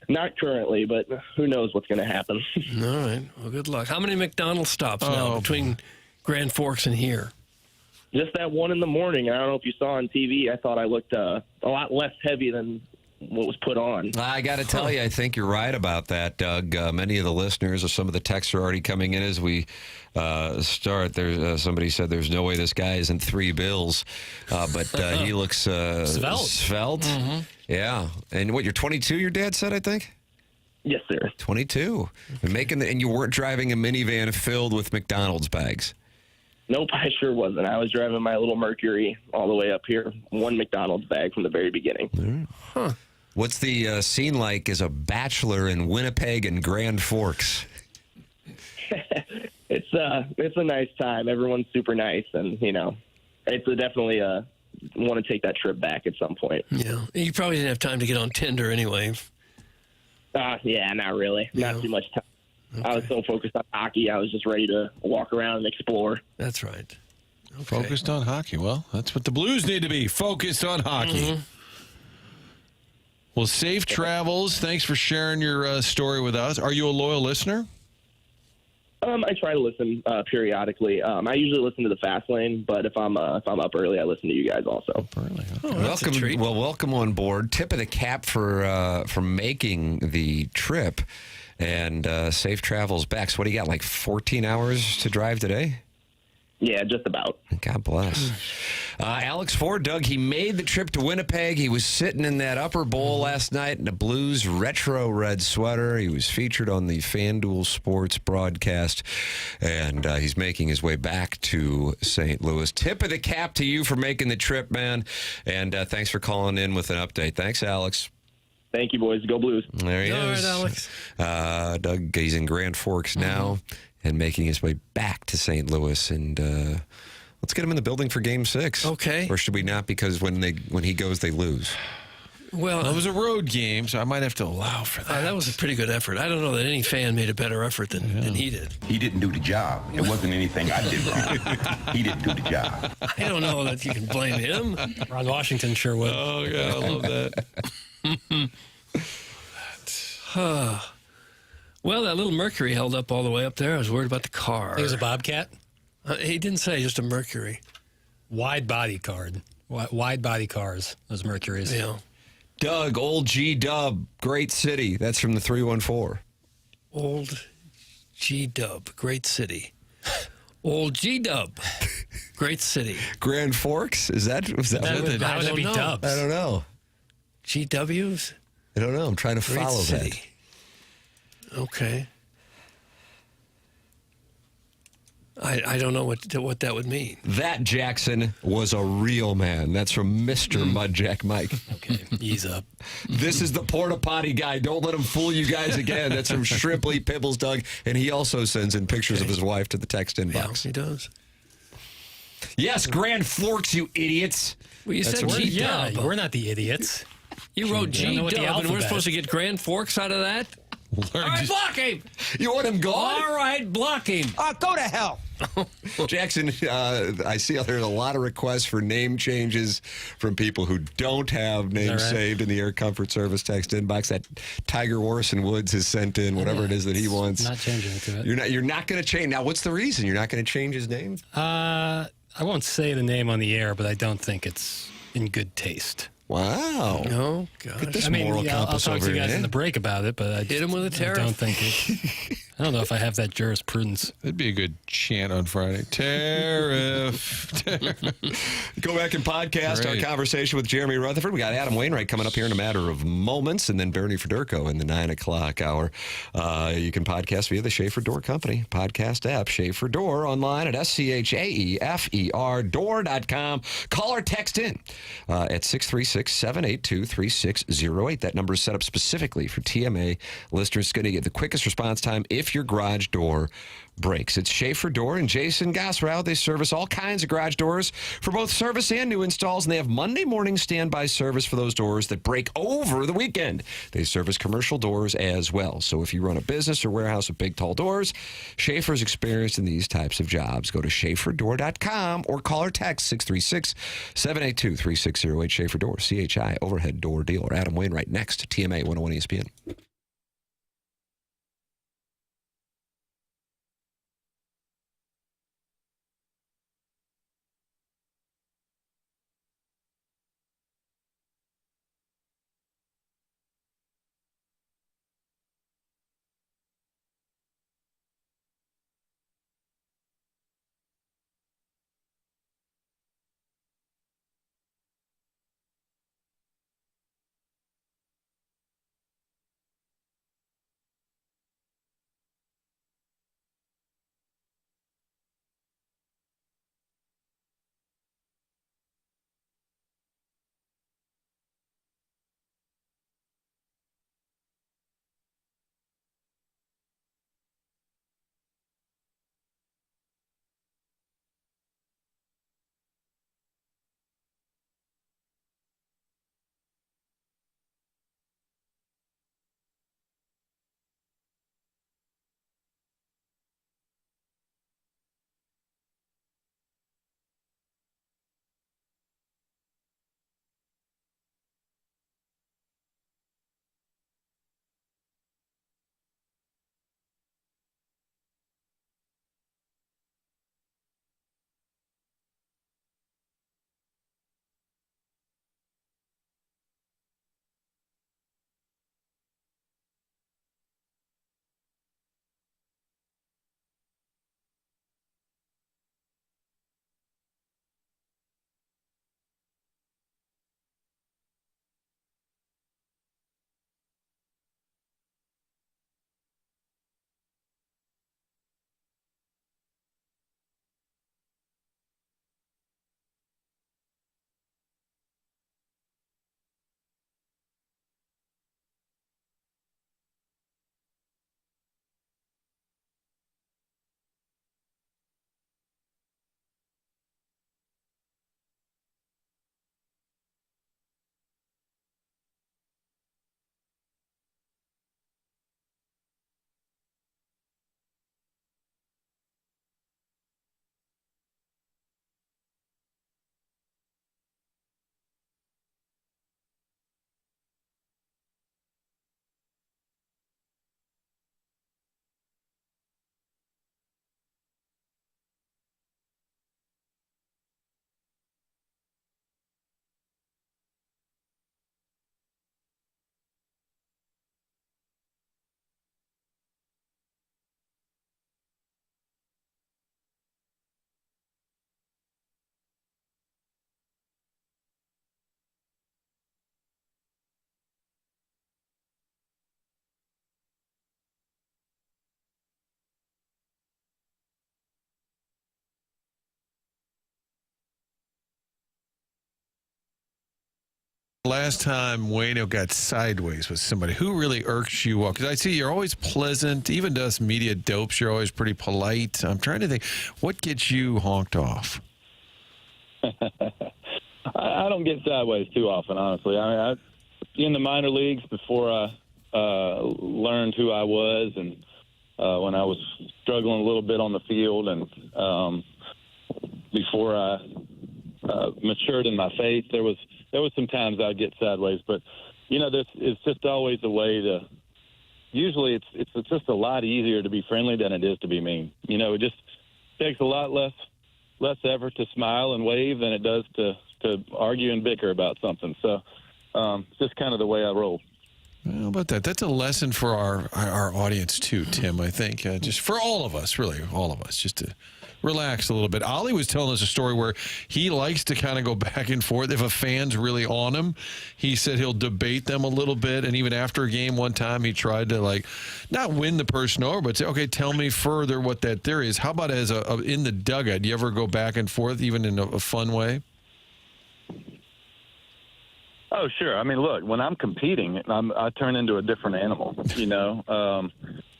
Not currently, but who knows what's going to happen. All right. Well, good luck. How many McDonald's stops now between Grand Forks and here? Just that one in the morning. I don't know if you saw on TV. I thought I looked a lot less heavy than what was put on. I got to tell you, I think you're right about that, Doug. Many of the listeners or some of the texts are already coming in as we start. There's somebody said there's no way this guy isn't 3 bills, but he looks svelte. Mm-hmm. Yeah. And what, you're 22, your dad said, I think? Yes, sir. 22. And you weren't driving a minivan filled with McDonald's bags. Nope, I sure wasn't. I was driving my little Mercury all the way up here. 1 McDonald's bag from the very beginning. Huh. What's the scene like as a bachelor in Winnipeg and Grand Forks? It's a nice time. Everyone's super nice, and it's definitely want to take that trip back at some point. Yeah, you probably didn't have time to get on Tinder anyway. Yeah, not really. Not too much time. Okay. I was so focused on hockey, I was just ready to walk around and explore. That's right. Okay. Focused on hockey. Well, that's what the Blues need to be. Focused on hockey. Well, safe travels. Thanks for sharing your story with us. Are you a loyal listener? I try to listen periodically. I usually listen to the Fast Lane, but if I'm up early, I listen to you guys also. Up early. Okay. Welcome. Well, welcome on board. Tip of the cap for making the trip, and safe travels back. So, what do you got? Like 14 hours to drive today? Yeah, just about. God bless. Alex Ford, Doug, he made the trip to Winnipeg. He was sitting in that upper bowl last night in a Blues retro red sweater. He was featured on the FanDuel Sports broadcast, and he's making his way back to St. Louis. Tip of the cap to you for making the trip, man, and thanks for calling in with an update. Thanks, Alex. Thank you, boys. Go Blues. There he is. All right, Alex. Doug, he's in Grand Forks now and making his way back to St. Louis, and let's get him in the building for Game 6. Okay. Or should we not? Because when he goes, they lose. Well, it was a road game, so I might have to allow for that. That was a pretty good effort. I don't know that any fan made a better effort than he did. He didn't do the job. It wasn't anything I did wrong. He didn't do the job. I don't know that you can blame him. Ron Washington sure would. Oh, yeah, I love that. Well, that little Mercury held up all the way up there. I was worried about the car. It was a Bobcat? He didn't say, just a Mercury. Wide body card. Wide body cars, those Mercuries. Yeah. Doug, Old G-Dub, great city. That's from the 314. Old G-Dub, great city. Old G-Dub, great city. Grand Forks? Was that How would it be Dubs? I don't know. GWs? I don't know. I'm trying to Great follow city. that. Okay. I don't know what that would mean. That, Jackson, was a real man. That's from Mr. Mudjack Mike. Okay, ease up. This is the porta potty guy. Don't let him fool you guys again. That's from Shrimply Pibbles, Doug. And he also sends in pictures of his wife to the text inbox. Yeah, he does. Yes, Grand Forks, you idiots. Well, you That's said what- G-Dub. Yeah, we're not the idiots. You wrote don't know what the G-Dub, and we're alphabet supposed to is. get Grand Forks out of that? All right, block him. You want him gone? All right, block him. Go to hell. Jackson, I see there's a lot of requests for name changes from people who don't have names right? saved in the Air Comfort Service text inbox. That Tiger Warrison Woods has sent in whatever it is that he wants. Not changing it to it. You're not going to change. Now, what's the reason you're not going to change his name? I won't say the name on the air, but I don't think it's in good taste. Wow. Oh, gosh. Look at this I mean, moral yeah, I'll compass talk over to you guys here. in the break about it, but I Hit him with a tariff. I don't think it. I don't know if I have that jurisprudence. That'd be a good chant on Friday. Tariff. Go back and podcast Great. our conversation with Jeremy Rutherford. We got Adam Wainwright coming up here in a matter of moments, and then Bernie Federko in the 9 o'clock hour. You can podcast via the Schaefer Door Company podcast app, Schaefer Door, online at SCHAEFER door.com. Call or text in at 636-782-3608. That number is set up specifically for TMA listeners. It's going to get the quickest response time if your garage door breaks. It's Schaefer Door and Jason Gosrow. They service all kinds of garage doors for both service and new installs, and they have Monday morning standby service for those doors that break over the weekend. They service commercial doors as well. So if you run a business or warehouse with big, tall doors, Schaefer's experienced in these types of jobs. Go to schaeferdoor.com or call or text 636-782-3608. Schaefer Door, CHI, overhead door dealer. Adam Wainwright next, TMA 101 ESPN. last time Waino got sideways with somebody? Who really irks you up? Because I see you're always pleasant. Even to us media dopes, you're always pretty polite. I'm trying to think, what gets you honked off? I don't get sideways too often, honestly. I mean, in the minor leagues before I learned who I was, and when I was struggling a little bit on the field, and before I matured in my faith, there was some times I'd get sideways. But it's just always a way to. Usually, it's just a lot easier to be friendly than it is to be mean. It just takes a lot less effort to smile and wave than it does to argue and bicker about something. So it's just kind of the way I roll. How about that? That's a lesson for our audience too, Tim. I think just for all of us, really, all of us, just to relax a little bit. Ollie was telling us a story where he likes to kind of go back and forth. If a fan's really on him, he said he'll debate them a little bit. And even after a game one time, he tried to not win the person over, but say, okay, tell me further what that theory is. How about as in the dugout? Do you ever go back and forth, even in a fun way? Oh, sure. I mean, look, when I'm competing, I turn into a different animal,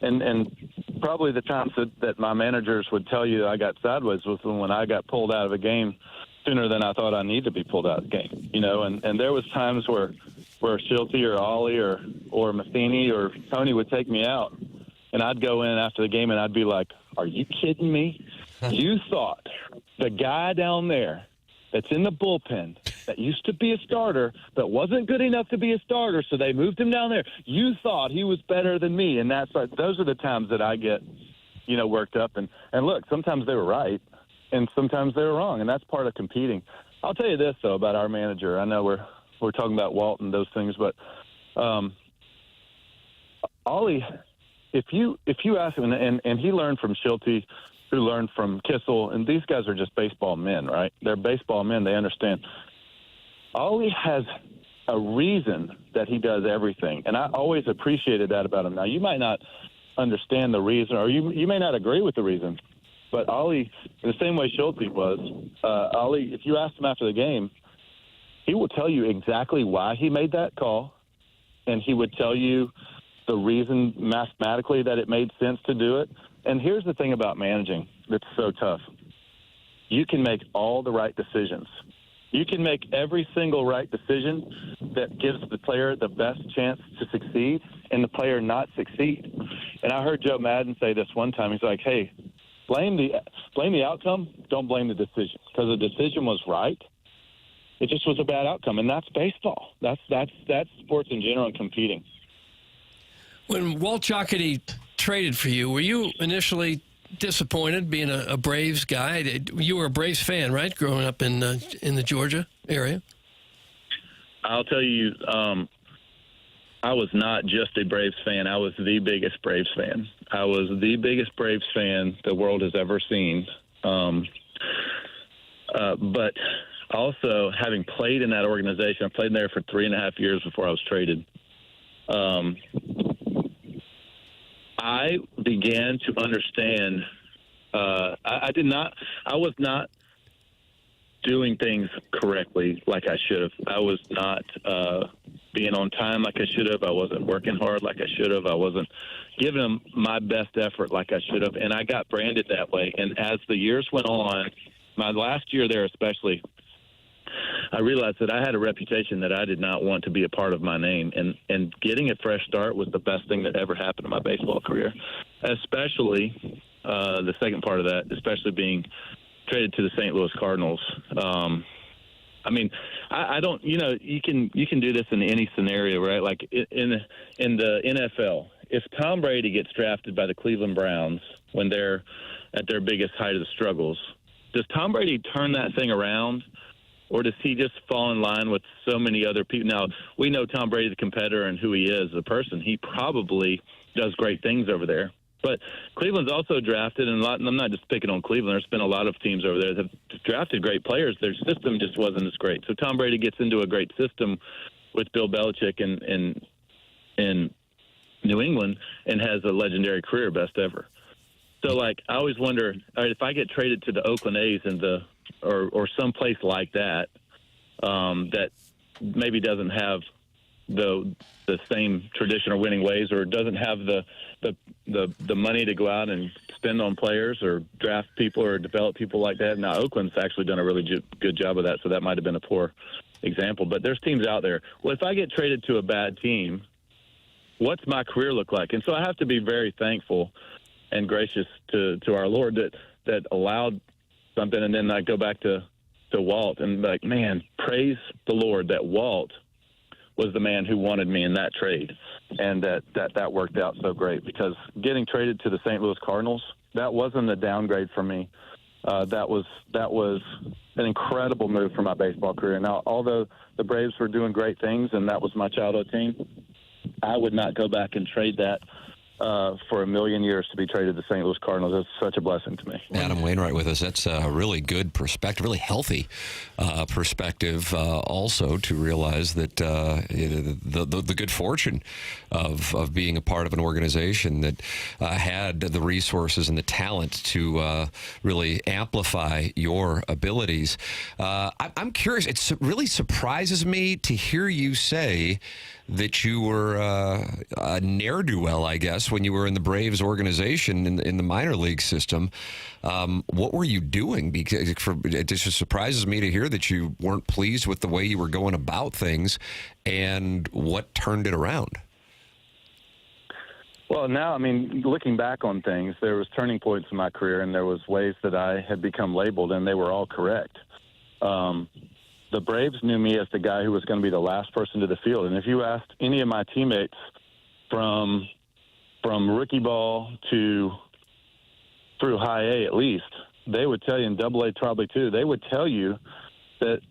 and probably the times that my managers would tell you I got sideways was when I got pulled out of a game sooner than I thought I needed to be pulled out of the game, and there was times where Schulte or Ollie or Matheny or Tony would take me out, and I'd go in after the game and I'd be like, are you kidding me? You thought the guy down there that's in the bullpen that used to be a starter but wasn't good enough to be a starter, so they moved him down there. You thought he was better than me, and those are the times that I get, worked up. And look, sometimes they were right, and sometimes they were wrong, and that's part of competing. I'll tell you this though about our manager. I know we're talking about Walt and those things, but Ollie, if you ask him, and he learned from Schulte, who learned from Kissel, and these guys are just baseball men, right? They're baseball men. They understand. Ollie has a reason that he does everything, and I always appreciated that about him. Now, you might not understand the reason, or you may not agree with the reason, but Ollie, in the same way Schulte was, Ollie, if you ask him after the game, he will tell you exactly why he made that call, and he would tell you the reason mathematically that it made sense to do it. And here's the thing about managing that's so tough. You can make all the right decisions. You can make every single right decision that gives the player the best chance to succeed and the player not succeed. And I heard Joe Madden say this one time. He's like, hey, blame the outcome, don't blame the decision. Because the decision was right. It just was a bad outcome. And that's baseball. That's sports in general and competing. When Walt Jocketty traded for you, were you initially disappointed being a Braves guy? You were a Braves fan, right, growing up in the Georgia area? I'll tell you, I was not just a Braves fan. I was the biggest Braves fan. I was the biggest Braves fan the world has ever seen. But also, having played in that organization, I played there for 3.5 years before I was traded. I began to understand. I was not doing things correctly like I should have. I was not being on time like I should have. I wasn't working hard like I should have. I wasn't giving them my best effort like I should have. And I got branded that way. And as the years went on, my last year there especially, I realized that I had a reputation that I did not want to be a part of my name. And getting a fresh start was the best thing that ever happened in my baseball career, especially the second part of that, especially being traded to the St. Louis Cardinals. I mean, I don't, you can do this in any scenario, right? Like in the NFL, if Tom Brady gets drafted by the Cleveland Browns when they're at their biggest height of the struggles, does Tom Brady turn that thing around? Or does he just fall in line with so many other people? Now, we know Tom Brady's a competitor and who he is as a person. He probably does great things over there. But Cleveland's also drafted, and I'm not just picking on Cleveland. There's been a lot of teams over there that have drafted great players. Their system just wasn't as great. So Tom Brady gets into a great system with Bill Belichick in New England and has a legendary career, best ever. So, I always wonder, all right, if I get traded to the Oakland A's or someplace like that, that maybe doesn't have the same traditional winning ways, or doesn't have the money to go out and spend on players or draft people or develop people like that. Now, Oakland's actually done a really good job of that, so that might have been a poor example. But there's teams out there. Well, if I get traded to a bad team, what's my career look like? And so I have to be very thankful and gracious to our Lord that allowed something. And then I go back to Walt and be like, man, praise the Lord that Walt was the man who wanted me in that trade, and that worked out so great, because getting traded to the St. Louis Cardinals, that wasn't a downgrade for me. That was an incredible move for my baseball career. Now, although the Braves were doing great things and that was my childhood team, I would not go back and trade that for a million years to be traded to St. Louis Cardinals. It's such a blessing to me. Adam Wainwright with us. That's a really good perspective, really healthy perspective also, to realize that the good fortune of being a part of an organization that had the resources and the talent to really amplify your abilities. I'm curious. It really surprises me to hear you say that you were a ne'er-do-well, I guess, when you were in the Braves organization in the minor league system. What were you doing? Because it just surprises me to hear that you weren't pleased with the way you were going about things, and what turned it around. Well, now, I mean, looking back on things, there was turning points in my career, and there was ways that I had become labeled, and they were all correct. The Braves knew me as the guy who was going to be the last person to the field. And if you asked any of my teammates from rookie ball through high A at least, they would tell you, in double A probably too, they would tell you that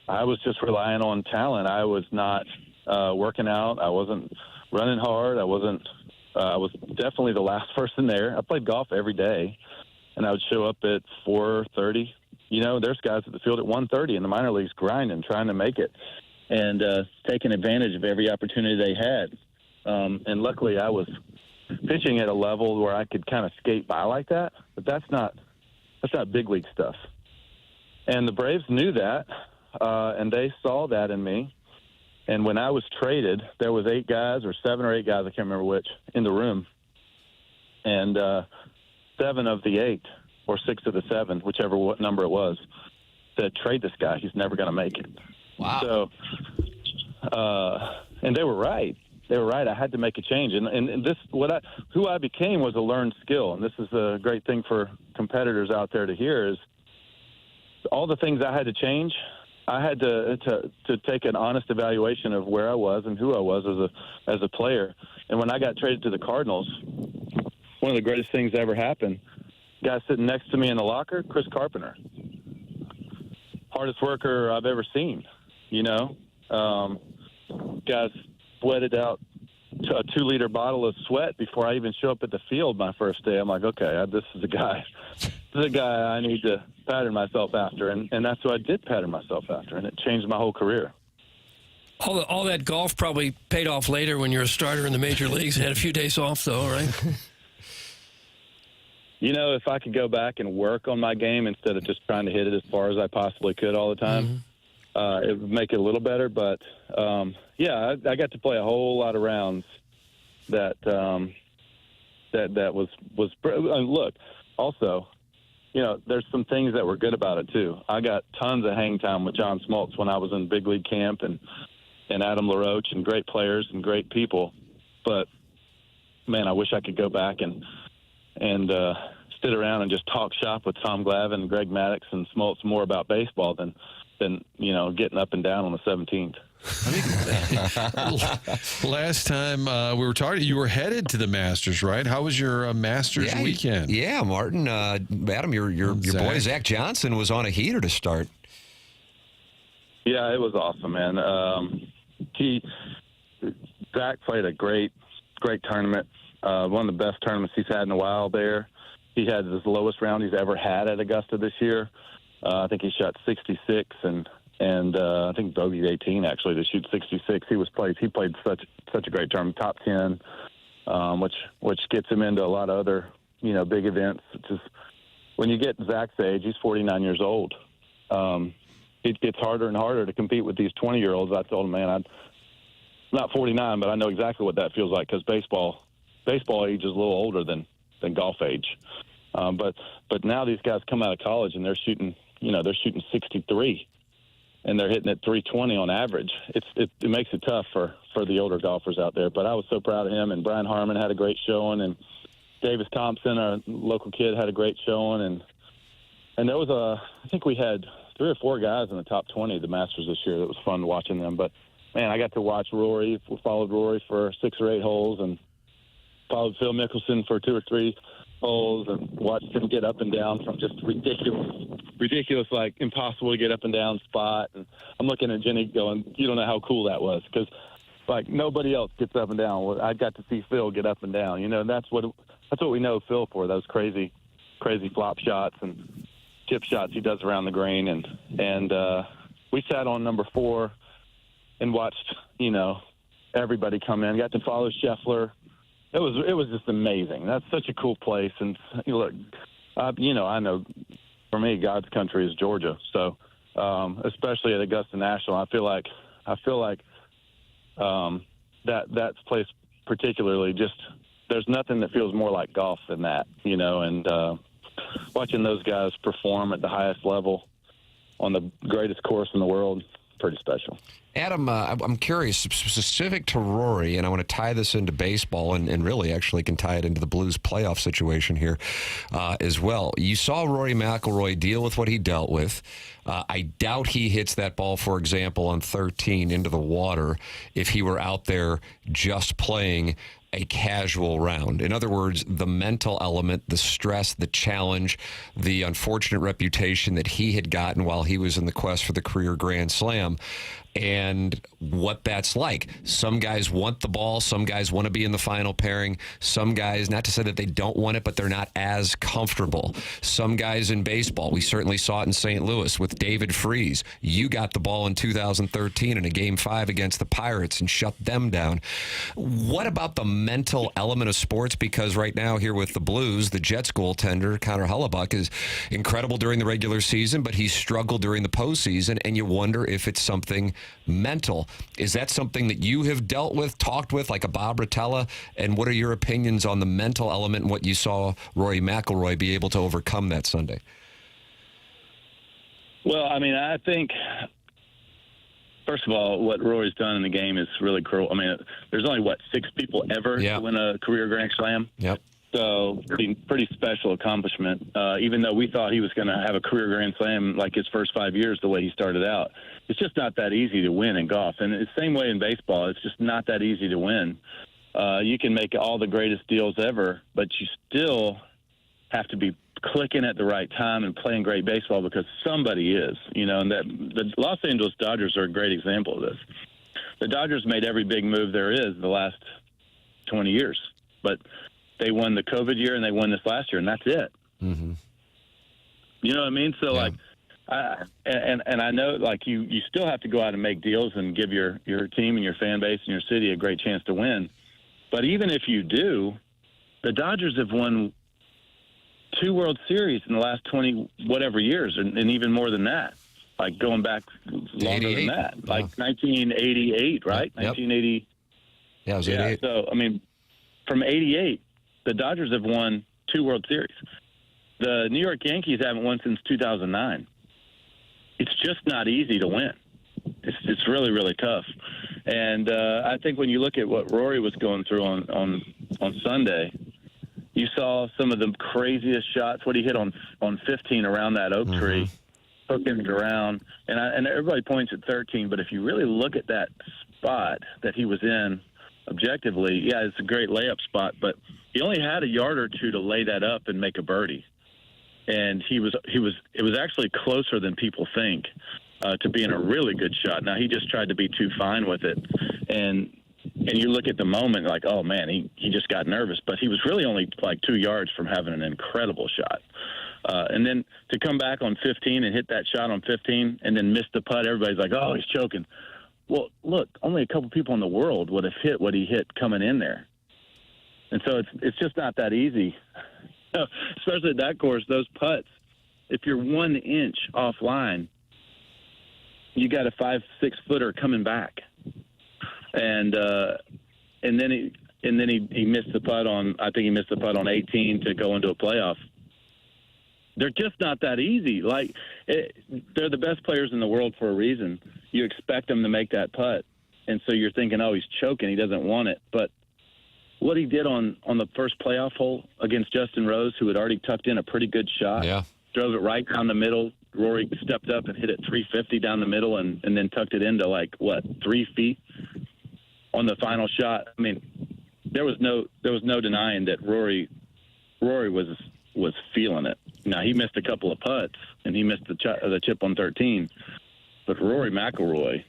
I was just relying on talent. I was not working out. I wasn't running hard. I was definitely the last person there. I played golf every day, and I would show up at 4:30. You know, there's guys at the field at 1:30 in the minor leagues grinding, trying to make it, and taking advantage of every opportunity they had. And luckily, I was pitching at a level where I could kind of skate by like that. But that's not big league stuff. And the Braves knew that, and they saw that in me. And when I was traded, there was 8 guys or 7 or 8 guys, I can't remember which, in the room. And 7 of the 8. Or 6 of the 7, whichever number it was, said, trade this guy. He's never going to make it. Wow. So, and they were right. They were right. I had to make a change. And this, who I became was a learned skill. And this is a great thing for competitors out there to hear, is all the things I had to change. I had to take an honest evaluation of where I was and who I was as a player. And when I got traded to the Cardinals, one of the greatest things that ever happened, guy sitting next to me in the locker, Chris Carpenter. Hardest worker I've ever seen, you know. Guys sweated out a 2-liter bottle of sweat before I even show up at the field my first day. I'm like, okay, this is a guy I need to pattern myself after. And that's what I did pattern myself after, and it changed my whole career. All that golf probably paid off later when you're a starter in the major leagues and had a few days off, though, right? You know, if I could go back and work on my game instead of just trying to hit it as far as I possibly could all the time, it would make it a little better. But, yeah, I got to play a whole lot of rounds that was look, also, you know, there's some things that were good about it, too. I got tons of hang time with John Smoltz when I was in big league camp, and Adam LaRoche, and great players and great people. But, man, I wish I could go back and sit around and just talk shop with Tom Glavine and Greg Maddux and Smoltz more about baseball than you know, getting up and down on the 17th. Last time we were talking, you were headed to the Masters, right? How was your Masters weekend? Yeah, Martin. Adam, your boy Zach Johnson was on a heater to start. Yeah, it was awesome, man. Zach played a great tournament. One of the best tournaments he's had in a while there. He had his lowest round he's ever had at Augusta this year. I think he shot 66 and I think bogeyed 18 actually to shoot 66. He played such a great tournament, top 10, which gets him into a lot of other, you know, big events. It's just when you get Zach's age, he's 49 years old. it gets harder and harder to compete with these 20-year-olds. I told him, man, I'm not 49, but I know exactly what that feels like because baseball age is a little older than golf age. But now these guys come out of college and they're shooting 63, and they're hitting at 320 on average. It makes it tough for the older golfers out there. But I was so proud of him, and Brian Harmon had a great showing, and Davis Thompson, our local kid, had a great showing, and there was I think we had 3 or 4 guys in the top 20 of the Masters this year. That was fun watching them. But man, I got to watch Rory. We followed Rory for 6 or 8 holes, and followed Phil Mickelson for 2 or 3 holes, and watched him get up and down from just ridiculous, like impossible to get up and down spot. And I'm looking at Jenny going, you don't know how cool that was, because like nobody else gets up and down. Well, I got to see Phil get up and down. And that's what we know Phil for, those crazy flop shots and chip shots he does around the green. And we sat on number 4 and watched, everybody come in. Got to follow Scheifele. It was just amazing. That's such a cool place. And look, I know for me, God's country is Georgia. So, especially at Augusta National, I feel like that place particularly, just there's nothing that feels more like golf than that, and watching those guys perform at the highest level on the greatest course in the world, pretty special. Adam, I'm curious, specific to Rory, and I want to tie this into baseball and really actually can tie it into the Blues playoff situation here as well. You saw Rory McIlroy deal with what he dealt with. I doubt he hits that ball, for example, on 13 into the water if he were out there just playing a casual round. In other words, the mental element, the stress, the challenge, the unfortunate reputation that he had gotten while he was in the quest for the career Grand Slam, and what that's like. Some guys want the ball. Some guys want to be in the final pairing. Some guys, not to say that they don't want it, but they're not as comfortable. Some guys in baseball, we certainly saw it in St. Louis with David Freese. You got the ball in 2013 in a Game 5 against the Pirates and shut them down. What about the mental element of sports? Because right now here with the Blues, the Jets goaltender, Connor Hellebuck, is incredible during the regular season, but he's struggled during the postseason, and you wonder if it's something mental. Is that something that you have dealt with, talked with, like a Bob Rotella? And what are your opinions on the mental element and what you saw Rory McIlroy be able to overcome that Sunday? Well, I mean, I think, first of all, what Rory's done in the game is really cruel. I mean, there's only, 6 people ever to win a career Grand Slam? Yep. So, pretty special accomplishment, even though we thought he was going to have a career Grand Slam like his first 5 years the way he started out. It's just not that easy to win in golf. And it's the same way in baseball. It's just not that easy to win. You can make all the greatest deals ever, but you still have to be clicking at the right time and playing great baseball because somebody is, and that the Los Angeles Dodgers are a great example of this. The Dodgers made every big move there is the last 20 years, but they won the COVID year and they won this last year, and that's it. Mm-hmm. You know what I mean? So, and I know, you still have to go out and make deals and give your team and your fan base and your city a great chance to win. But even if you do, the Dodgers have won 2 World Series in the last 20 whatever years, and even more than that. Like going back longer than that, like 1988, right? Yep. 1980. Yeah, it was 88. So I mean, from '88, the Dodgers have won 2 World Series. The New York Yankees haven't won since 2009. It's just not easy to win. It's really, really tough. And I think when you look at what Rory was going through on Sunday, you saw some of the craziest shots. What he hit on 15 around that oak tree, hooking it around, and everybody points at 13. But if you really look at that spot that he was in, objectively, yeah, it's a great layup spot. But he only had a yard or two to lay that up and make a birdie. And it was actually closer than people think to being a really good shot. Now, he just tried to be too fine with it. And you look at the moment like, oh, man, he just got nervous. But he was really only like 2 yards from having an incredible shot. And then to come back on 15 and hit that shot on 15 and then miss the putt, everybody's like, oh, he's choking. Well, look, only a couple people in the world would have hit what he hit coming in there. And so it's just not that easy. Especially at that course, those putts, if you're 1 inch offline, you got a 5-6 footer coming back, and then he missed the putt on. I think he missed the putt on 18 to go into a playoff. They're just not that easy. They're the best players in the world for a reason. You expect them to make that putt, and so you're thinking, oh, he's choking. He doesn't want it. But what he did on the first playoff hole against Justin Rose, who had already tucked in a pretty good shot, drove it right down the middle. Rory stepped up and hit it 350 down the middle, and then tucked it into 3 feet on the final shot. I mean, there was no denying that Rory was feeling it. Now, he missed a couple of putts, and he missed the chip on 13. But Rory McIlroy,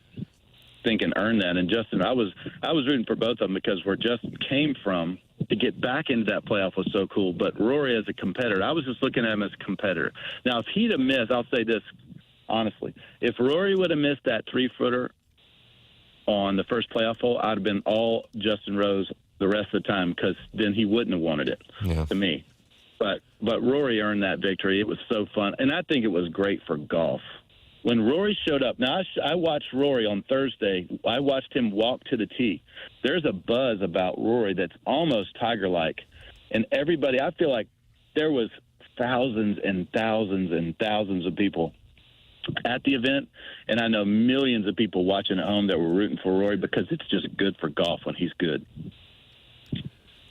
thinking earned that. And Justin, I was rooting for both of them because where Justin came from to get back into that playoff was so cool. But Rory as a competitor, I was just looking at him as a competitor. Now, if he'd have missed, I'll say this honestly, if Rory would have missed that 3-footer on the first playoff hole, I'd have been all Justin Rose the rest of the time because then he wouldn't have wanted it to me. But Rory earned that victory. It was so fun. And I think it was great for golf. When Rory showed up, now I watched Rory on Thursday. I watched him walk to the tee. There's a buzz about Rory that's almost Tiger-like. And everybody, I feel like there was thousands and thousands and thousands of people at the event. And I know millions of people watching at home that were rooting for Rory because it's just good for golf when he's good.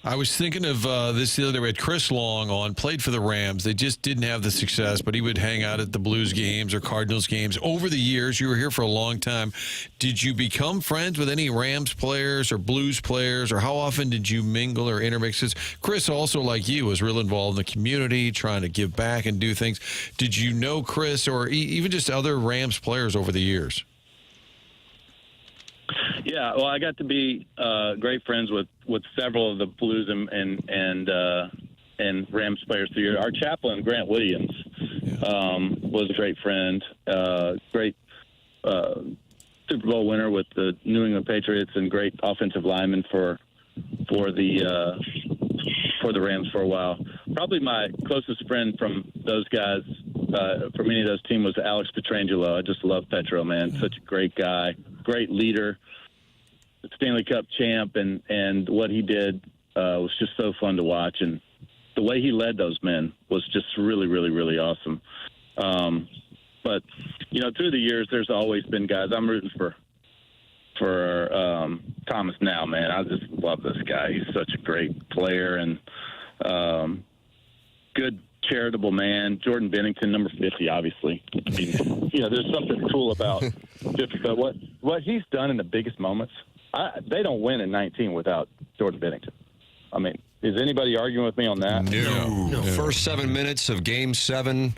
I was thinking of this the other way. Chris Long on, played for the Rams. They just didn't have the success, but he would hang out at the Blues games or Cardinals games. Over the years, you were here for a long time. Did you become friends with any Rams players or Blues players, or how often did you mingle or intermix? Chris, also like you, was real involved in the community, trying to give back and do things. Did you know Chris or even just other Rams players over the years? Yeah, well, I got to be great friends with several of the Blues and Rams players through the year. Our chaplain, Grant Williams, was a great friend, great Super Bowl winner with the New England Patriots, and great offensive lineman for the Rams for a while. Probably my closest friend from those guys, from any of those teams, was Alex Petrangelo. I just love Petro, man. Such a great guy, great leader, Stanley Cup champ, and what he did was just so fun to watch. And the way he led those men was just really, really, really awesome. But, through the years, there's always been guys. I'm rooting for Thomas now, man. I just love this guy. He's such a great player and good, charitable man. Jordan Bennington, number 50, obviously. I mean, there's something cool about 50, but what he's done in the biggest moments, they don't win in 19 without Jordan Bennington. I mean, is anybody arguing with me on that? No. First 7 minutes of Game 7,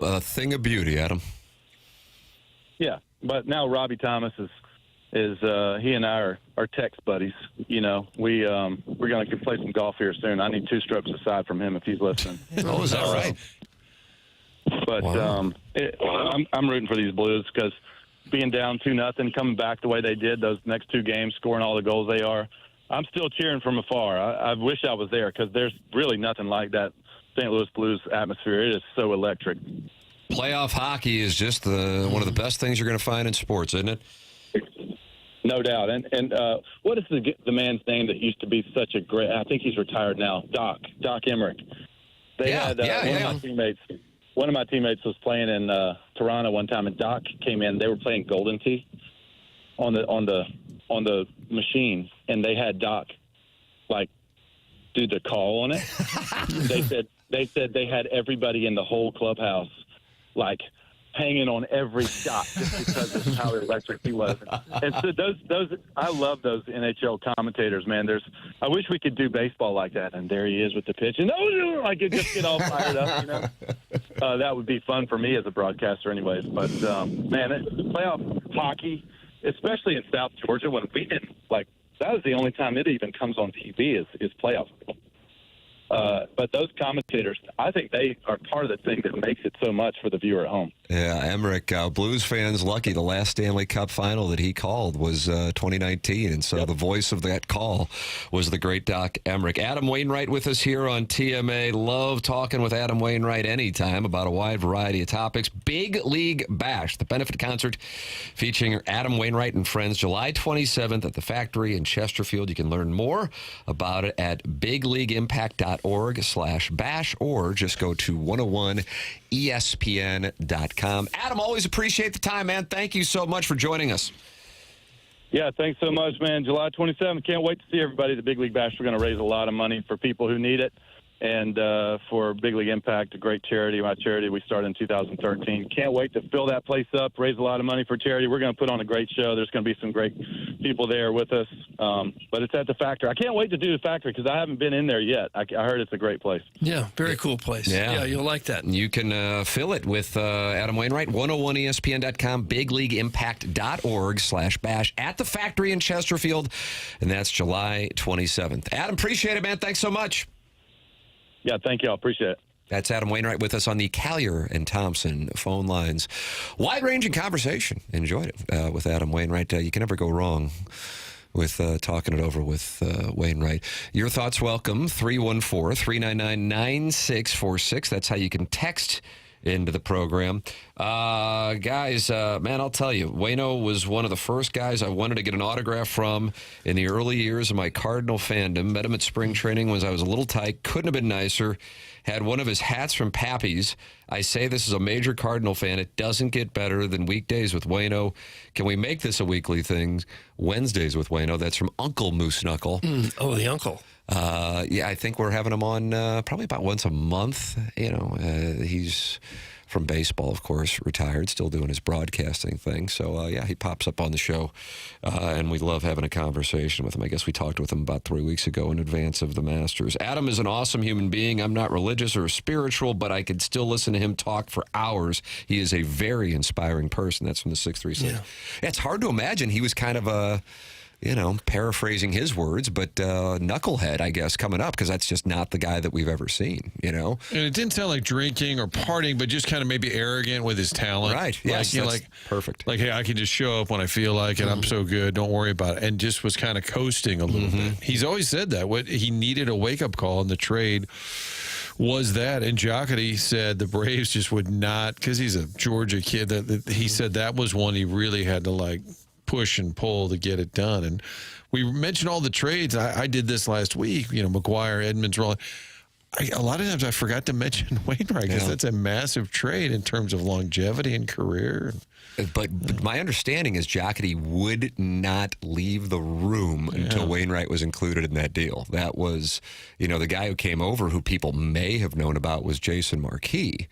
a thing of beauty, Adam. Yeah, but now Robbie Thomas is he and I are text buddies. We're going to play some golf here soon. I need 2 strokes aside from him if he's listening. Oh, is that right? But wow. I'm rooting for these Blues because being down 2-0, coming back the way they did those next 2 games, scoring all the goals they are, I'm still cheering from afar. I wish I was there because there's really nothing like that St. Louis Blues atmosphere. It is so electric. Playoff hockey is just one of the best things you're going to find in sports, isn't it? No doubt. And what is the man's name that used to be such a great, I think he's retired now, Doc Emmerich. They had one of my teammates was playing in Toronto one time, and Doc came in. They were playing Golden Tee on the machine, and they had Doc do the call on it. they said they had everybody in the whole clubhouse hanging on every shot just because of how electric he was. And so those I love those NHL commentators, man. I wish we could do baseball like that. And there he is with the pitch, and I could just get all fired up. That would be fun for me as a broadcaster, anyways. But man, playoff hockey, especially in South Georgia, when we didn't that was the only time it even comes on TV is playoff. But those commentators, I think they are part of the thing that makes it so much for the viewer at home. Yeah, Emmerich, Blues fans lucky. The last Stanley Cup final that he called was 2019, and so the voice of that call was the great Doc Emmerich. Adam Wainwright with us here on TMA. Love talking with Adam Wainwright anytime about a wide variety of topics. Big League Bash, the benefit concert featuring Adam Wainwright and friends, July 27th at the Factory in Chesterfield. You can learn more about it at bigleagueimpact.org/bash, or just go to 101ESPN.com. Adam, always appreciate the time, man. Thank you so much for joining us. Yeah, thanks so much, man. July 27th. Can't wait to see everybody at the Big League Bash. We're going to raise a lot of money for people who need it. And for Big League Impact, a great charity, my charity we started in 2013. Can't wait to fill that place up, raise a lot of money for charity. We're going to put on a great show. There's going to be some great people there with us. But it's at the Factory. I can't wait to do the Factory because I haven't been in there yet. I heard it's a great place. Yeah, very cool place. Yeah, you'll like that. You can fill it with Adam Wainwright, 101ESPN.com, bigleagueimpact.org/bash at the Factory in Chesterfield. And that's July 27th. Adam, appreciate it, man. Thanks so much. Yeah, thank you. I appreciate it. That's Adam Wainwright with us on the Callier and Thompson phone lines. Wide-ranging conversation. Enjoyed it with Adam Wainwright. You can never go wrong with talking it over with Wainwright. Your thoughts welcome, 314-399-9646. That's how you can text into the program. Guys, man, I'll tell you, Waino was one of the first guys I wanted to get an autograph from in the early years of my Cardinal fandom. Met him at spring training when I was a little tight. Couldn't have been nicer. Had one of his hats from Pappy's. I say this is a major Cardinal fan. It doesn't get better than weekdays with Waino. Can we make this a weekly thing? Wednesdays with Waino. That's from Uncle Moose Knuckle. Oh, the uncle. Yeah, I think we're having him on probably about once a month. You know, he's from baseball, of course, retired, still doing his broadcasting thing. So, yeah, he pops up on the show, and we love having a conversation with him. I guess we talked with him about 3 weeks ago in advance of the Masters. Adam is an awesome human being. I'm not religious or spiritual, but I could still listen to him talk for hours. He is a very inspiring person. That's from the 636. Yeah. It's hard to imagine. He was kind of a... you know, paraphrasing his words, but knucklehead, I guess, coming up, because that's just not the guy that we've ever seen, you know? And it didn't sound like drinking or partying, but just kind of maybe arrogant with his talent. Right, yes, that's perfect. Like, hey, I can just show up when I feel like it. I'm so good. Don't worry about it. And just was kind of coasting a little bit. He's always said that. What he needed a wake-up call in the trade was that. And Jocketty said the Braves just would not, because he's a Georgia kid, that he said that was one he really had to, like, push and pull to get it done. And we mentioned all the trades. I did this last week, you know, McGuire, Edmonds, a lot of times I forgot to mention Wainwright, because that's a massive trade in terms of longevity and career. But my understanding is Jocketty would not leave the room until Wainwright was included in that deal. That was, you know, the guy who came over, who people may have known about, was Jason Marquis,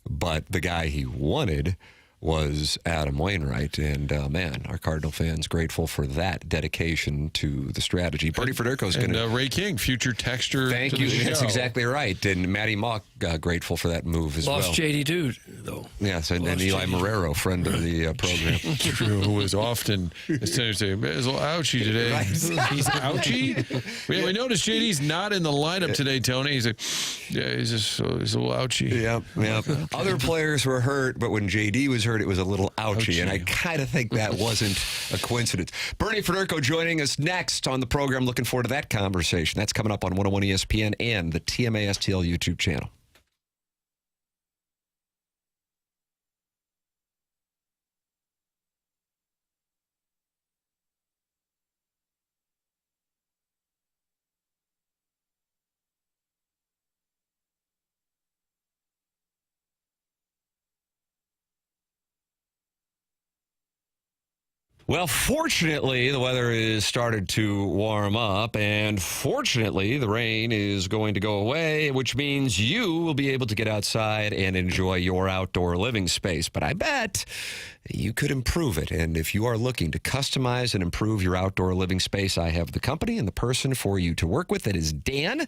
but the guy he wanted was Adam Wainwright, and man, our Cardinal fans grateful for that dedication to the strategy. Bernie Federko's going to... Ray King, future texter. Thank you. That's exactly right. And Matty Mock, grateful for that move as well. Lost J.D. Dude, though. Yes, and Eli Marrero, friend of the program. True, who was often, as soon as they, it's a little ouchy today. Right. He's ouchy? We noticed J.D.'s not in the lineup today, Tony. He's like, yeah, he's a little ouchy. Yep. Other players were hurt, but when J.D. was hurt, it was a little ouchy, and I kind of think that wasn't a coincidence. Bernie Federko joining us next on the program. Looking forward to that conversation. That's coming up on 101 ESPN and the TMA STL YouTube channel. Well, fortunately, the weather has started to warm up, and fortunately, the rain is going to go away, which means you will be able to get outside and enjoy your outdoor living space. But I bet you could improve it, and if you are looking to customize and improve your outdoor living space, I have the company and the person for you to work with. That is Dan,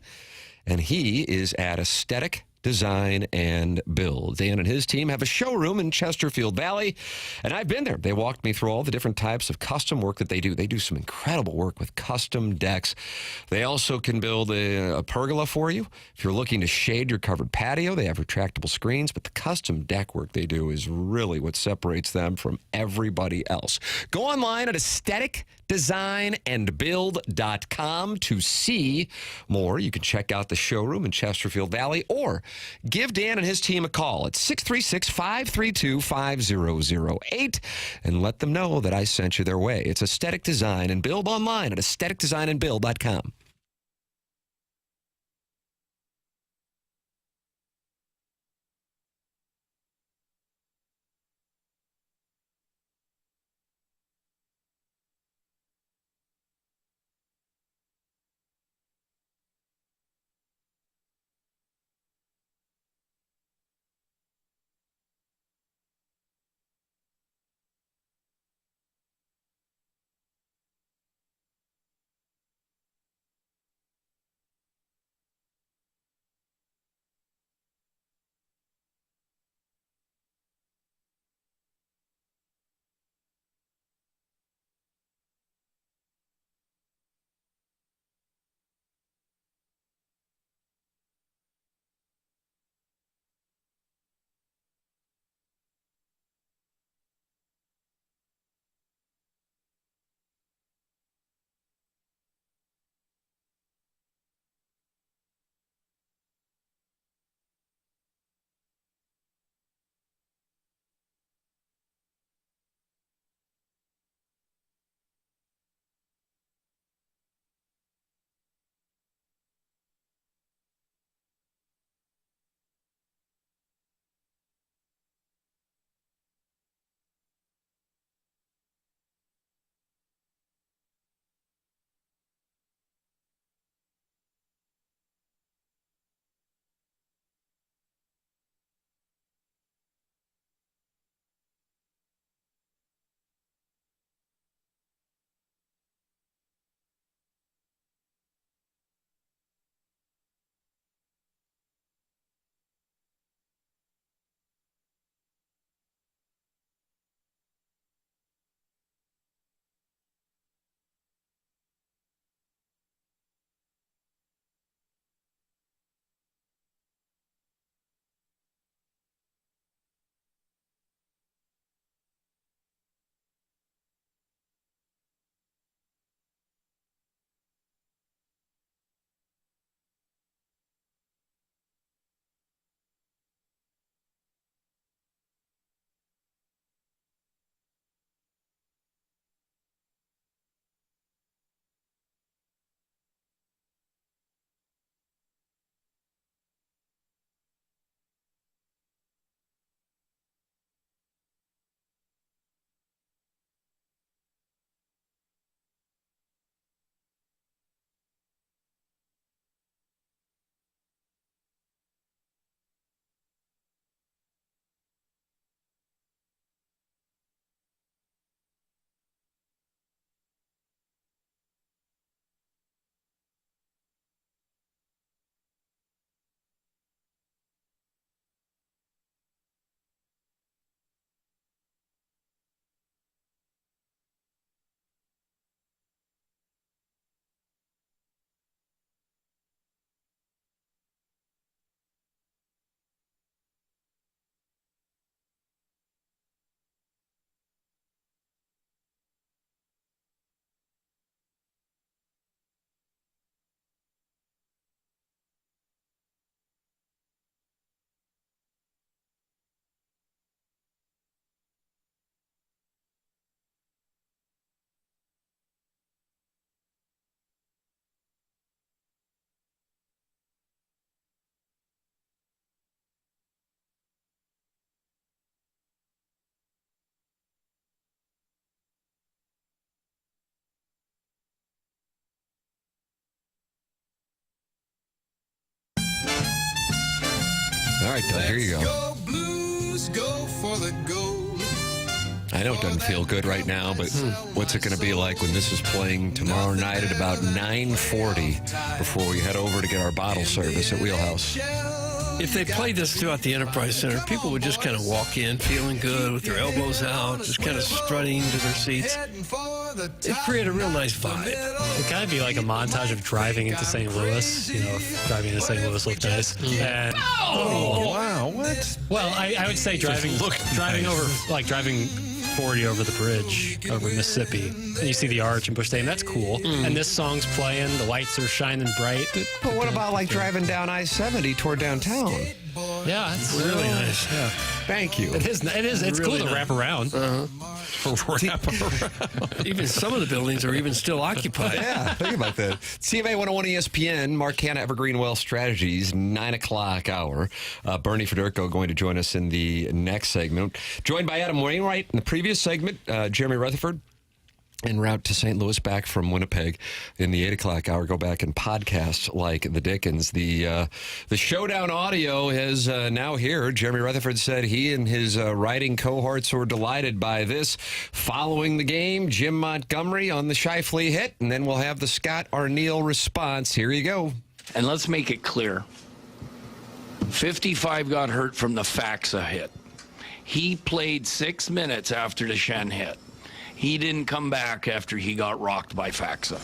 and he is at Aesthetic Design and Build. Dan and his team have a showroom in Chesterfield Valley, and I've been there. They walked me through all the different types of custom work that they do. They do some incredible work with custom decks. They also can build a pergola for you. If you're looking to shade your covered patio, they have retractable screens, but the custom deck work they do is really what separates them from everybody else. Go online at aestheticdesignandbuild.com to see more. You can check out the showroom in Chesterfield Valley or give Dan and his team a call at 636-532-5008 and let them know that I sent you their way. It's Aesthetic Design and Build online at aestheticdesignandbuild.com. All right, Doug, here you go. Go Blues, go for the gold. I know it doesn't feel good right now, but what's it going to be like when this is playing tomorrow night at about 9:40 before we head over to get our bottle service at Wheelhouse? If they played this throughout the Enterprise Center, people would just kind of walk in feeling good with their elbows out, just kind of strutting to their seats. It created a real nice vibe. It kind of be like a montage of driving into St. Louis. You know, if driving into St. Louis looked nice. And, wow, what? Well, I would say driving over, like driving 40 over the bridge over Mississippi, and you see the arch and Bush Stadium. That's cool. And this song's playing. The lights are shining bright. But what about like driving down I-70 toward downtown? Yeah, it's really nice. Yeah. Thank you. It is. It's Really cool to wrap around. Even some of the buildings are even still occupied. Yeah, think about that. CMA 101 ESPN, Mark Hanna, Evergreen Wealth Strategies, 9 o'clock hour. Bernie Federko going to join us in the next segment. Joined by Adam Wainwright in the previous segment, Jeremy Rutherford. En route to St. Louis, back from Winnipeg in the 8 o'clock hour. Go back and podcast like the Dickens. The Showdown audio is now here. Jeremy Rutherford said he and his writing cohorts were delighted by this. Following the game, Jim Montgomery on the Scheifele hit, and then we'll have the Scott Arniel response. Here you go. And let's make it clear. 55 got hurt from the Faxa hit. He played 6 minutes after the Shen hit. He didn't come back after he got rocked by Faxa.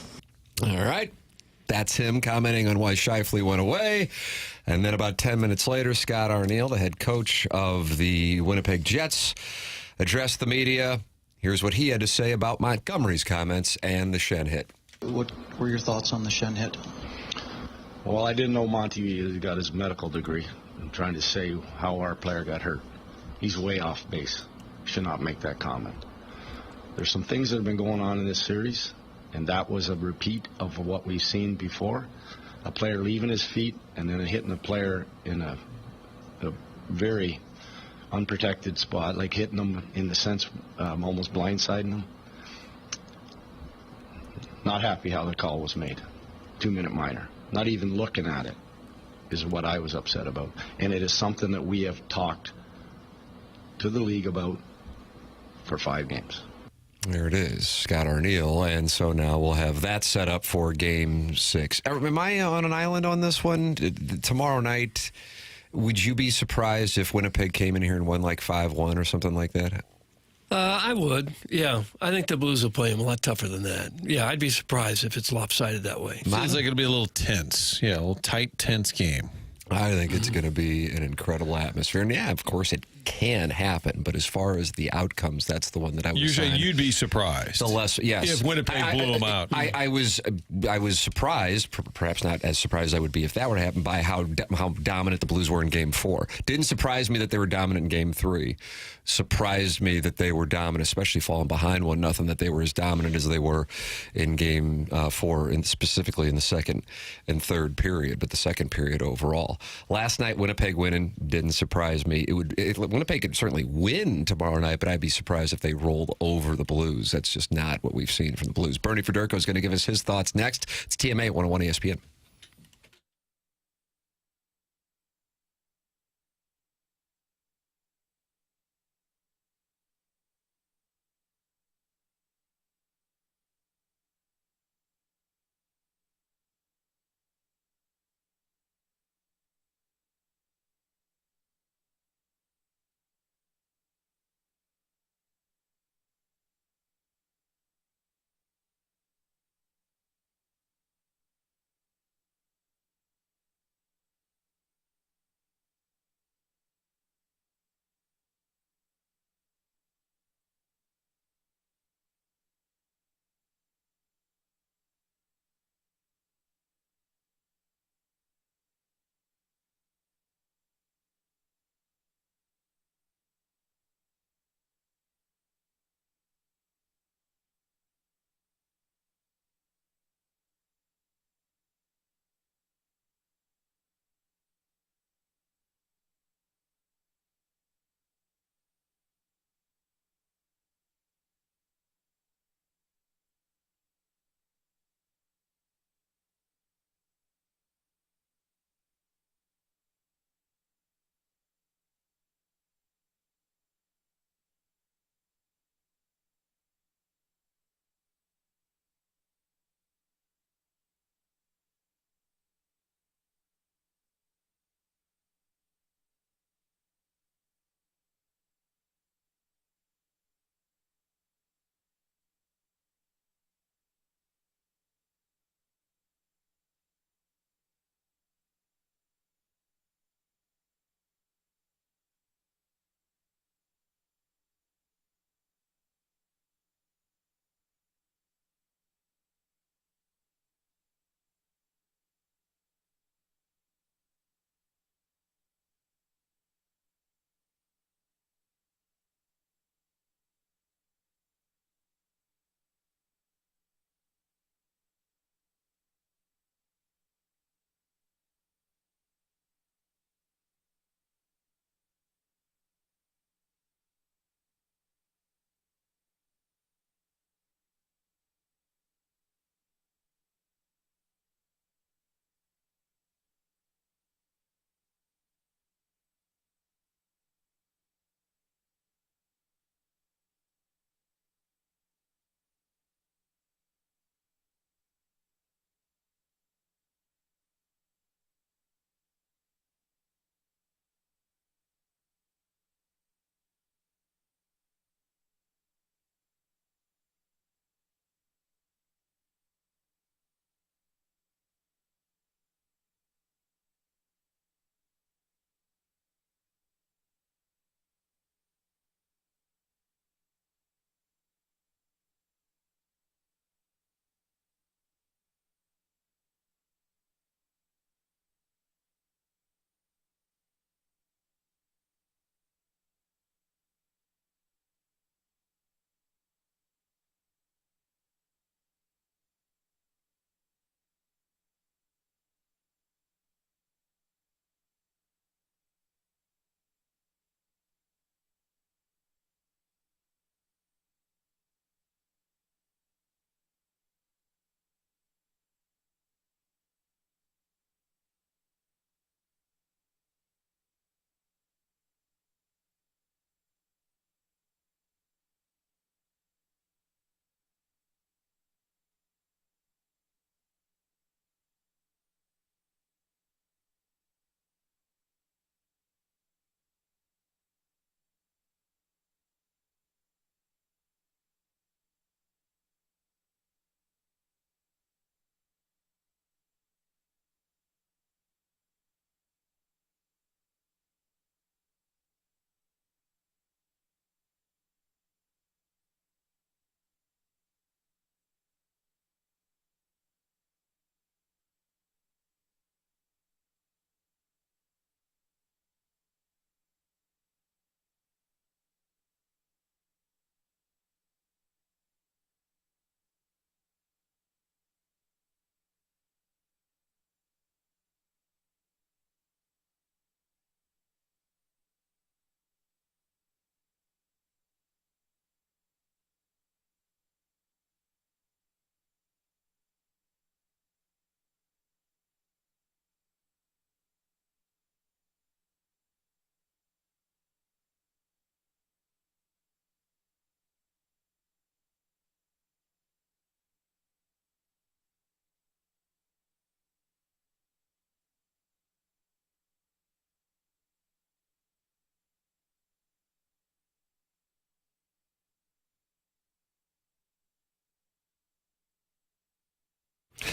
All right. That's him commenting on why Scheifele went away. And then about 10 minutes later, Scott Arniel, the head coach of the Winnipeg Jets, addressed the media. Here's what he had to say about Montgomery's comments and the Shen hit. What were your thoughts on the Shen hit? Well, I didn't know Monty got his medical degree. I'm trying to say how our player got hurt. He's way off base. Should not make that comment. There's some things that have been going on in this series, and that was a repeat of what we've seen before. A player leaving his feet and then hitting a player in a very unprotected spot, like hitting them in the sense almost blindsiding them. Not happy how the call was made. 2-minute minor. Not even looking at it is what I was upset about. And it is something that we have talked to the league about for 5 games. There it is, Scott Arniel. And so now we'll have that set up for Game 6. Am I on an island on this one? Tomorrow night, would you be surprised if Winnipeg came in here and won like 5-1 or something like that? I would, yeah. I think the Blues will play them a lot tougher than that. Yeah, I'd be surprised if it's lopsided that way. Feels like it'll be a little tense. Yeah, a little tight, tense game. I think it's going to be an incredible atmosphere. And yeah, of course, it can happen. But as far as the outcomes, that's the one that I would Usually you'd be surprised. The less, yes. If Winnipeg blew them out. I was surprised, perhaps not as surprised as I would be if that were to happen, by how dominant the Blues were in Game 4. Didn't surprise me that they were dominant in Game 3. Surprised me that they were dominant, especially falling behind 1-0, that they were as dominant as they were in Game 4, and specifically in the second and third period, but the second period overall. Last night, Winnipeg winning didn't surprise me. Winnipeg could certainly win tomorrow night, but I'd be surprised if they rolled over the Blues. That's just not what we've seen from the Blues. Bernie Federko is going to give us his thoughts next. It's TMA 101 ESPN.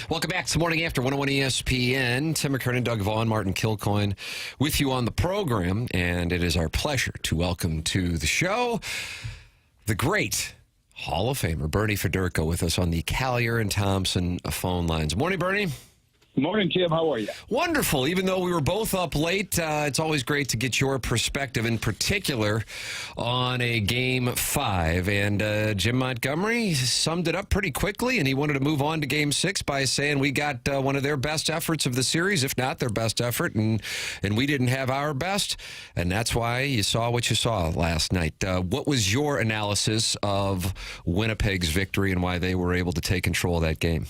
Welcome back to Morning After 101 ESPN. Tim McKernan, Doug Vaughn, Martin Kilcoyne with you on the program. And it is our pleasure to welcome to the show the great Hall of Famer Bernie Federko with us on the Callier and Thompson phone lines. Morning, Bernie. Morning, Tim. How are you? Wonderful. Even though we were both up late, it's always great to get your perspective, in particular on a Game 5. And Jim Montgomery summed it up pretty quickly, and he wanted to move on to Game 6 by saying we got one of their best efforts of the series, if not their best effort, and we didn't have our best, and that's why you saw what you saw last night. What was your analysis of Winnipeg's victory and why they were able to take control of that game?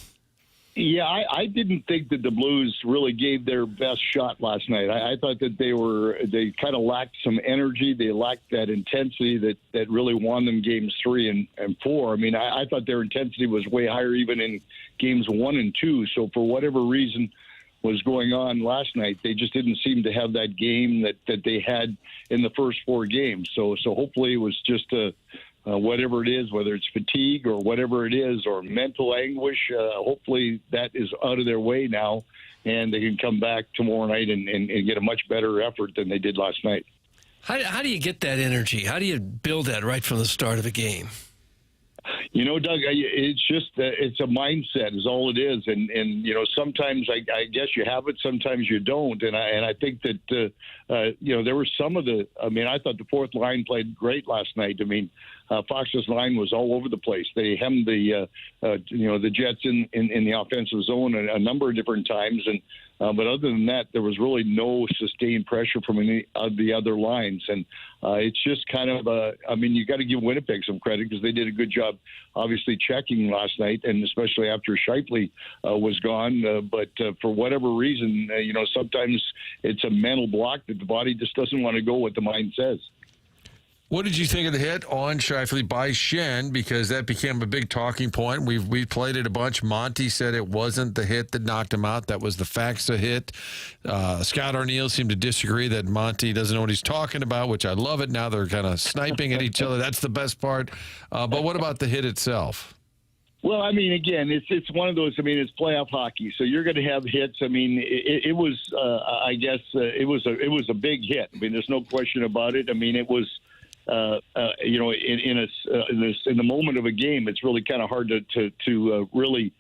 Yeah, I didn't think that the Blues really gave their best shot last night. I thought that they kind of lacked some energy. They lacked that intensity that really won them games 3 and 4. I mean, I thought their intensity was way higher even in games 1 and 2. So for whatever reason was going on last night, they just didn't seem to have that game that they had in the first 4 games. So hopefully it was just whatever it is, whether it's fatigue or whatever it is, or mental anguish, hopefully that is out of their way now, and they can come back tomorrow night and get a much better effort than they did last night. How do you get that energy? How do you build that right from the start of a game? You know, Doug, it's just it's a mindset is all it is, and you know, sometimes I guess you have it, sometimes you don't, and I think that you know, there were some of the. I mean, I thought the fourth line played great last night. I mean, Fox's line was all over the place. They hemmed the you know, the Jets in the offensive zone a number of different times, and but other than that, there was really no sustained pressure from any of the other lines, and it's just kind of I mean, you got to give Winnipeg some credit because they did a good job, obviously checking last night, and especially after Scheifele was gone. But for whatever reason, you know, sometimes it's a mental block that the body just doesn't want to go what the mind says. What did you think of the hit on Scheifele by Schenn? Because that became a big talking point. We've played it a bunch. Monty said it wasn't the hit that knocked him out. That was the Faxa hit. Scott Arniel seemed to disagree that Monty doesn't know what he's talking about, which I love it. Now they're kind of sniping at each other. That's the best part. But what about the hit itself? Well, I mean, again, it's one of those. I mean, it's playoff hockey, so you're going to have hits. I mean, it was, I guess, it was a big hit. I mean, there's no question about it. I mean, it was. You know, in the moment of a game, it's really kind of hard to really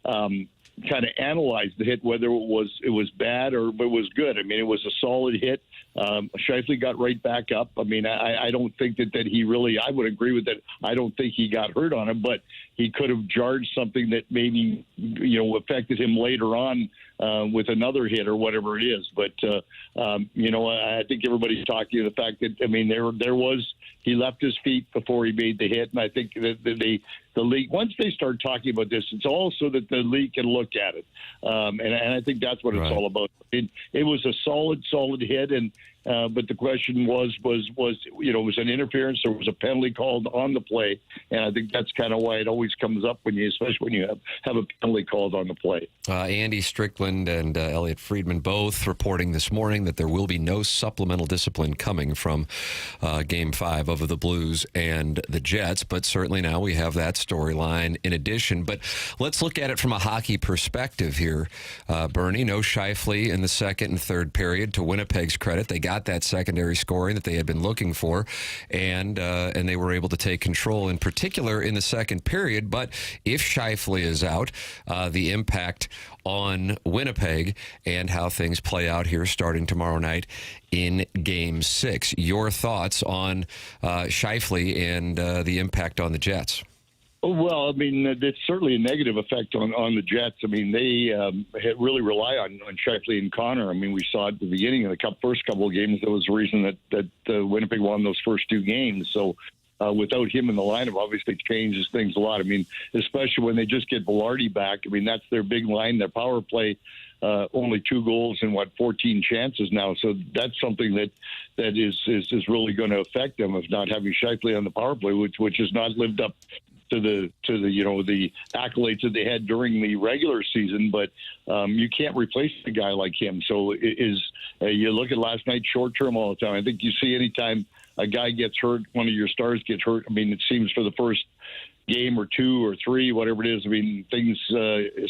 kind of analyze the hit, whether it was bad or it was good. I mean, it was a solid hit. Scheifele got right back up. I mean, I don't think that he really. I would agree with that. I don't think he got hurt on him, but he could have jarred something that maybe, you know, affected him later on with another hit or whatever it is. But you know, I think everybody's talking the fact that, I mean, there was, he left his feet before he made the hit, and I think that the league, once they start talking about this, it's all so that the league can look at it, and I think that's what it's all about. It was a solid hit, and but the question was you know, it was an interference. There was a penalty called on the play, and I think that's kind of why it always comes up especially when you have a penalty called on the play. Andy Strickland and Elliot Friedman both reporting this morning that there will be no supplemental discipline coming from Game 5 of the Blues and the Jets, but certainly now we have that storyline in addition. But let's look at it from a hockey perspective here, Bernie. No Scheifele in the second and third period. To Winnipeg's credit, they got that secondary scoring that they had been looking for, and they were able to take control, in particular in the second period. But if Scheifele is out, the impact on Winnipeg and how things play out here starting tomorrow night in Game 6. Your thoughts on Scheifele and the impact on the Jets? Well, I mean, it's certainly a negative effect on the Jets. I mean, they really rely on Scheifele and Connor. I mean, we saw at the beginning of the first couple of games, there was a reason that Winnipeg won those first 2 games. So without him in the lineup, obviously changes things a lot. I mean, especially when they just get Velarde back. I mean, that's their big line, their power play. Only 2 goals and 14 chances now. So that's something that is really going to affect them, of not having Scheifele on the power play, which has not lived up to the you know, the accolades that they had during the regular season. But you can't replace a guy like him. So you look at last night, short term all the time. I think you see anytime a guy gets hurt, one of your stars gets hurt. I mean, it seems for the first game or 2 or 3, whatever it is. I mean, things.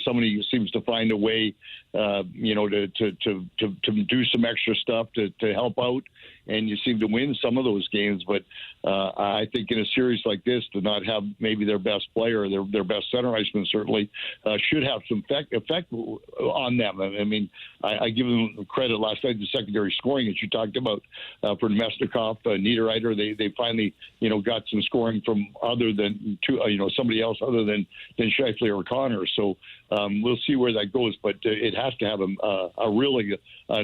Somebody seems to find a way, to do some extra stuff to help out, and you seem to win some of those games. But I think in a series like this, to not have maybe their best player, their best center iceman certainly should have some effect on them. I mean, I give them credit last night. The secondary scoring, as you talked about, for Mesnikov, Niederreiter, they finally got some scoring from other than somebody else other than Scheifele or Connor. So we'll see where that goes, but it has to have an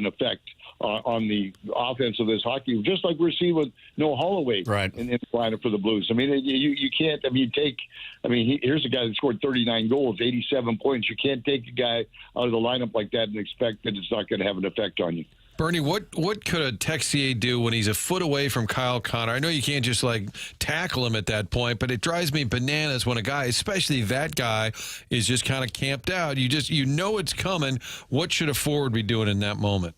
effect on the offense of this hockey, just like we're seeing with Noah Holloway in the lineup for the Blues. I mean, you can't. I mean, here's a guy that scored 39 goals, 87 points. You can't take a guy out of the lineup like that and expect that it's not going to have an effect on you. Bernie, what could a Texier do when he's a foot away from Kyle Connor? I know you can't just tackle him at that point, but it drives me bananas when a guy, especially that guy, is just kind of camped out. You know it's coming. What should a forward be doing in that moment?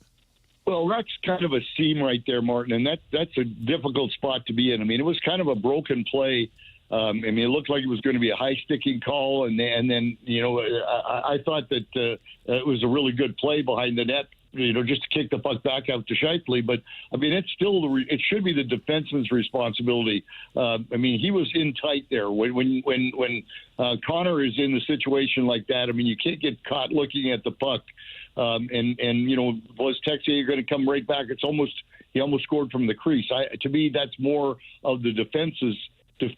Well, that's kind of a seam right there, Martin, and that's a difficult spot to be in. I mean, it was kind of a broken play. I mean, it looked like it was going to be a high-sticking call, and then I thought that it was a really good play behind the net, just to kick the puck back out to Scheifele. But, I mean, it should be the defenseman's responsibility. I mean, he was in tight there. When Connor is in the situation like that, I mean, you can't get caught looking at the puck. Was Texier going to come right back? He almost scored from the crease. To me, that's more of the defense's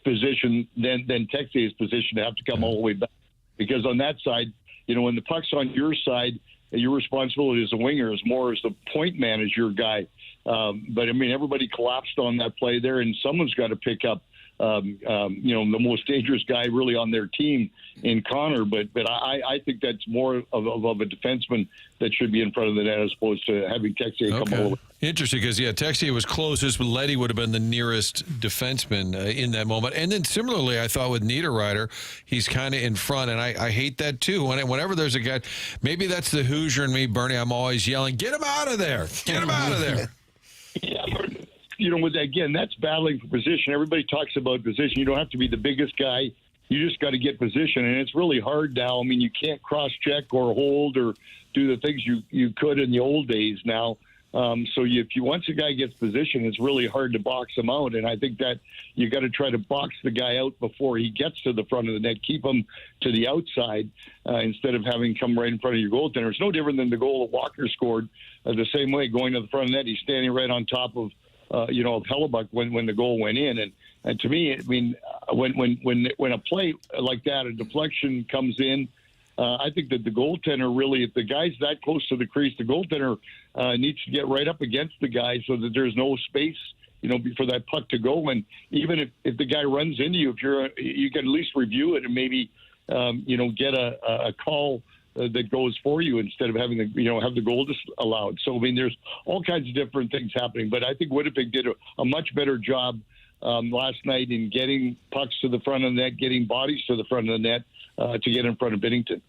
position than Texier's position to have to come all the way back. Because on that side, when the puck's on your side, your responsibility as a winger is more as the point man as your guy. But I mean, everybody collapsed on that play there, and someone's got to pick up the most dangerous guy really on their team in Connor. But I think that's more of a defenseman that should be in front of the net as opposed to having Texier come over. Interesting, because, Texier was closest, but Leddy would have been the nearest defenseman in that moment. And then similarly, I thought with Niederreiter, he's kind of in front, and I hate that too. Whenever there's a guy, maybe that's the Hoosier in me, Bernie, I'm always yelling, get him out of there! Get him out of there! Again, that's battling for position. Everybody talks about position. You don't have to be the biggest guy. You just got to get position, and it's really hard now. I mean, you can't cross-check or hold or do the things you could in the old days now. Once a guy gets position, it's really hard to box him out, and I think that you got to try to box the guy out before he gets to the front of the net. Keep him to the outside instead of having him come right in front of your goaltender. It's no different than the goal that Walker scored the same way, going to the front of the net. He's standing right on top of Hellebuyck when the goal went in, and to me, I mean, when a play like that, a deflection comes in, I think that the goaltender really, if the guy's that close to the crease, the goaltender needs to get right up against the guy so that there's no space, for that puck to go. And even if the guy runs into you, you can at least review it and maybe get a call that goes for you instead of having have the goal allowed. So I mean, there's all kinds of different things happening, but I think Winnipeg did a much better job last night in getting pucks to the front of the net, getting bodies to the front of the net to get in front of Binnington.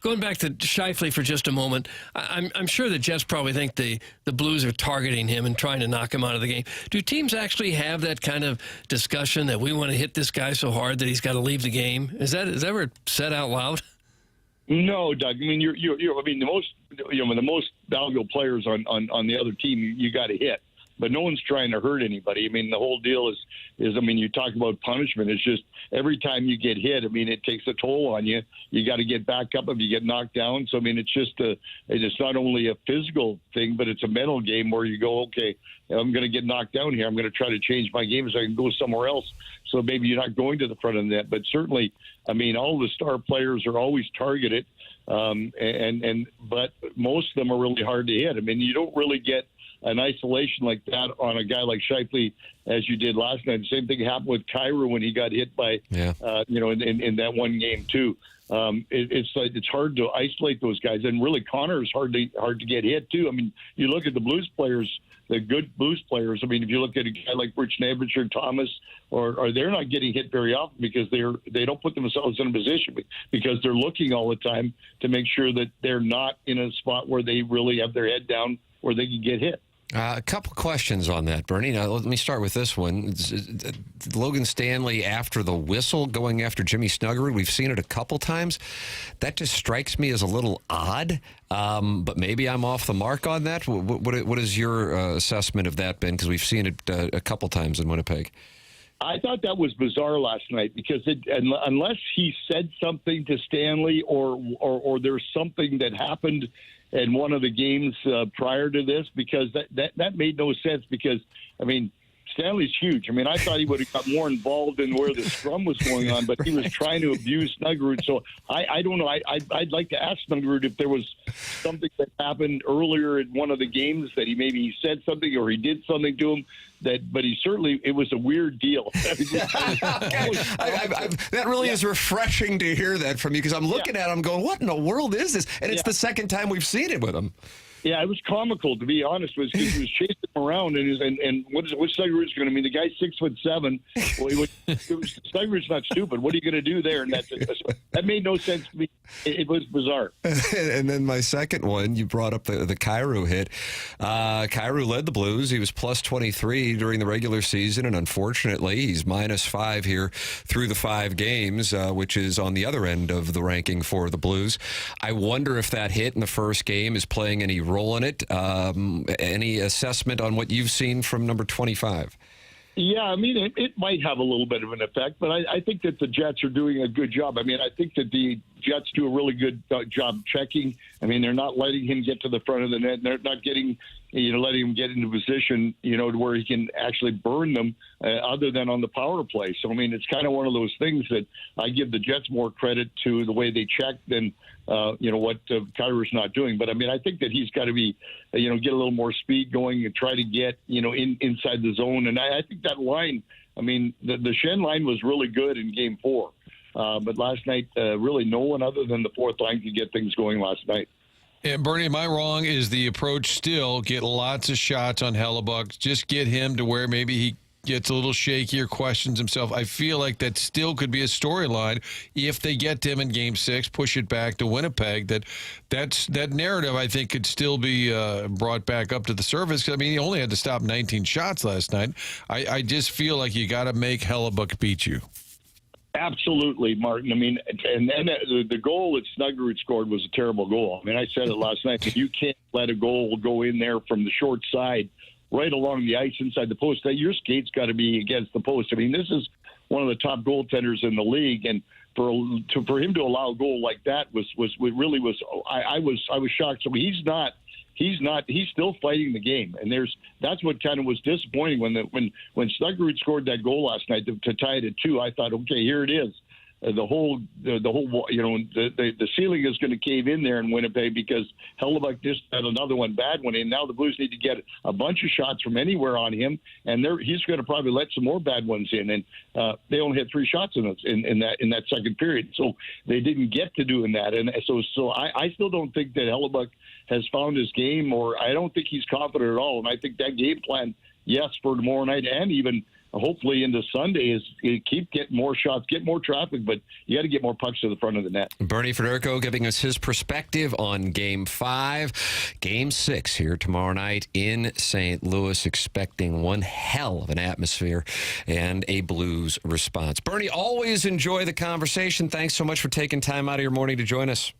Going back to Scheifele for just a moment, I'm sure the Jets probably think the Blues are targeting him and trying to knock him out of the game. Do teams actually have that kind of discussion that we want to hit this guy so hard that he's got to leave the game? Is that ever said out loud? No, Doug. I mean, the most valuable players on the other team, you got to hit. But no one's trying to hurt anybody. I mean, the whole deal is I mean, you talk about punishment. It's just every time you get hit, I mean, it takes a toll on you. You got to get back up if you get knocked down. So, I mean, it's not only a physical thing, but it's a mental game where you go, okay, I'm going to get knocked down here. I'm going to try to change my game so I can go somewhere else. So maybe you're not going to the front of the net. But certainly, I mean, all the star players are always targeted, but most of them are really hard to hit. I mean, you don't really get an isolation like that on a guy like Scheifele as you did last night. The same thing happened with Kyrou when he got hit by, in that one game too. It's hard to isolate those guys, and really Connor is hard to get hit too. I mean, you look at the Blues players, the good Blues players. I mean, if you look at a guy like Rich Naberger, Thomas, or they're not getting hit very often because they don't put themselves in a position because they're looking all the time to make sure that they're not in a spot where they really have their head down where they can get hit. A couple questions on that, Bernie. Now, let me start with this one. Logan Stanley after the whistle going after Jimmy Snuggerud. We've seen it a couple times. That just strikes me as a little odd, but maybe I'm off the mark on that. What is your assessment of that been? Because we've seen it a couple times in Winnipeg. I thought that was bizarre last night because unless he said something to Stanley or there's something that happened in one of the games prior to this, because that made no sense. Because I mean, Stanley's huge. I mean, I thought he would have got more involved in where the scrum was going on, but he was trying to abuse Snuggerud. So I don't know. I'd like to ask Snuggerud if there was something that happened earlier in one of the games that he said something or he did something to him. But he certainly, it was a weird deal. That really is refreshing to hear that from you, because I'm looking at him going, what in the world is this? And it's the second time we've seen it with him. Yeah, it was comical, to be honest, because he was chasing him around, and what's Snuggerud's going to mean? The guy's 6'7". Well, Snuggerud's not stupid. What are you going to do there? And that made no sense to me. It was bizarre. And then my second one, you brought up the Kyrou hit. Kyrou led the Blues. He was plus 23 during the regular season, and unfortunately, he's minus 5 here through the 5 games, which is on the other end of the ranking for the Blues. I wonder if that hit in the first game is playing any role in it. Any assessment on what you've seen from number 25? Yeah, I mean, it might have a little bit of an effect, but I think that the Jets are doing a good job. I mean, I think that the Jets do a really good job checking. I mean, they're not letting him get to the front of the net. They're not letting him get into position, to where he can actually burn them other than on the power play. So, I mean, it's kind of one of those things that I give the Jets more credit to the way they check than, what Kyrou's not doing. But, I mean, I think that he's got to be, get a little more speed going and try to get, inside the zone. And I think that line, I mean, the Schenn line was really good in Game 4. But last night, really no one other than the fourth line could get things going last night. And Bernie, am I wrong? Is the approach still get lots of shots on Hellebuck, just get him to where maybe he gets a little shaky or questions himself? I feel like that still could be a storyline if they get to him in Game 6, push it back to Winnipeg. That narrative, I think, could still be brought back up to the surface. I mean, he only had to stop 19 shots last night. I just feel like you got to make Hellebuck beat you. Absolutely, Martin. I mean, and then the goal that Snuggerud scored was a terrible goal. I mean, I said it last night. You can't let a goal go in there from the short side right along the ice inside the post. Your skate's got to be against the post. I mean, this is one of the top goaltenders in the league, and for him to allow a goal like that was I was shocked. So he's still fighting the game, and that's what kind of was disappointing when Snuggerud scored that goal last night to tie it at 2. I thought, okay, here it is. The whole the ceiling is going to cave in there in Winnipeg because Hellebuck just had another bad one in. Now the Blues need to get a bunch of shots from anywhere on him, and he's going to probably let some more bad ones in. And they only had 3 shots in that second period, so they didn't get to doing that. And so I still don't think that Hellebuck has found his game, or I don't think he's confident at all. And I think that game plan, yes, for tomorrow night and even hopefully into Sunday, is keep getting more shots, get more traffic, but you got to get more pucks to the front of the net. Bernie Federko giving us his perspective on Game 5. Game 6 here tomorrow night in St. Louis, expecting one hell of an atmosphere and a Blues response. Bernie, always enjoy the conversation. Thanks so much for taking time out of your morning to join us.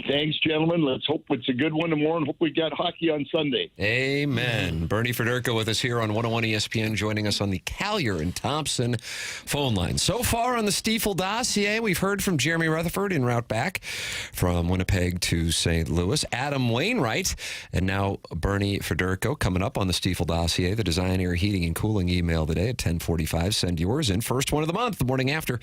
Thanks, gentlemen. Let's hope it's a good one tomorrow, and hope we got hockey on Sunday. Amen. Bernie Federko with us here on 101 ESPN, joining us on the Callier and Thompson phone line. So far on the Stiefel dossier, we've heard from Jeremy Rutherford en route back from Winnipeg to St. Louis, Adam Wainwright, and now Bernie Federko coming up on the Stiefel dossier, the Design, Air, Heating, and Cooling email today at 10:45. Send yours in. First one of the month, the morning after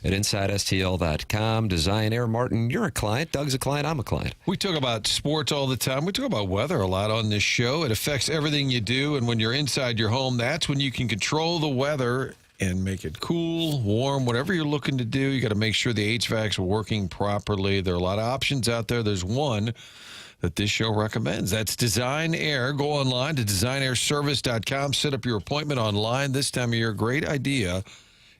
at InsideSTL.com. Design, Air, Martin, you're a client. Doug's a client. I'm a client. We talk about sports all the time. We talk about weather a lot on this show. It affects everything you do, and when you're inside your home, that's when you can control the weather and make it cool, warm, whatever you're looking to do. You got to make sure the HVACs are working properly. There are a lot of options out there. There's one that this show recommends. That's Design Air. Go online to designairservice.com. Set up your appointment online. This time of year, great idea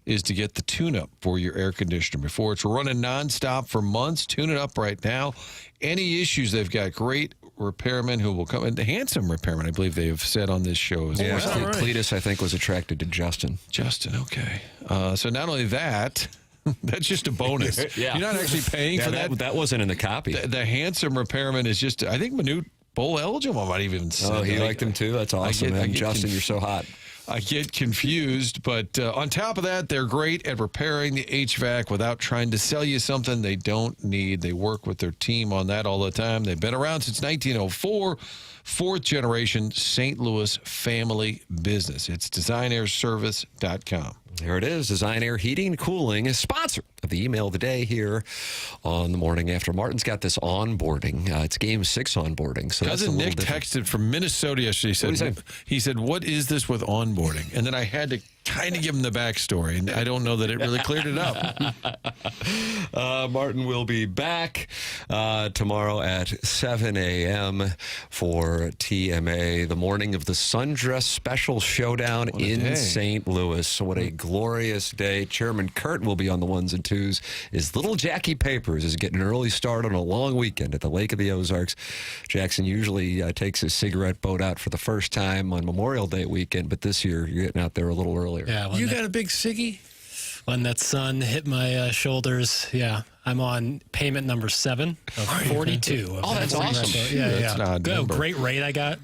is to get the tune-up for your air conditioner. Before it's running nonstop for months, tune it up right now. Any issues, they've got great repairman who will come, and the handsome repairman, I believe they have said on this show as Yeah, well. Cletus, I think, was attracted to Justin. Justin, okay. So not only that, that's just a bonus. Yeah. You're not actually paying for that. That wasn't in the copy. The handsome repairman is just, I think Manute Bowl eligible might even say. Oh, he liked him too? That's awesome, man. Justin, you're so hot. I get confused, but on top of that, they're great at repairing the HVAC without trying to sell you something they don't need. They work with their team on that all the time. They've been around since 1904, fourth generation St. Louis family business. It's designairservice.com. There it is. Design Air Heating and Cooling is sponsor of the email of the day here on the morning after. Martin's got this onboarding. It's Game 6 onboarding. So Cousin Nick texted from Minnesota yesterday. He said, what is this with onboarding? And then I had to kind of give him the backstory, and I don't know that it really cleared it up. Martin will be back tomorrow at 7 a.m. for TMA, the morning of the Sundress Special Showdown in St. Louis. So what a glorious day. Chairman Kurt will be on the ones and twos. His little Jackie Papers is getting an early start on a long weekend at the Lake of the Ozarks. Jackson usually takes his cigarette boat out for the first time on Memorial Day weekend, but this year you're getting out there a little earlier. Yeah, you got a big ciggy? When that sun hit my shoulders, yeah. I'm on payment number 7 of 42. Oh, that's awesome. Yeah, That's not a Good, number. great rate I got.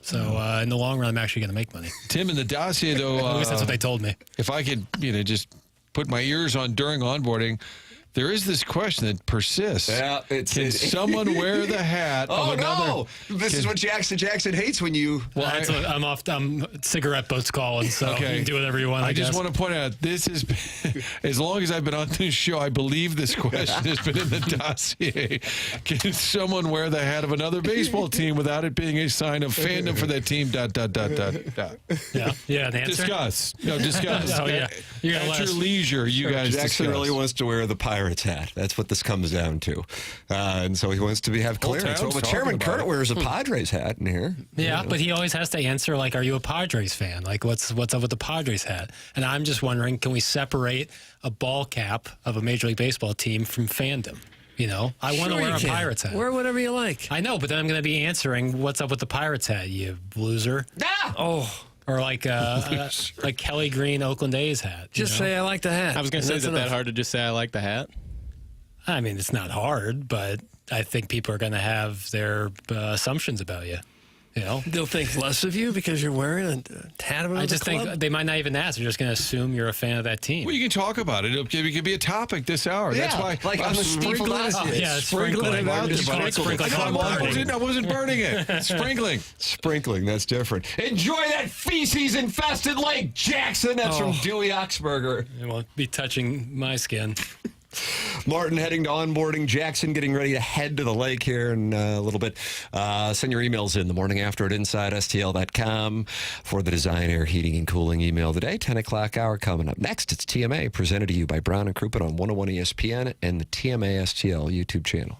So in the long run, I'm actually going to make money. Tim, in the dossier, though, At least that's what they told me. if I could, just put my ears on during onboarding, there is this question that persists. Yeah, Can someone wear the hat of another? No! This is what Jackson hates when you... Well, I'm cigarette boats calling, so you can do whatever you want. I just want to point out, this is, as long as I've been on this show, I believe this question has been in the dossier. Can someone wear the hat of another baseball team without it being a sign of fandom for that team? ... Yeah, the answer? Discuss. No, discuss. Oh, yeah. You're gonna At let your us- leisure, you guys Jackson discuss. really wants to wear the Pirates hat. That's what this comes down to. And so he wants to have Whole clearance. town's Well, talking Chairman about Kurt it. wears a Padres hat in here. Yeah, but he always has to answer, like, are you a Padres fan? Like, what's up with the Padres hat? And I'm just wondering, can we separate a ball cap of a Major League Baseball team from fandom? You know, I want to wear a Pirates hat. Wear whatever you like. I know, but then I'm going to be answering, what's up with the Pirates hat, you loser? Ah! Oh. Or like Kelly Green Oakland A's hat. Just say I like the hat. I was going to say, is it that hard to just say I like the hat? I mean, it's not hard, but I think people are going to have their assumptions about you. You know, they'll think less of you because you're wearing a hat of another I just club? think they might not even ask. They're just going to assume you're a fan of that team. Well, you can talk about it. It could be a topic this hour. Yeah, That's why like I'm on the sprinkling it. Stiefel dossier. Sprinkling it out there. Sprinkling. I wasn't burning it. Sprinkling. Sprinkling, that's different. Enjoy that feces-infested lake, Jackson. That's from Dewey Oxberger. It won't be touching my skin. Martin heading to onboarding. Jackson getting ready to head to the lake here in a little bit. Send your emails in the morning after at InsideSTL.com for the Design Air Heating and Cooling email today. 10 o'clock hour coming up next. It's TMA presented to you by Brown and Crouppen on 101 ESPN and the TMA STL YouTube channel.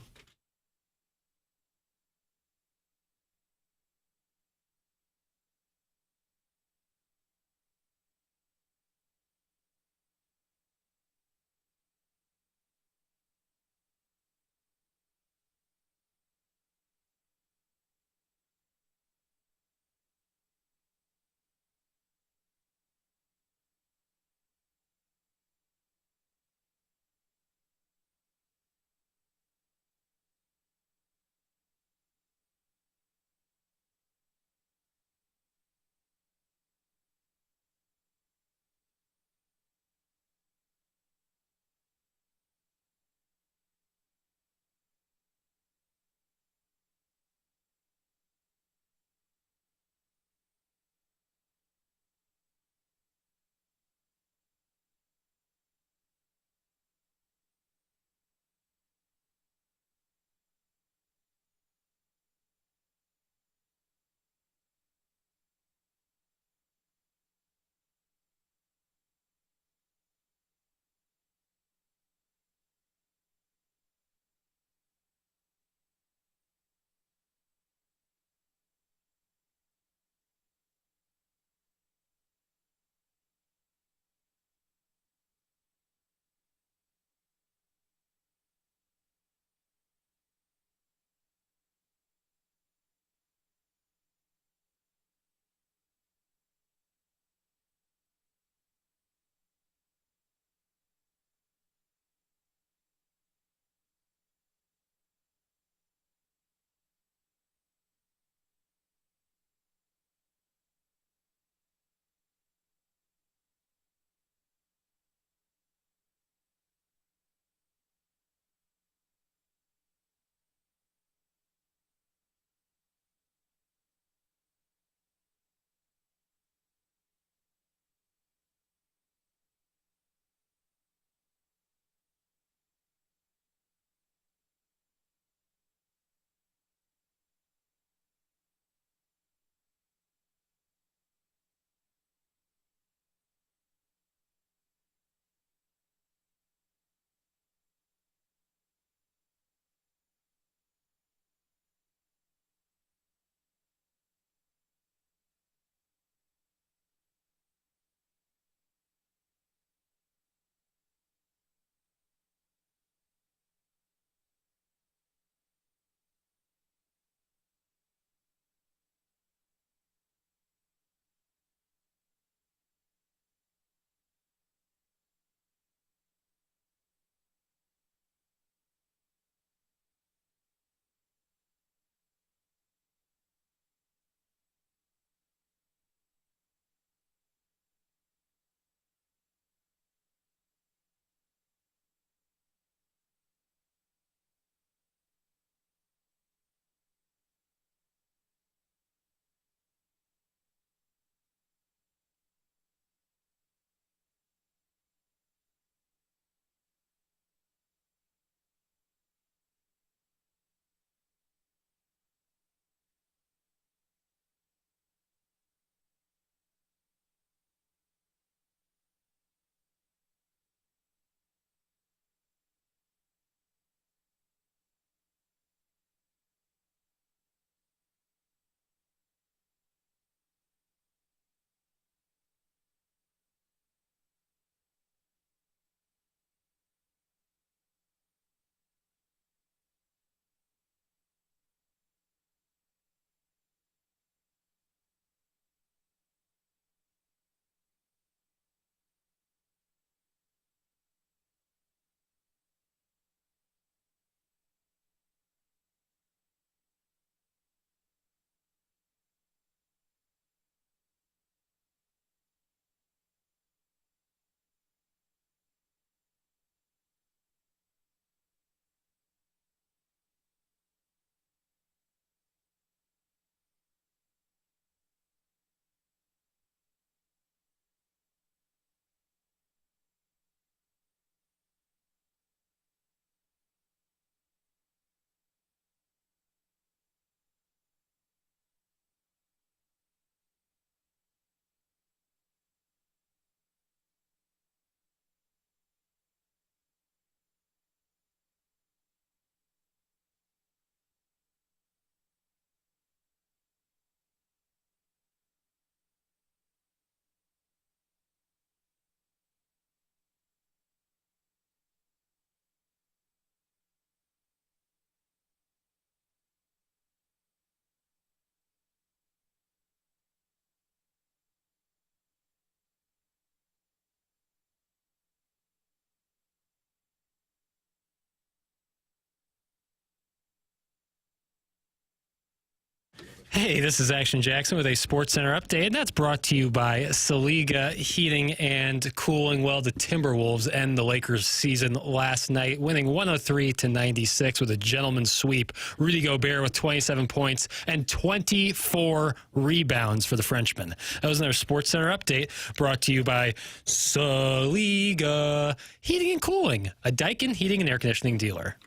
Hey, this is Action Jackson with a Sports Center update, and that's brought to you by Saliga Heating and Cooling. Well, the Timberwolves end the Lakers' season last night, winning 103-96 with a gentleman's sweep. Rudy Gobert with 27 points and 24 rebounds for the Frenchman. That was another Sports Center update brought to you by Saliga Heating and Cooling, a Daikin heating and air conditioning dealer.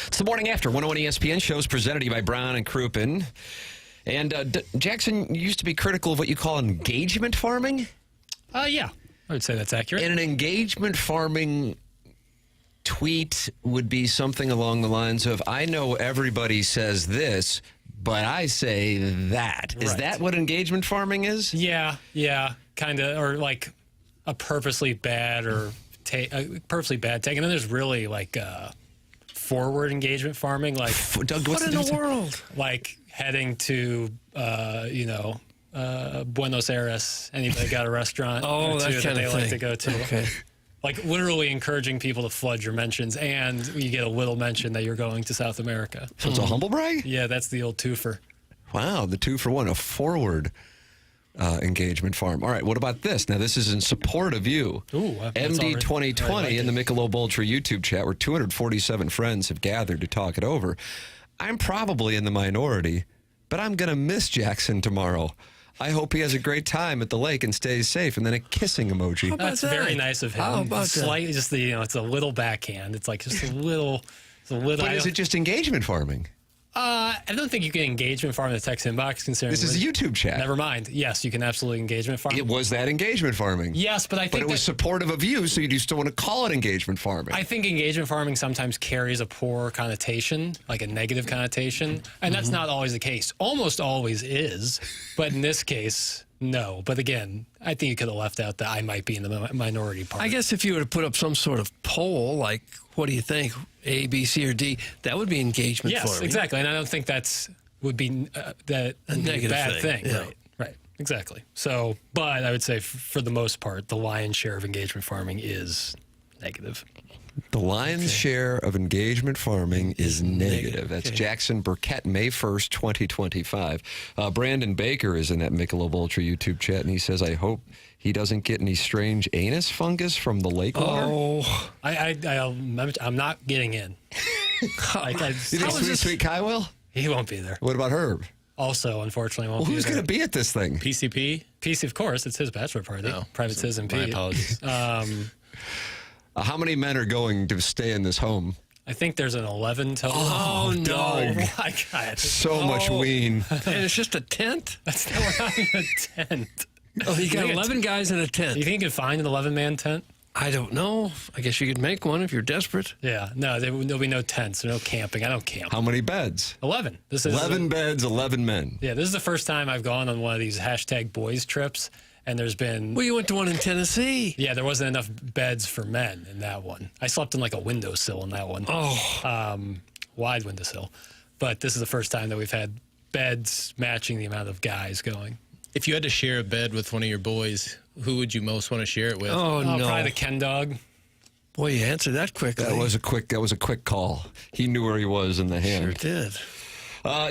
It's the Morning After 101 ESPN shows presented to you by Brown and Crouppen. And Jackson, you used to be critical of what you call engagement farming? Yeah, I would say that's accurate. And an engagement farming tweet would be something along the lines of, I know everybody says this, but I say that. Is that what engagement farming is? Yeah, kind of, or like a purposely bad take. And then there's really like forward engagement farming, like what in the world? Like heading to Buenos Aires. Anybody got a restaurant? Oh, that kind they of like thing. to go to. Okay. Like literally encouraging people to flood your mentions, and you get a little mention that you're going to South America. So it's a humble brag? Yeah, that's the old twofer. Wow, the 2-for-1, a forward engagement farm. All right, what about this? Now, this is in support of you. Ooh, MD 2020 in the Michelob Ultra YouTube chat, where 247 friends have gathered to talk it over. I'm probably in the minority, but I'm going to miss Jackson tomorrow. I hope he has a great time at the lake and stays safe. And then a kissing emoji. That's very nice of him. How about Slightly, just it's a little backhand. It's like just a little. But is it just engagement farming? I don't think you can engagement farm in the text inbox. Considering This is a YouTube chat. Never mind. Yes, you can absolutely engagement farm. It was that engagement farming. Yes, but I think it was supportive of you, so you do still want to call it engagement farming. I think engagement farming sometimes carries a poor connotation, like a negative connotation, and that's not always the case. Almost always is, but in this case, no. But again, I think you could have left out that I might be in the minority part. I guess if you were to put up some sort of poll, like, what do you think, A, B, C, or D, that would be engagement farming. Yes, exactly. And I don't think would be a negative bad thing. Yeah. Right, exactly. So, but I would say for the most part, the lion's share of engagement farming is negative. The lion's share of engagement farming is negative. That's Jackson Burkett, May 1st, 2025. Brandon Baker is in that Michelob Ultra YouTube chat, and he says, I hope he doesn't get any strange anus fungus from the lake water. Oh. I'm not getting in. You think Sweet Kai will? He won't be there. What about Herb? Also, unfortunately, won't be there. Who's going to be at this thing? PCP? PC, of course. It's his bachelor party. Private Citizen My Pete. apologies. How many men are going to stay in this home? I think there's an 11 total. Oh, no. Oh, my God. So much ween. And it's just a tent? We're not in a tent. Oh, you got 11 guys in a tent. You think you could find an 11-man tent? I don't know. I guess you could make one if you're desperate. Yeah. No, there'll be no tents. No camping. I don't camp. How many beds? 11. This is 11 beds, 11 men. Yeah, this is the first time I've gone on one of these #boys trips. And there's been... Well, you went to one in Tennessee. Yeah, there wasn't enough beds for men in that one. I slept in like a windowsill in that one. Oh. Wide windowsill. But this is the first time that we've had beds matching the amount of guys going. If you had to share a bed with one of your boys, who would you most want to share it with? Oh, no. Probably the Ken dog. Boy, you answered that quickly. That was a quick call. He knew where he was in the hand. Sure did.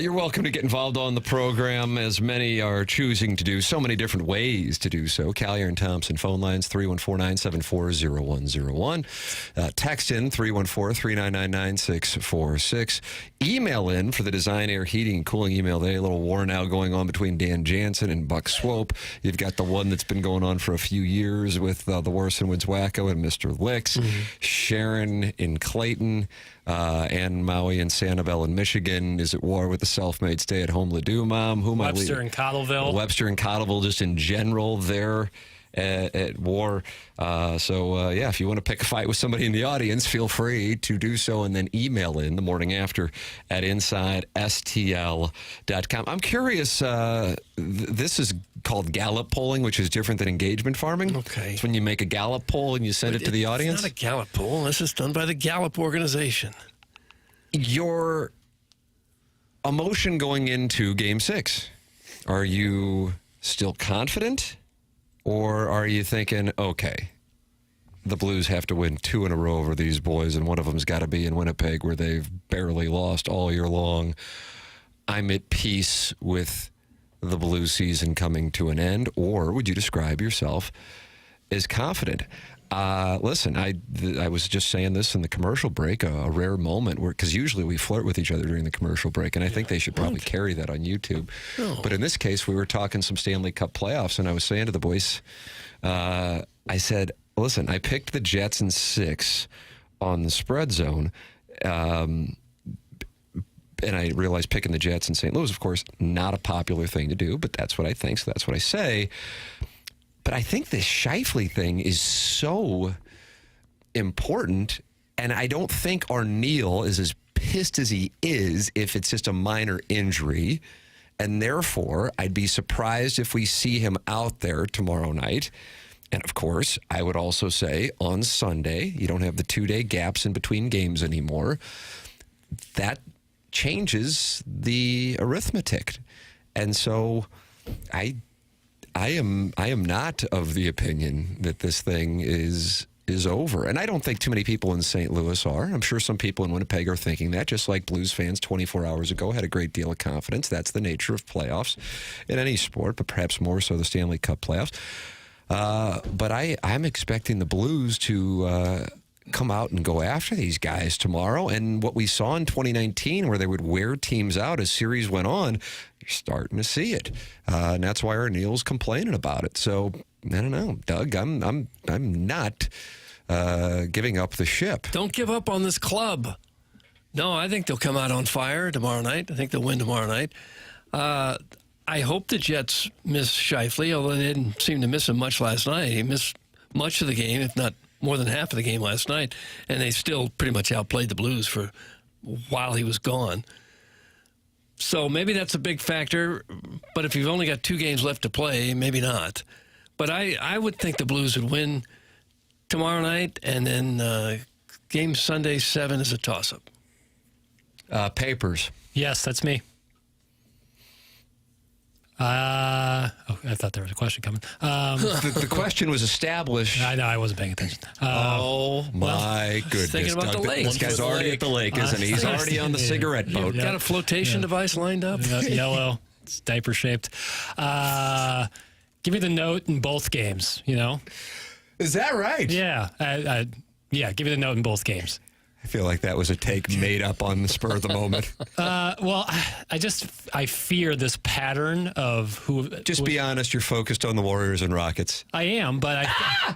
You're welcome to get involved on the program, as many are choosing to do. So many different ways to do so. Collier and Thompson phone lines, 314-974-0101. Text in, 314-399-9646. Email in for the Design Air Heating and Cooling email day. A little war now going on between Dan Jansen and Buck Swope. You've got the one that's been going on for a few years with the Worson Woods Wacko and Mr. Licks. Sharon in Clayton. Ann Maui and Sanibel in Michigan is at war with the self-made stay-at-home Ladue mom. Who might Webster and Cottleville. Webster and Cottleville, just in general, they're at war. So if you want to pick a fight with somebody in the audience, feel free to do so, and then email in the morning after at InsideSTL.com. I'm curious, this is called Gallup polling, which is different than engagement farming. Okay. It's when you make a Gallup poll and you send it to the audience. It's not a Gallup poll. This is done by the Gallup organization. Your emotion going into Game 6, are you still confident? Or are you thinking, okay, the Blues have to win 2 in a row over these boys, and one of them's got to be in Winnipeg, where they've barely lost all year long. I'm at peace with the Blues season coming to an end, or would you describe yourself as confident? Listen, I was just saying this in the commercial break, a rare moment where, because usually we flirt with each other during the commercial break, and I think they should probably carry that on YouTube. No. But in this case, we were talking some Stanley Cup playoffs, and I was saying to the boys, I said, listen, I picked the Jets in 6 on the spread zone, and I realized picking the Jets in St. Louis, of course, not a popular thing to do, but that's what I think, so that's what I say. But I think this Scheifele thing is so important, and I don't think Arniel is as pissed as he is if it's just a minor injury, and therefore I'd be surprised if we see him out there tomorrow night. And, of course, I would also say on Sunday, you don't have the 2-day gaps in between games anymore. That changes the arithmetic. And so I am not of the opinion that this thing is over. And I don't think too many people in St. Louis are. I'm sure some people in Winnipeg are thinking that, just like Blues fans 24 hours ago had a great deal of confidence. That's the nature of playoffs in any sport, but perhaps more so the Stanley Cup playoffs. But I'm expecting the Blues to come out and go after these guys tomorrow. And what we saw in 2019, where they would wear teams out as series went on, you're starting to see it. And that's why Arniel's complaining about it. So I don't know, Doug. I'm not giving up the ship. Don't give up on this club. No, I think they'll come out on fire tomorrow night. I think they'll win tomorrow night. I hope the Jets miss Scheifele, although they didn't seem to miss him much last night. He missed much of the game, if not more than half of the game last night, and they still pretty much outplayed the Blues for while he was gone. So maybe that's a big factor, but if you've only got 2 games left to play, maybe not. But I would think the Blues would win tomorrow night, and then game Sunday 7 is a toss-up. Papers. Yes, that's me. I thought there was a question coming. The question was established. I know, I wasn't paying attention. My goodness. Thinking about the lake. This guy's already at the lake, isn't he? He's already on the cigarette boat. Got a flotation device lined up? Yellow. It's diaper-shaped. Give me the note in both games, you know? Is that right? Yeah. Yeah, give me the note in both games. I feel like that was a take made up on the spur of the moment. Well, I fear this pattern of who. Just be honest. You're focused on the Warriors and Rockets. I am, but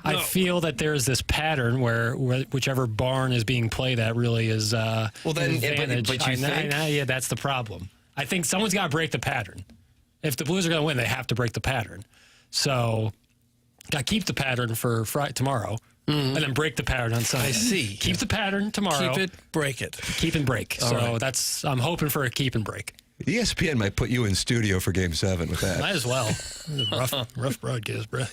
I feel that there's this pattern where whichever barn is being played at really is. Well, then, advantage. But you think? Yeah, that's the problem. I think someone's got to break the pattern. If the Blues are going to win, they have to break the pattern. So, got to keep the pattern for tomorrow. And then break the pattern on Sunday. I see. Keep the pattern tomorrow. Keep it, break it. Keep and break. All right. That's, I'm hoping for a keep and break. ESPN might put you in studio for Game 7 with that. Might as well. It was a rough broadcast, bro.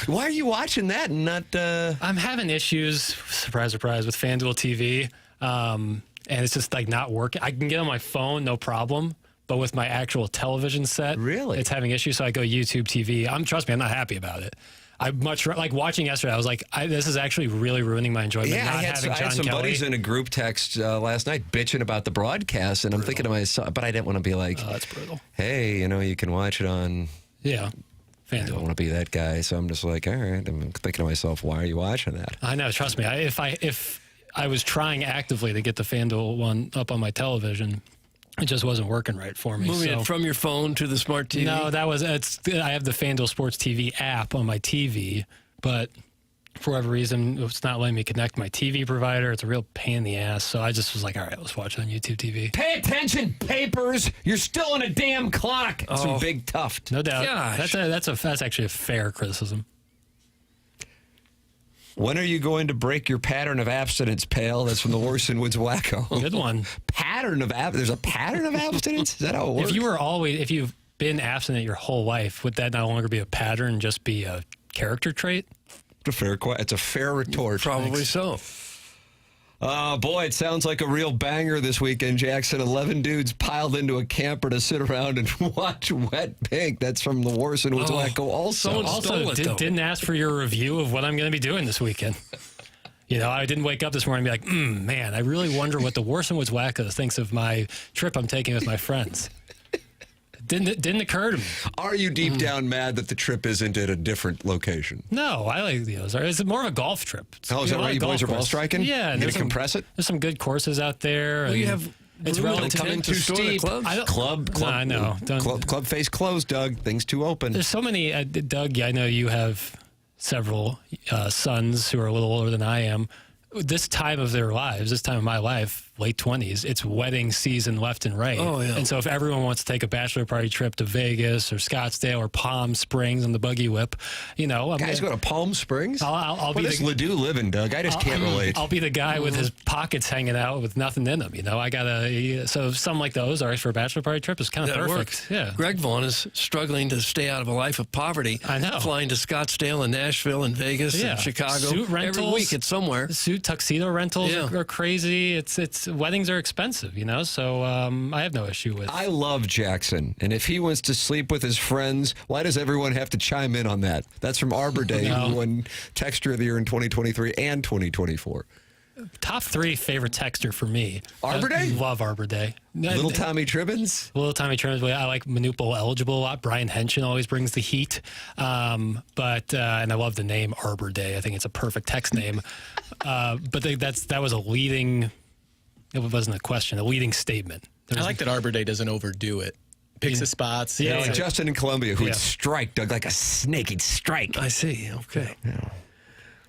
Why are you watching that and not... I'm having issues, surprise, surprise, with FanDuel TV. And it's just like not working. I can get on my phone, no problem. But with my actual television set, really, it's having issues. So I go YouTube TV. Trust me, I'm not happy about it. I much like watching yesterday. I was like, this is actually really ruining my enjoyment. Yeah, I had some buddies in a group text last night bitching about the broadcast, and I'm thinking to myself, but I didn't want to be like, that's brutal. Hey, you can watch it on. Yeah. FanDuel. I don't want to be that guy, so I'm just like, all right. I'm thinking to myself, why are you watching that? I know. Trust me. If I was trying actively to get the FanDuel one up on my television, it just wasn't working right for me. Moving it from your phone to the smart TV? No, I have the FanDuel Sports TV app on my TV, but for whatever reason, it's not letting me connect my TV provider. It's a real pain in the ass. So I just was like, all right, let's watch it on YouTube TV. Pay attention, Papers. You're still on a damn clock. It's from Big Tuft. No doubt. Gosh. That's actually a fair criticism. When are you going to break your pattern of abstinence, pal? That's from the Worsen Woods Wacko. Good one. There's a pattern of abstinence? Is that how it works? If you've been abstinent your whole life, would that no longer be a pattern, just be a character trait? It's a fair retort. Probably so. Oh, boy, it sounds like a real banger this weekend, Jackson. 11 dudes piled into a camper to sit around and watch Wet Pink. That's from the Warson Wetwacko also. Didn't ask for your review of what I'm going to be doing this weekend. You know, I didn't wake up this morning and be like, man, I really wonder what the Warson Wetwacko thinks of my trip I'm taking with my friends. Didn't occur to me. Are you deep down mad that the trip isn't at a different location? No, I like the Ozarks. It's more of a golf trip. Oh, is that right? You boys are ball striking? Yeah. You going to compress it? There's some good courses out there. Well, you have it's don't come in too steep. Club. No, I know. Club face closed, Doug. Things too open. There's so many. Doug, I know you have several sons who are a little older than I am. This time of their lives, this time of my life, late 20s, it's wedding season left and right. Oh, yeah. And so if everyone wants to take a bachelor party trip to Vegas or Scottsdale or Palm Springs on the buggy whip, you know. Guys go to Palm Springs? I'll be the Ledoux living, Doug. I just can't relate. I'll be the guy with his pockets hanging out with nothing in them, you know. So something like the Ozarks for a bachelor party trip is kind of perfect. Works. Yeah. Greg Vaughn is struggling to stay out of a life of poverty. I know. Flying to Scottsdale and Nashville and Vegas and Chicago. Suit rentals. Every week it's somewhere. Suit tuxedo rentals are crazy. It's weddings are expensive, you know, so I have no issue with. I love Jackson, and if he wants to sleep with his friends, why does everyone have to chime in on that? That's from Arbor Day, who won Texture of the Year in 2023 and 2024. Top 3 favorite texter for me. Arbor Day? Love Arbor Day. Little Tommy Tribbins? Little Tommy Tribbins. I like Manupal Eligible a lot. Brian Henshin always brings the heat. And I love the name Arbor Day. I think it's a perfect text name. But that was a leading, it wasn't a question, a leading statement. I like that Arbor Day doesn't overdo it. Picks the spots. Yeah, like Justin in Columbia, who would strike, Doug, like a snake. He'd strike. I see. Okay. Yeah.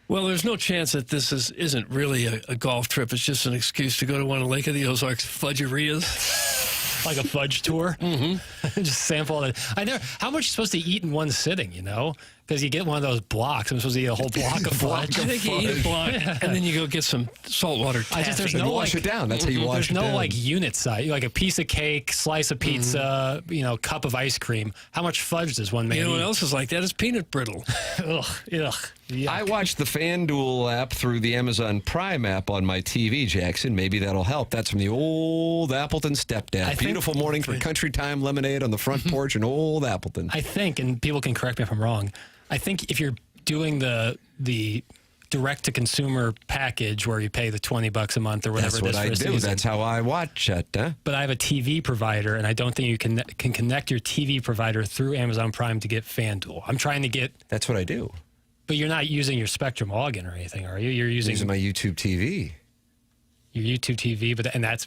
Well, there's no chance that this isn't really a golf trip. It's just an excuse to go to one of Lake of the Ozarks fudgerias. Like a fudge tour? Mm-hmm. Just sample it. I know. How much are you supposed to eat in one sitting, you know? Because you get one of those blocks. I'm supposed to eat a whole block of fudge. I think you eat a block, and then you go get some saltwater taffy. There's no wash it down. That's how you wash it down. There's no like unit size, like a piece of cake, slice of pizza, cup of ice cream. How much fudge does one man eat? You know what else is like that? It's peanut brittle. Ugh. Yuck. I watched the FanDuel app through the Amazon Prime app on my TV, Jackson. Maybe that'll help. That's from the old Appleton stepdad. Beautiful morning for country time lemonade on the front porch in old Appleton. I think, and people can correct me if I'm wrong, I think if you're doing the direct-to-consumer package where you pay the $20 a month or whatever it is for a season. That's how I watch it. But I have a TV provider, and I don't think you can connect your TV provider through Amazon Prime to get FanDuel. I'm trying to get... That's what I do. But you're not using your Spectrum login or anything, are you? You're using my YouTube TV. Your YouTube TV,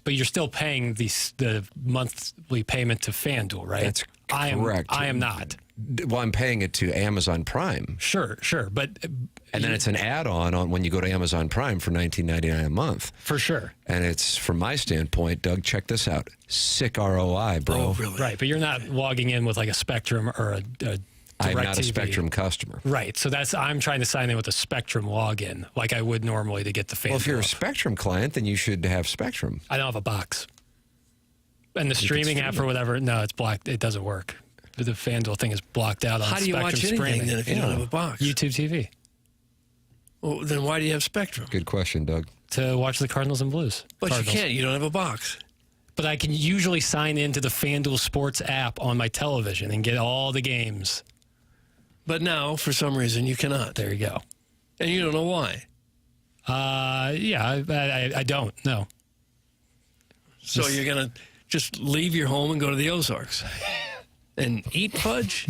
but you're still paying the monthly payment to FanDuel, right? That's correct. I am not. Well, I'm paying it to Amazon Prime. Sure, but and then it's an add-on when you go to Amazon Prime for $19.99 a month. For sure. And it's, from my standpoint, Doug, check this out. Sick ROI, bro. Oh, really? Right, but you're not logging in with like a Spectrum or a I'm not TV. a Spectrum customer. Right, so I'm trying to sign in with a Spectrum login like I would normally to get the FanDuel. Well, if you're a Spectrum client, then you should have Spectrum. I don't have a box. And the streaming app or whatever, no, it's blocked. It doesn't work. The FanDuel thing is blocked out on Spectrum. How do you watch anything then if you don't have a box? YouTube TV. Well, then why do you have Spectrum? Good question, Doug. To watch the Cardinals and Blues. But you can't. You don't have a box. But I can usually sign into the FanDuel Sports app on my television and get all the games. But now, for some reason, you cannot. There you go. And you don't know why. I don't, no. So you're going to just leave your home and go to the Ozarks and eat fudge?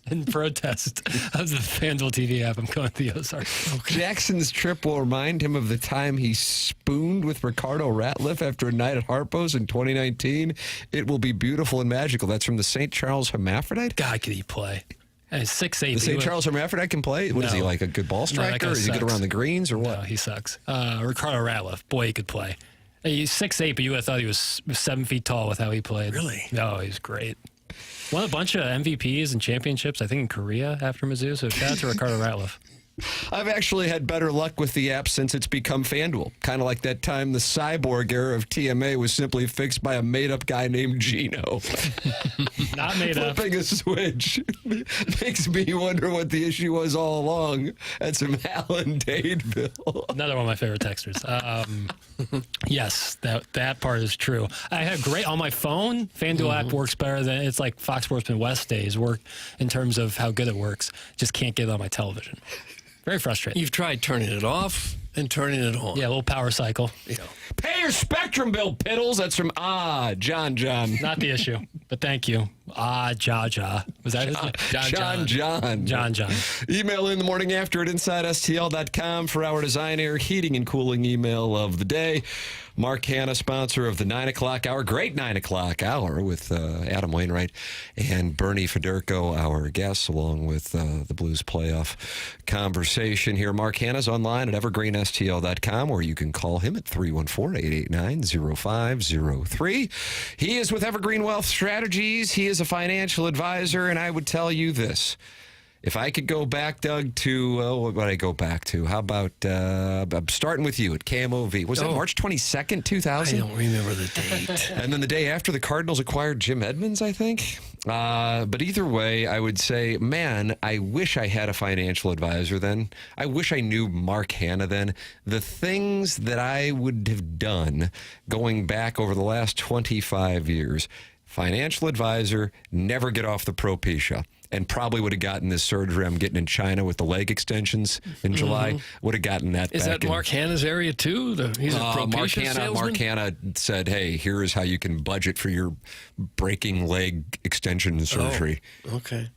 In protest of the FanDuel TV app, I'm going to the Ozarks. Okay. Jackson's trip will remind him of the time he spooned with Ricardo Ratliff after a night at Harpo's in 2019. It will be beautiful and magical. That's from the St. Charles Hermaphrodite. God, could he play? And 6'8". The St. Charles Hermaphrodite can play? What is he, like a good ball striker? Or is he good around the greens or what? No, he sucks. Ricardo Ratliff, boy, he could play. He's 6'8", but you would have thought he was 7 feet tall with how he played. Really? No, he's great. Won a bunch of MVPs and championships, I think, in Korea after Mizzou. So shout out to Ricardo Ratliff. I've actually had better luck with the app since it's become FanDuel. Kind of like that time the cyborg era of TMA was simply fixed by a made-up guy named Gino. Not made up. Flipping a switch makes me wonder what the issue was all along. That's from Alan Dadeville. Another one of my favorite texters. Yes, that part is true. I have great on my phone. FanDuel app works better than it's like Fox Sports West days work in terms of how good it works. Just can't get it on my television. Very frustrating. You've tried turning it off and turning it on. Yeah, a little power cycle. Yeah. Pay your Spectrum bill, Piddles. That's from John. Not the issue, but thank you. Ja. Was that his name? John. Email in the morning after at InsideSTL.com for our Design, Air, Heating, and Cooling email of the day. Mark Hanna, sponsor of the 9 o'clock hour, great 9 o'clock hour with Adam Wainwright and Bernie Federko, our guests, along with the Blues playoff conversation here. Mark Hanna's online at evergreenstl.com, or you can call him at 314-889-0503. He is with Evergreen Wealth Strategies. He is a financial advisor, and I would tell you this. If I could go back, Doug, to what would I go back to? How about I'm starting with you at KMOV. Was it March 22nd, 2000? I don't remember the date. And then the day after the Cardinals acquired Jim Edmonds, I think. But either way, I would say, man, I wish I had a financial advisor then. I wish I knew Mark Hanna then. The things that I would have done going back over the last 25 years, financial advisor, never get off the Propecia. And probably would have gotten this surgery I'm getting in China with the leg extensions in July. Would have gotten that Is back that Mark Hanna's area, too? He's a Propecia salesman? Mark Hanna said, hey, here is how you can budget for your breaking leg extension surgery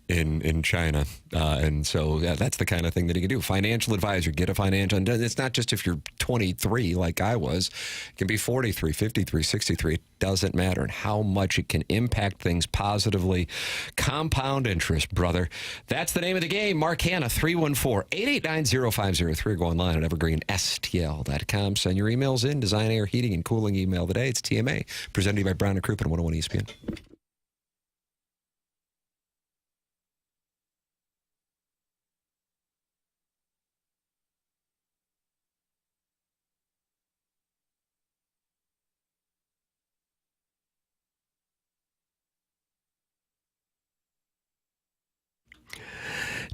in China. And so that's the kind of thing that he can do. Financial advisor, get a financial. And it's not just if you're 23 like I was. It can be 43, 53, 63. It doesn't matter. And how much it can impact things positively. Compound interest, brother. That's the name of the game. Mark Hanna, 314-889-0503. Go online at evergreenstl.com. Send your emails in. Design, Air, Heating, and Cooling email today. It's TMA, presented to you by Brown and Crouppen, 101 ESPN.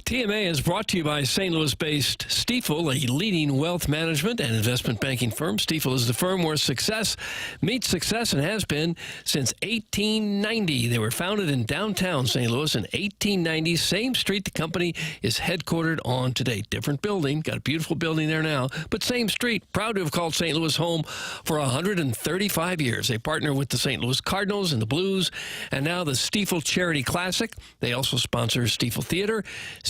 TMA is brought to you by St. Louis-based Scheifele, a leading wealth management and investment banking firm. Scheifele is the firm where success meets success and has been since 1890. They were founded in downtown St. Louis in 1890. Same street the company is headquartered on today. Different building. Got a beautiful building there now, but same street. Proud to have called St. Louis home for 135 years. They partner with the St. Louis Cardinals and the Blues, and now the Scheifele Charity Classic. They also sponsor Scheifele Theater.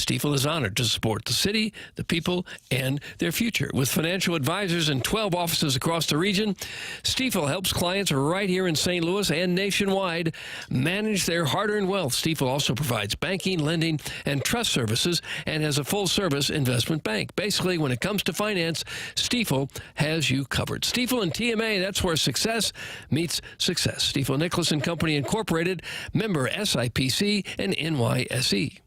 Scheifele is honored to support the city, the people, and their future. With financial advisors in 12 offices across the region, Scheifele helps clients right here in St. Louis and nationwide manage their hard-earned wealth. Scheifele also provides banking, lending, and trust services and has a full-service investment bank. Basically, when it comes to finance, Scheifele has you covered. Scheifele and TMA, that's where success meets success. Scheifele Nicholas and Company Incorporated, member SIPC and NYSE.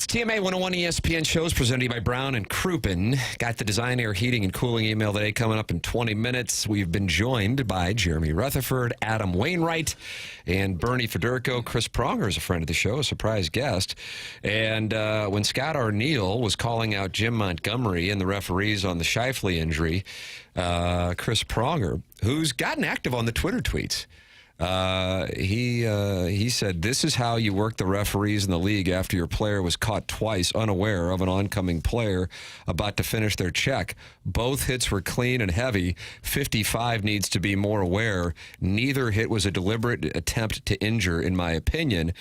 TMA 101 ESPN shows presented to you by Brown and Crouppen. Got the Design, Air, Heating, and Cooling email today coming up in 20 minutes. We've been joined by Jeremy Rutherford, Adam Wainwright, and Bernie Federko. Chris Pronger is a friend of the show, a surprise guest. And when Scott Arniel was calling out Jim Montgomery and the referees on the Scheifele injury, Chris Pronger, who's gotten active on the Twitter tweets, he said, this is how you work the referees in the league after your player was caught twice unaware of an oncoming player about to finish their check. Both hits were clean and heavy. 55 needs to be more aware. Neither hit was a deliberate attempt to injure, in my opinion.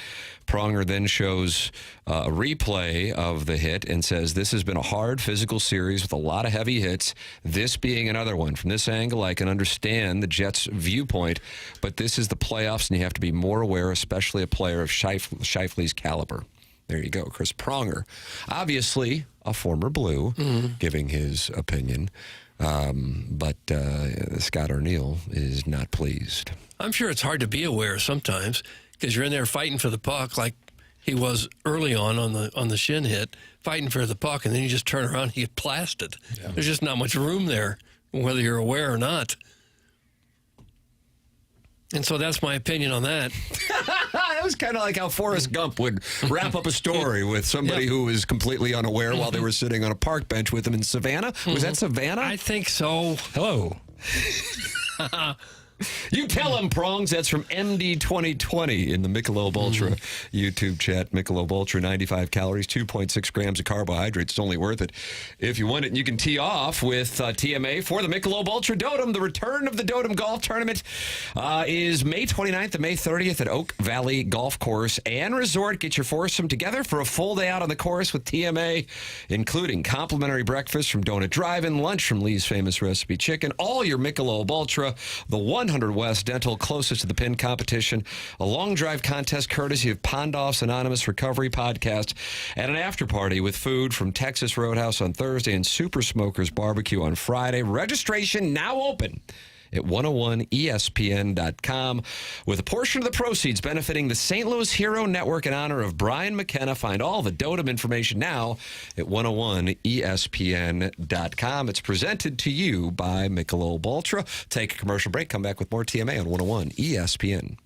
Pronger then shows a replay of the hit and says, this has been a hard physical series with a lot of heavy hits, this being another one. From this angle, I can understand the Jets' viewpoint, but this is the playoffs, and you have to be more aware, especially a player of Scheifele's caliber. There you go, Chris Pronger. Obviously, a former Blue, giving his opinion, but Scott Arniel is not pleased. I'm sure it's hard to be aware sometimes because you're in there fighting for the puck like he was early on the shin hit, fighting for the puck, and then you just turn around and you get blasted. Yeah. There's just not much room there, whether you're aware or not. And so that's my opinion on that. That was kind of like how Forrest Gump would wrap up a story with somebody who was completely unaware while they were sitting on a park bench with him in Savannah. Was that Savannah? I think so. Hello. You tell him, Prongs. That's from MD 2020 in the Michelob Ultra YouTube chat. Michelob Ultra, 95 calories, 2.6 grams of carbohydrates. It's only worth it if you want it. And you can tee off with TMA for the Michelob Ultra Dotem. The return of the Dotem Golf Tournament is May 29th to May 30th at Oak Valley Golf Course and Resort. Get your foursome together for a full day out on the course with TMA, including complimentary breakfast from Donut Drive-In, lunch from Lee's Famous Recipe Chicken, all your Michelob Ultra, the 100 West Dental closest to the pin competition, a long drive contest courtesy of Pondoff's Anonymous Recovery Podcast, and an after party with food from Texas Roadhouse on Thursday and Super Smokers Barbecue on Friday. Registration now open at 101ESPN.com, with a portion of the proceeds benefiting the St. Louis Hero Network in honor of Brian McKenna. Find all the Dotem information now at 101ESPN.com. It's presented to you by Michelob Ultra. Take a commercial break. Come back with more TMA on 101 ESPN.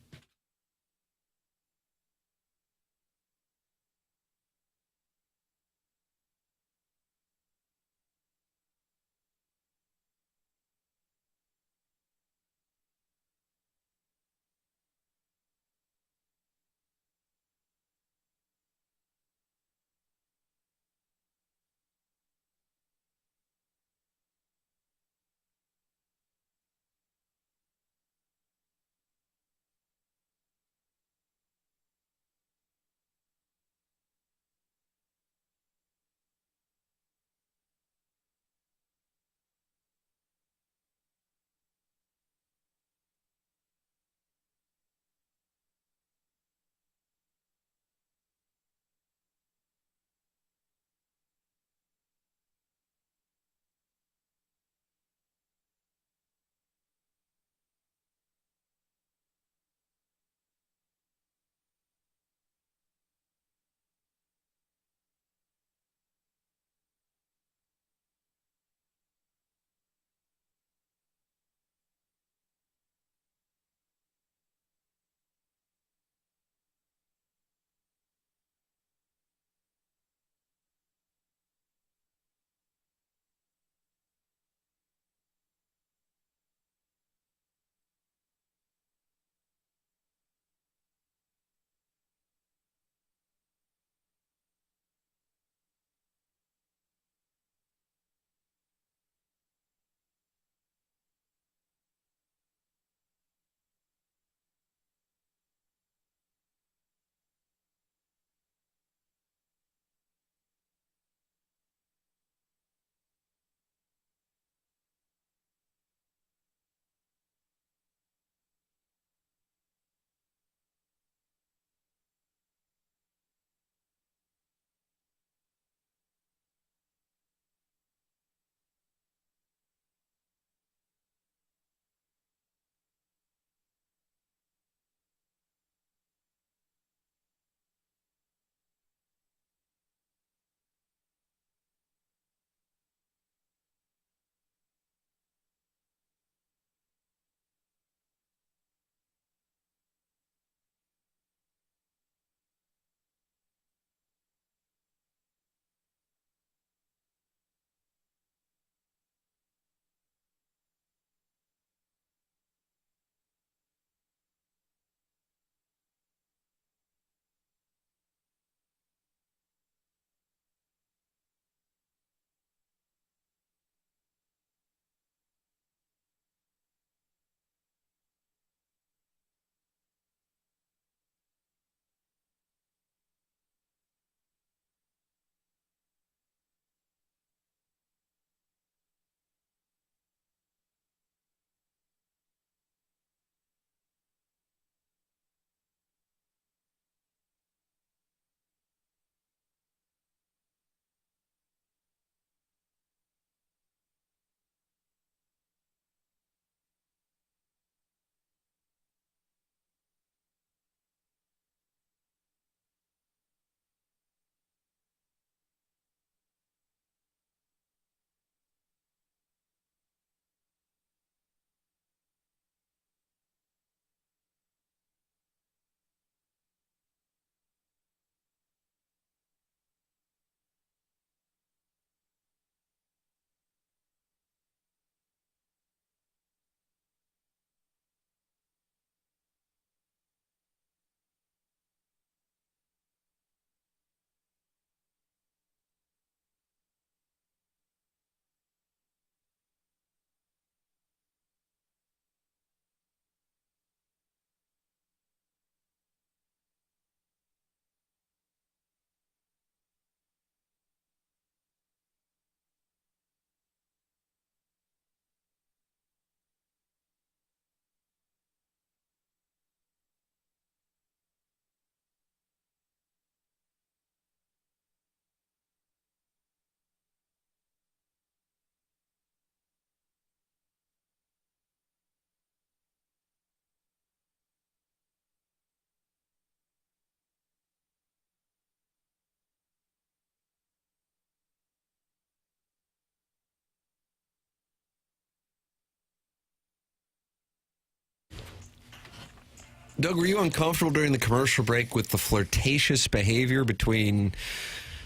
Doug, were you uncomfortable during the commercial break with the flirtatious behavior between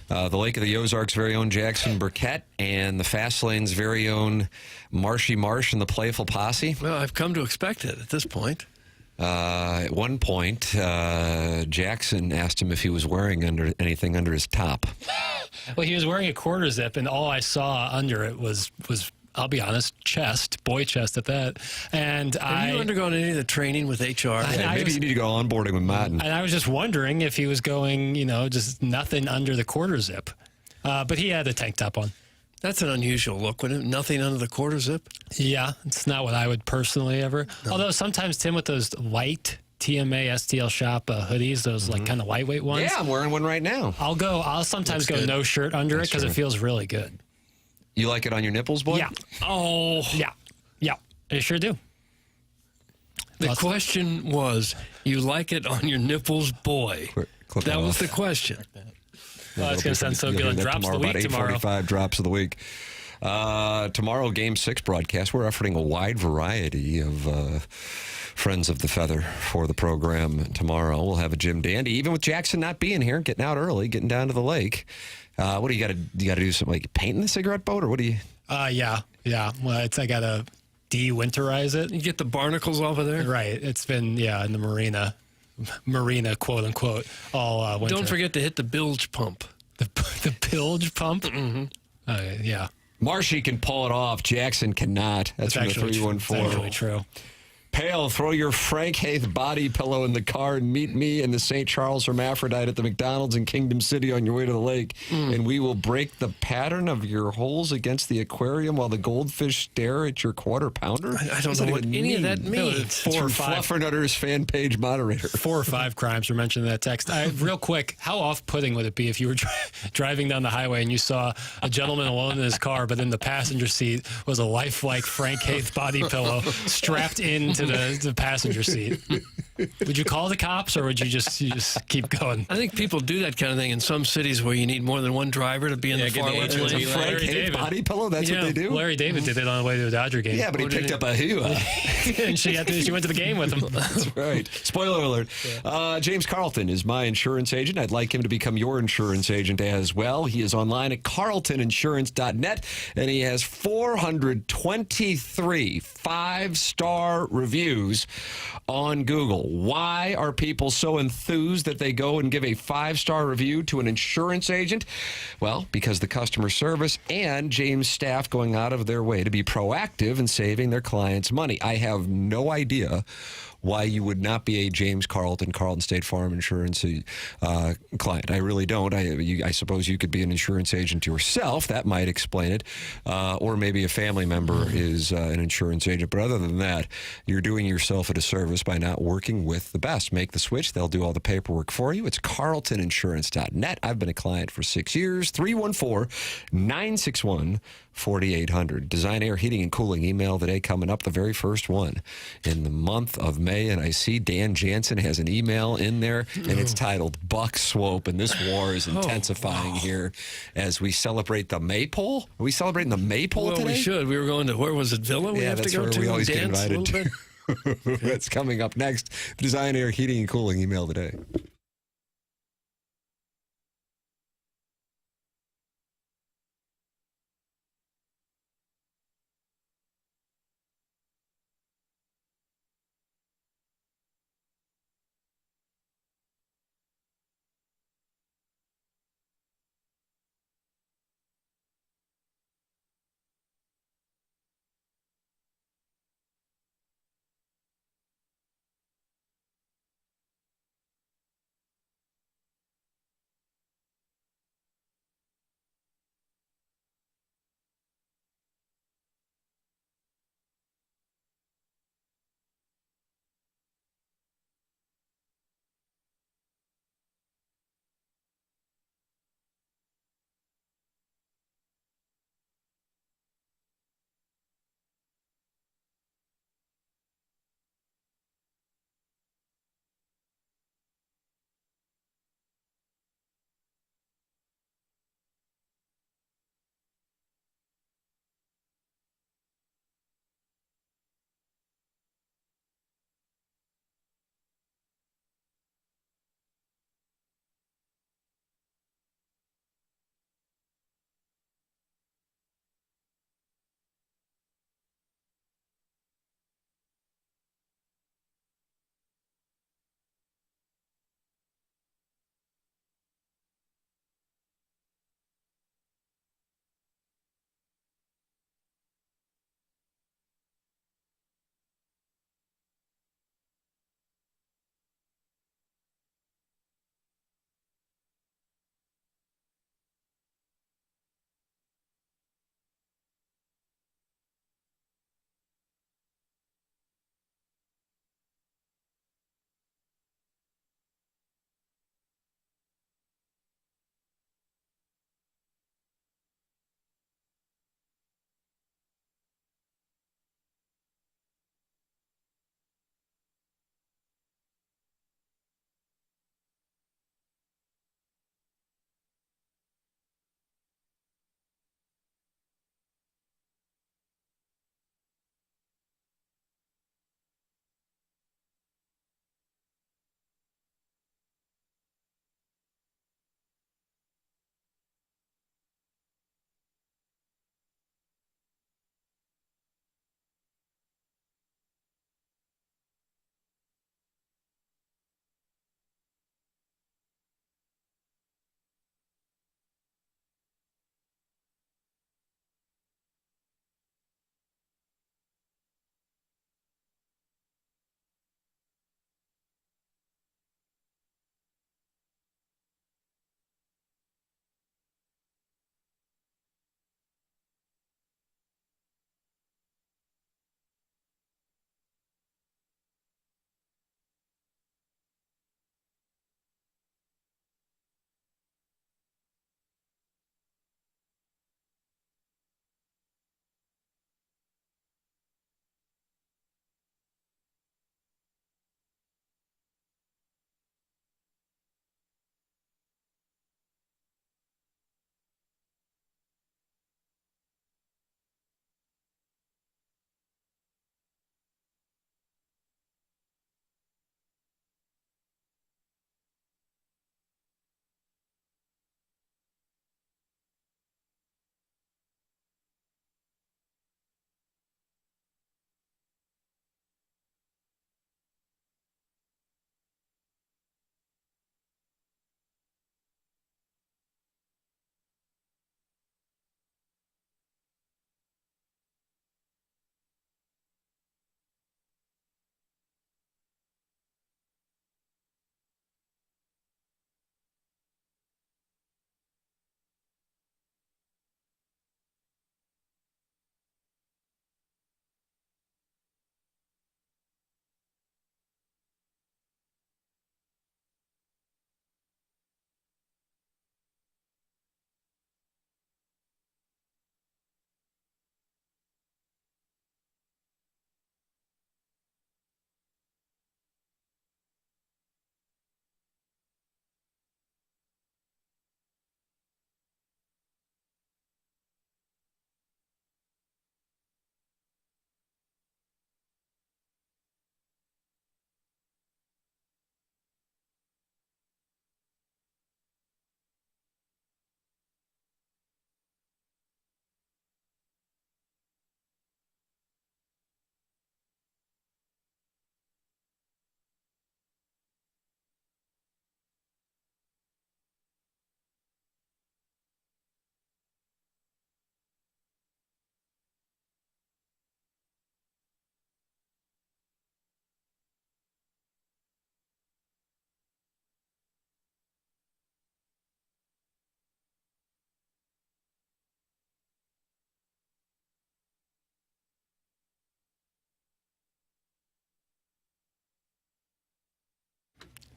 the Lake of the Ozarks' very own Jackson Burkett and the Fast Lane's very own Marshy Marsh and the Playful Posse? Well, I've come to expect it at this point. At one point, Jackson asked him if he was wearing anything under his top. Well, he was wearing a quarter zip, and all I saw under it was I'll be honest, boy chest at that. And Have you undergone any of the training with HR? Maybe you need to go onboarding with Martin. And I was just wondering if he was going, just nothing under the quarter zip. But he had a tank top on. That's an unusual look, wouldn't it? Nothing under the quarter zip? Yeah, it's not what I would personally ever. No. Although sometimes, Tim, with those white TMA STL shop hoodies, those like kind of lightweight ones. Yeah, I'm wearing one right now. I'll sometimes go no shirt under it because it feels really good. You like it on your nipples, boy? Yeah. Oh. Yeah. I sure do. The question was, you like it on your nipples, boy? That was the question. Well, it's going to sound so good. Drops of the week tomorrow. 8:45 drops of the week. Tomorrow, Game 6 broadcast. We're offering a wide variety of friends of the feather for the program tomorrow. We'll have a Jim Dandy, even with Jackson not being here, getting out early, getting down to the lake. What do you got to do? You got to do something like painting the cigarette boat, or what do you? Yeah. Well, I got to de-winterize it. You get the barnacles off of there, right? It's been in the marina, quote unquote, all winter. Don't forget to hit the bilge pump. The bilge pump. Mm-hmm. Yeah. Marshy can pull it off. Jackson cannot. That's from the 314. It's actually true. Pale, throw your Frank Haith body pillow in the car and meet me and the St. Charles Hermaphrodite at the McDonald's in Kingdom City on your way to the lake. And we will break the pattern of your holes against the aquarium while the goldfish stare at your quarter pounder. I don't know what any of that means. 4 or 5 Fluffernutters fan page moderator. 4 or 5 crimes were mentioned in that text. Real quick, how off-putting would it be if you were driving down the highway and you saw a gentleman alone in his car, but in the passenger seat was a lifelike Frank Haith body pillow strapped into the passenger seat? Would you call the cops, or would you just keep going? I think people do that kind of thing in some cities where you need more than one driver to be in the far left lane. Frank Haith body pillow? That's what they do? Larry David did it on the way to the Dodger game. Yeah, but he picked up a hua. And she went to the game with him. That's right. Spoiler alert. Yeah. James Carlton is my insurance agent. I'd like him to become your insurance agent as well. He is online at carltoninsurance.net, and he has 423 5-star reviews on Google. Why are people so enthused that they go and give a 5-star review to an insurance agent? Well, because the customer service and James' staff going out of their way to be proactive in saving their clients money. I have no idea why you would not be a James Carlton State Farm Insurance client. I really don't. I suppose you could be an insurance agent yourself. That might explain it. Or maybe a family member is an insurance agent. But other than that, you're doing yourself a disservice by not working with the best. Make the switch. They'll do all the paperwork for you. It's carltoninsurance.net. I've been a client for 6 years. 314-961-4800. Design Air Heating and Cooling email today coming up, the very first one in the month of May. And I see Dan Jansen has an email in there, and it's titled Buck Swope, and this war is intensifying here as we celebrate the Maypole. Are we celebrating the Maypole today? Well, we should. We were going to, where was it, Villa? We have to go to we always dance get invited a little bit. That's coming up next. Design Air Heating and Cooling email today.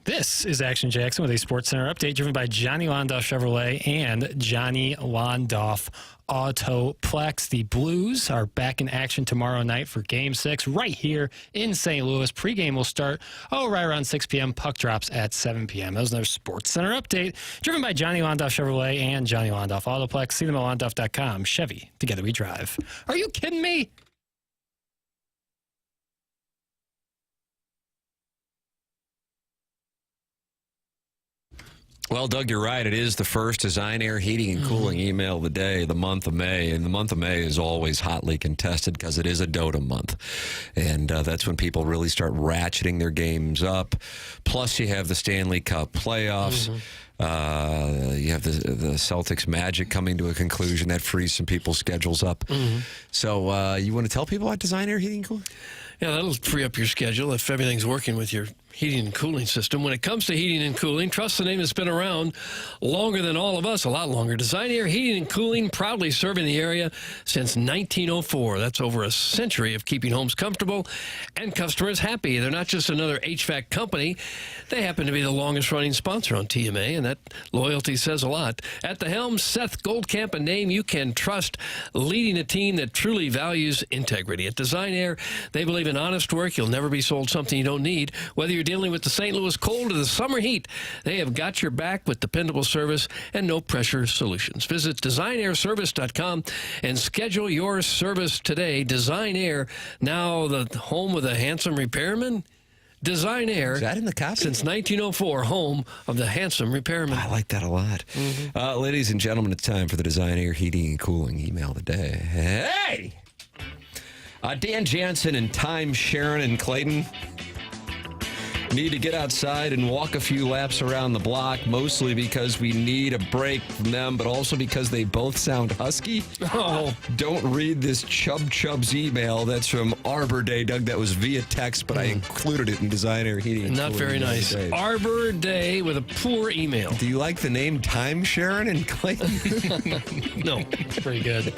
This is Action Jackson with a Sports Center update driven by Johnny Londoff Chevrolet and Johnny Londoff Autoplex. The Blues are back in action tomorrow night for Game 6 right here in St. Louis. Pregame will start, right around 6 p.m. Puck drops at 7 p.m. That was another Sports Center update driven by Johnny Londoff Chevrolet and Johnny Londoff Autoplex. See them at londoff.com. Chevy, together we drive. Are you kidding me? Well, Doug, you're right. It is the first Design Air Heating and Cooling email of the day, the month of May. And the month of May is always hotly contested because it is a Dotem month. And that's when people really start ratcheting their games up. Plus, you have the Stanley Cup playoffs. You have the Celtics Magic coming to a conclusion. That frees some people's schedules up. So you want to tell people about Design Air Heating and Cooling? Yeah, that'll free up your schedule if everything's working with your heating and cooling system. When it comes to heating and cooling, trust the name that's been around longer than all of us, a lot longer. Design Air Heating and Cooling, proudly serving the area since 1904. That's over a century of keeping homes comfortable and customers happy. They're not just another HVAC company. They happen to be the longest-running sponsor on TMA, and that loyalty says a lot. At the helm, Seth Goldcamp, a name you can trust, leading a team that truly values integrity. At Design Air, they believe in honest work. You'll never be sold something you don't need. Whether you're dealing with the St. Louis cold or the summer heat, they have got your back with dependable service and no-pressure solutions. Visit designairservice.com and schedule your service today. Design Air, now the home of the handsome repairman. Design Air. Is that in the copy? Since 1904, home of the handsome repairman. I like that a lot. Ladies and gentlemen, it's time for the Design Air Heating and Cooling email of the day. Hey! Dan Jansen and Time Sharon and Clayton need to get outside and walk a few laps around the block, mostly because we need a break from them, but also because they both sound husky. Don't read this Chubb's email. That's from Arbor Day, Doug. That was via text, but I included it in Design Air Heating. Not very nice. Arbor Day with a poor email. Do you like the name Time Sharon and Clayton? No. Pretty good.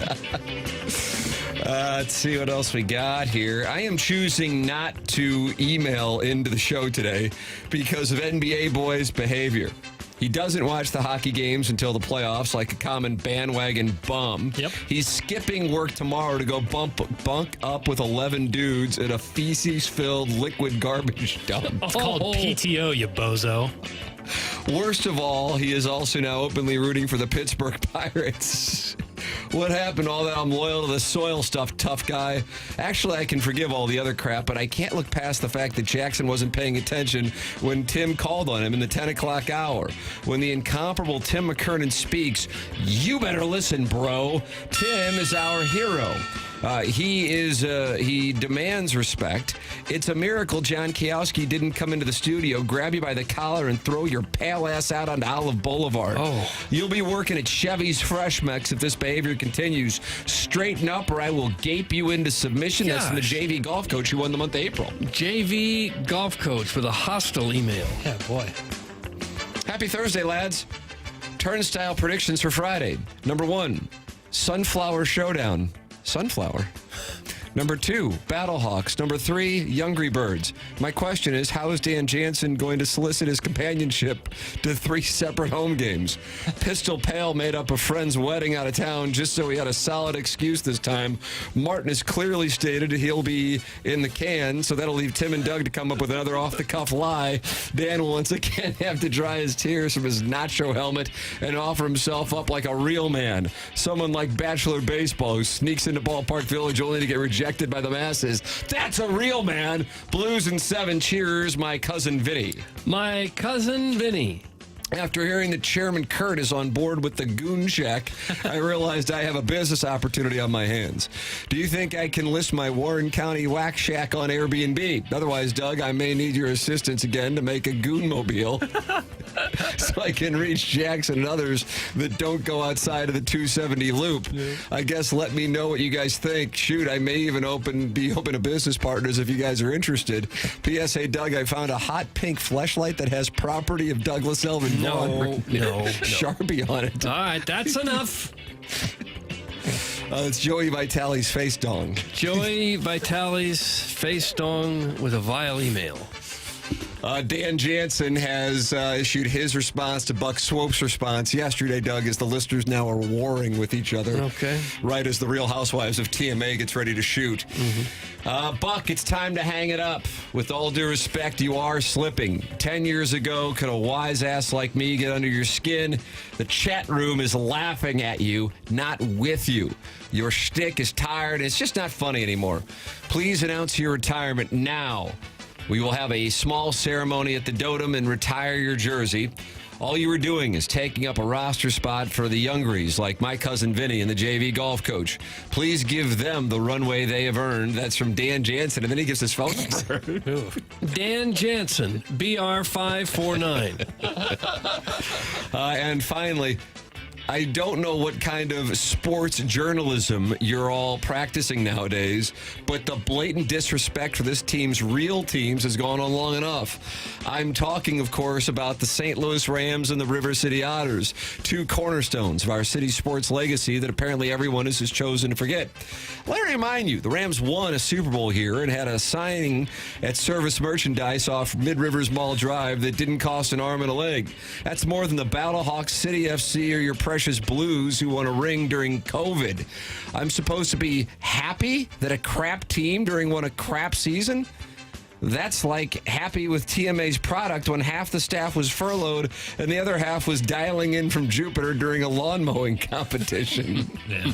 Let's see what else we got here. I am choosing not to email into the show today because of NBA boy's behavior. He doesn't watch the hockey games until the playoffs like a common bandwagon bum. Yep. He's skipping work tomorrow to go bunk up with 11 dudes at a feces-filled liquid garbage dump. It's called PTO, you bozo. Worst of all, he is also now openly rooting for the Pittsburgh Pirates. What happened? All that I'm loyal to the soil stuff, tough guy. Actually, I can forgive all the other crap, but I can't look past the fact that Jackson wasn't paying attention when Tim called on him in the 10 o'clock hour. When the incomparable Tim McKernan speaks, you better listen, bro. Tim is our hero. He demands respect. It's a miracle John Kiowski didn't come into the studio, grab you by the collar, and throw your pale ass out onto Olive Boulevard. You'll be working at Chevy's Fresh Mex if this behavior continues. Straighten up or I will gape you into submission. That's from the JV golf coach who won the month of April. JV golf coach with a hostile email. Yeah, boy. Happy Thursday, lads. Turnstile predictions for Friday. Number 1, Sunflower Showdown. Sunflower. Number 2, Battlehawks. Number 3, Youngry Birds. My question is, how is Dan Jansen going to solicit his companionship to 3 separate home games? Pistol Pale made up a friend's wedding out of town just so he had a solid excuse this time. Martin has clearly stated he'll be in the can, so that'll leave Tim and Doug to come up with another off-the-cuff lie. Dan will once again have to dry his tears from his nacho helmet and offer himself up like a real man. Someone like Bachelor Baseball who sneaks into Ballpark Village only to get rejected by the masses. That's a real man. Blues and 7. Cheers, my cousin Vinny. My cousin Vinny. After hearing that Chairman Kurt is on board with the Goon Shack, I realized I have a business opportunity on my hands. Do you think I can list my Warren County Whack Shack on Airbnb? Otherwise, Doug, I may need your assistance again to make a Goon Mobile so I can reach Jackson and others that don't go outside of the 270 loop. Yeah. I guess let me know what you guys think. Shoot, I may even be open to business partners if you guys are interested. P.S. Hey, Doug, I found a hot pink fleshlight that has property of Douglas Elvin. No. Sharpie on it. All right, that's enough. It's Joey Vitale's face dong. Joey Vitale's face dong with a vile email. Dan Jansen has issued his response to Buck Swope's response yesterday, Doug, as the listeners now are warring with each other. Okay. Right as the Real Housewives of TMA gets ready to shoot. Buck, it's time to hang it up. With all due respect, you are slipping. 10 years ago, could a wise ass like me get under your skin? The chat room is laughing at you, not with you. Your shtick is tired. It's just not funny anymore. Please announce your retirement now. We will have a small ceremony at the Dotem and retire your jersey. All you were doing is taking up a roster spot for the youngeries like my cousin Vinny and the JV golf coach. Please give them the runway they have earned. That's from Dan Jansen, and then he gives his phone number. Dan Jansen, BR549. And finally, I don't know what kind of sports journalism you're all practicing nowadays, but the blatant disrespect for this team's real teams has gone on long enough. I'm talking, of course, about the St. Louis Rams and the River City Otters, two cornerstones of our city sports legacy that apparently everyone has just chosen to forget. Let me remind you, the Rams won a Super Bowl here and had a signing at Service Merchandise off Mid-Rivers Mall Drive that didn't cost an arm and a leg. That's more than the Battlehawks City FC or your precious Blues who won a ring during COVID. I'm supposed to be happy that a crap team won a crap season? That's like happy with TMA's product when half the staff was furloughed and the other half was dialing in from Jupiter during a lawn mowing competition. Yeah.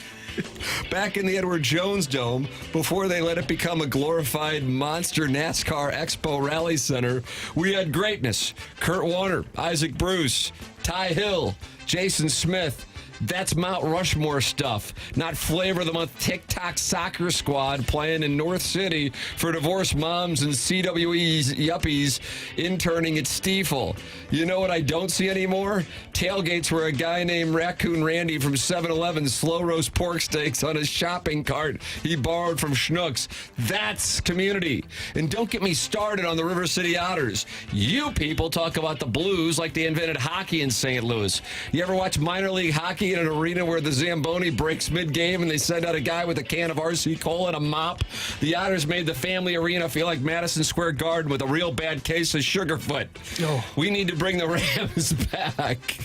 Back in the Edward Jones Dome, before they let it become a glorified monster NASCAR Expo Rally Center, we had greatness. Kurt Warner, Isaac Bruce, Ty Hill, Jason Smith. That's Mount Rushmore stuff, not Flavor of the Month TikTok soccer squad playing in North City for divorced moms and CWE's yuppies interning at Stiefel. You know what I don't see anymore? Tailgates where a guy named Raccoon Randy from 7-Eleven slow roast pork steaks on his shopping cart he borrowed from Schnucks. That's community. And don't get me started on the River City Otters. You people talk about the Blues like they invented hockey in St. Louis. You ever watch minor league hockey in an arena where the Zamboni breaks mid-game and they send out a guy with a can of RC Cola and a mop? The Otters made the family arena feel like Madison Square Garden with a real bad case of Sugarfoot. Oh. We need to bring the Rams back.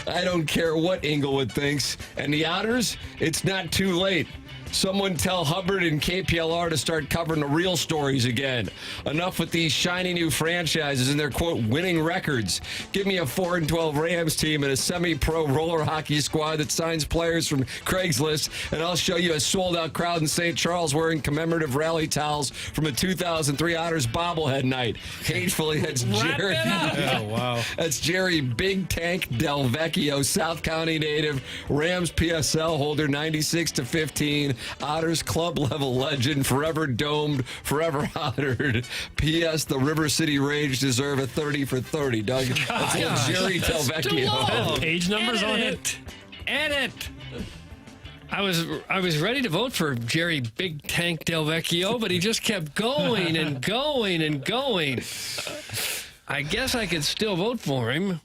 I don't care what Inglewood thinks. And the Otters, it's not too late. Someone tell Hubbard and KPLR to start covering the real stories again. Enough with these shiny new franchises and their, quote, winning records. Give me a 4-12 Rams team and a semi-pro roller hockey squad that signs players from Craigslist, and I'll show you a sold-out crowd in St. Charles wearing commemorative rally towels from a 2003 Otters bobblehead night. Hatefully, that's Jerry. Oh, wow. That's Jerry Big Tank Del Vecchio, South County native, Rams PSL holder, 96-15. Otters club level legend, forever domed, forever honored. P.S. The River City Rage deserve a 30 for 30, Doug. That's Jerry Del Vecchio. Page numbers on it. Edit. I was ready to vote for Jerry Big Tank Del Vecchio, but he just kept going and going and going. I guess I could still vote for him.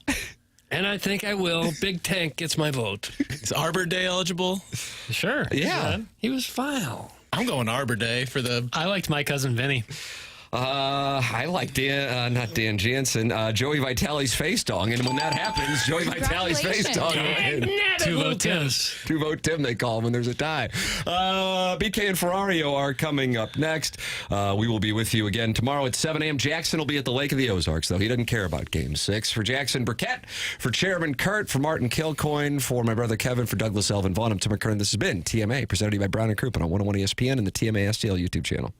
And I think I will. Big Tank gets my vote. Is Arbor Day eligible? Sure. Yeah. He was foul. I'm going Arbor Day for the... I liked my cousin Vinny. I like not Dan Jansen, Joey Vitale's face dong. And when that happens, Joey Vitale's face dong. Two vote Tim. Two vote Tim, they call him when there's a tie. BK and Ferrario are coming up next. We will be with you again tomorrow at 7 a.m. Jackson will be at the Lake of the Ozarks, though. He doesn't care about Game 6. For Jackson Burkett, for Chairman Kurt, for Martin Kilcoyne, for my brother Kevin, for Douglas Elvin Vaughn, I'm Tim McKernan. This has been TMA, presented to you by Brown & Crouppen on 101 ESPN and the TMA STL YouTube channel.